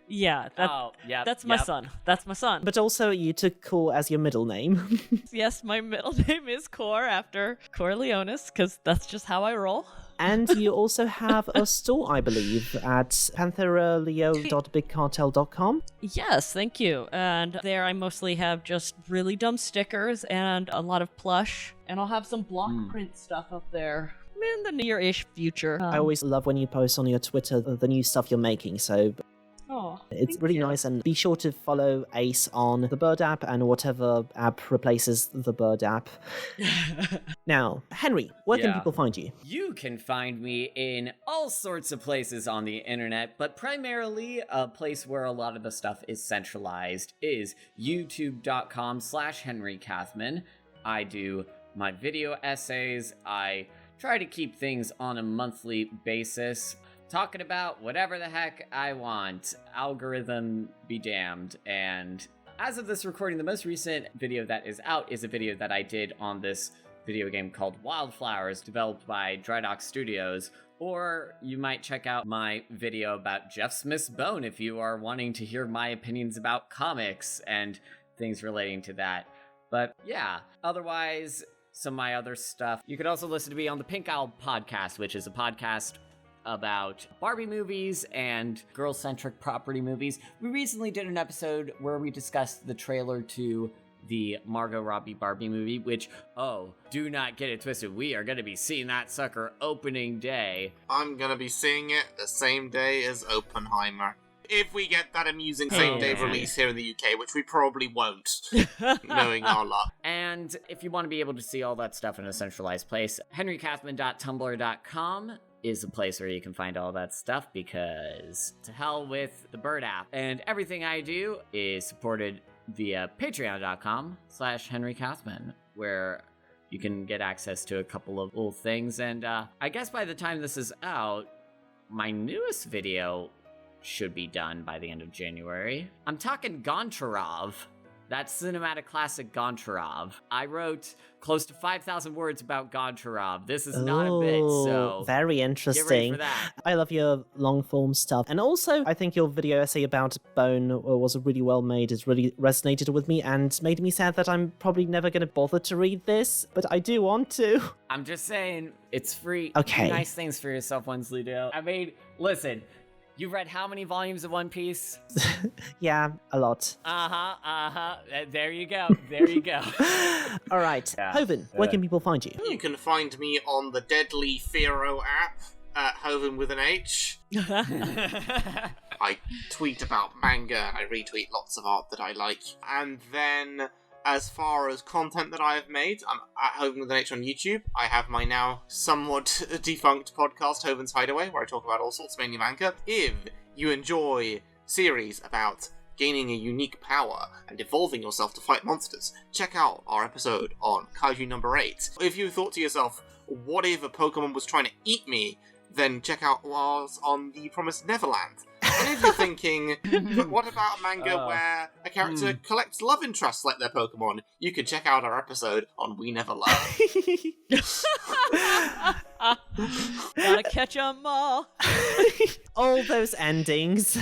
Yeah, that's my son. That's my son. But also, you took Core as your middle name. Yes, my middle name is Core after Corleones, because that's just how I roll. And you also have a store, I believe, at pantheraleo.bigcartel.com. Yes, thank you. And there I mostly have just really dumb stickers and a lot of plush. And I'll have some block print stuff up there in the near-ish future. I always love when you post on your Twitter the new stuff you're making, so it's really nice. And be sure to follow Ace on the Bird app and whatever app replaces the Bird app. Now, Henry, where can people find you? You can find me in all sorts of places on the internet, but primarily a place where a lot of the stuff is centralized is youtube.com/Henry Kathman. I do my video essays. I try to keep things on a monthly basis, talking about whatever the heck I want. Algorithm be damned. And as of this recording, the most recent video that is out is a video that I did on this video game called Wildflowers, developed by Drydock Studios. Or you might check out my video about Jeff Smith's Bone if you are wanting to hear my opinions about comics and things relating to that. But yeah, otherwise, some of my other stuff. You could also listen to me on the Pink Owl podcast, which is a podcast about Barbie movies and girl-centric property movies. We recently did an episode where we discussed the trailer to the Margot Robbie Barbie movie, which, do not get it twisted. We are going to be seeing that sucker opening day. I'm going to be seeing it the same day as Oppenheimer. If we get that amusing same-day release here in the UK, which we probably won't, knowing our luck. And if you want to be able to see all that stuff in a centralized place, henrykathman.tumblr.com is a place where you can find all that stuff, because to hell with the Bird app. And everything I do is supported via patreon.com/Henry Kathman, where you can get access to a couple of little things. And I guess by the time this is out, my newest video should be done by the end of January. I'm talking Goncharov. That's cinematic classic Goncharov. I wrote close to 5,000 words about Goncharov. This is not a bit, so very interesting. Get ready for that. I love your long-form stuff. And also, I think your video essay about Bone was really well made. It really resonated with me and made me sad that I'm probably never going to bother to read this, but I do want to. I'm just saying, it's free. Okay. Do nice things for yourself, Wensleydale. I mean, listen, you've read how many volumes of One Piece? Yeah, a lot. There you go. There you go. All right. Yeah. Hovin, where can people find you? You can find me on the Deadly Firo app, Hovin with an H. I tweet about manga, I retweet lots of art that I like. And then, as far as content that I have made, I'm at Hovin with an H on YouTube. I have my now somewhat defunct podcast, Hovin's Hideaway, where I talk about all sorts, mainly manga. If you enjoy series about gaining a unique power and evolving yourself to fight monsters, check out our episode on Kaiju number 8. If you thought to yourself, what if a Pokemon was trying to eat me? Then check out ours on The Promised Neverland. And if you're thinking, but what about a manga where a character collects love interests like their Pokemon? You can check out our episode on We Never Learn. Gotta catch 'em all. All those endings.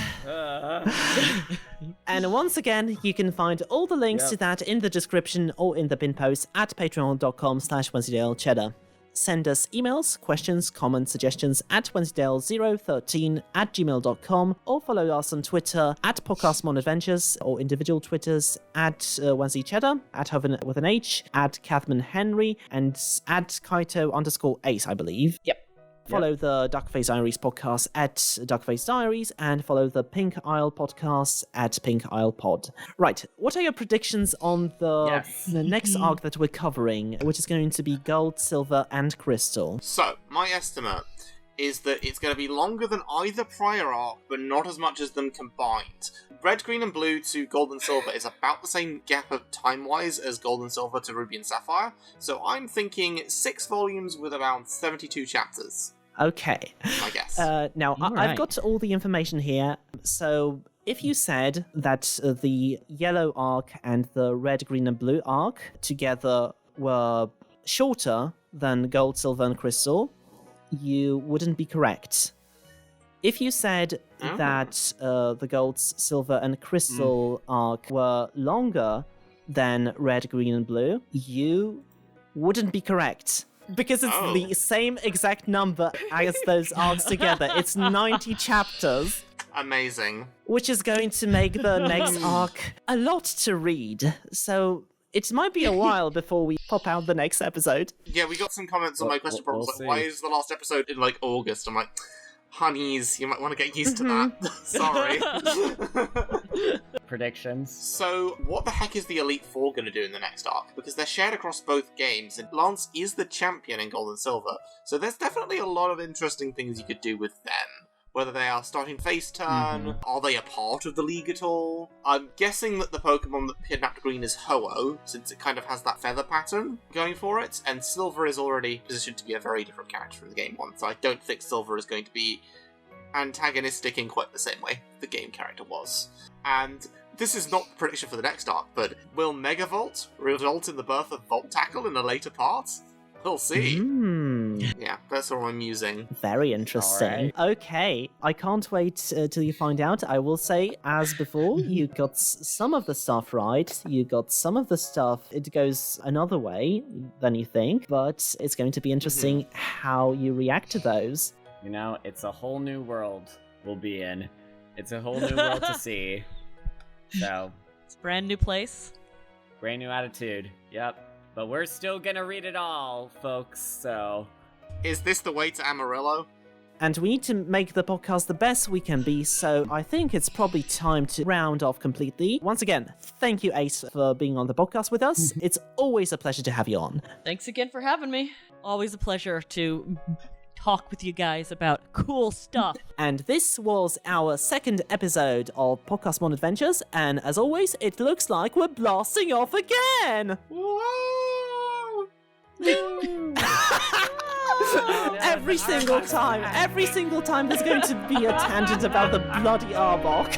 And once again, you can find all the links to that in the description or in the pin post at patreon.com/WensleyDaleCheddar. Send us emails, questions, comments, suggestions at Wensleydale013@gmail.com, or follow us on Twitter at Podcastmon Adventures, or individual Twitters at WensleyCheddar, at Hovin with an H, at Kathman Henry, and at Kaito_Ace, I believe. Yep. Follow the Duckface Diaries podcast at Duckface Diaries, and follow the Pink Isle podcast at Pink Isle Pod. Right, what are your predictions on the next arc that we're covering, which is going to be Gold, Silver, and Crystal? So, my estimate is that it's going to be longer than either prior arc, but not as much as them combined. Red, Green, and Blue to Gold and Silver is about the same gap of time-wise as Gold and Silver to Ruby and Sapphire, so I'm thinking 6 volumes with around 72 chapters. Okay. I guess. Now, I've got all the information here. So, if you said that the yellow arc and the red, green, and blue arc together were shorter than Gold, Silver, and Crystal, you wouldn't be correct. If you said that the Gold, Silver, and Crystal arc were longer than red, green, and blue, you wouldn't be correct. Because it's the same exact number as those arcs together. It's 90 chapters. Amazing. Which is going to make the next arc a lot to read. So it might be a while before we pop out the next episode. Yeah, we got some comments on my question problems, like, why is the last episode in, like, August? I'm like, honeys, you might want to get used to that. Sorry. Predictions. So, what the heck is the Elite Four going to do in the next arc? Because they're shared across both games, and Lance is the champion in Gold and Silver, so there's definitely a lot of interesting things you could do with them. Whether they are starting face turn, are they a part of the league at all? I'm guessing that the Pokemon that kidnapped Green is Ho-Oh, since it kind of has that feather pattern going for it, and Silver is already positioned to be a very different character in the game one, so I don't think Silver is going to be antagonistic in quite the same way the game character was. And this is not the prediction for the next arc, but will Megavolt result in the birth of Volt Tackle in a later part? We'll see. Yeah, that's all I'm musing. Very interesting. Right. Okay, I can't wait till you find out. I will say, as before, you got some of the stuff right. You got some of the stuff, it goes another way than you think, but it's going to be interesting how you react to those. You know, it's a whole new world we'll be in. It's a whole new world to see. So, it's a brand new place. Brand new attitude. Yep. But we're still gonna read it all, folks, so... Is this the way to Amarillo? And we need to make the podcast the best we can be, so I think it's probably time to round off completely. Once again, thank you, Ace, for being on the podcast with us. It's always a pleasure to have you on. Thanks again for having me. Always a pleasure to talk with you guys about cool stuff. And this was our second episode of Podcastmon Adventures, and as always, it looks like we're blasting off again! Whoa! Every single time there's going to be a tangent about the bloody Arbok.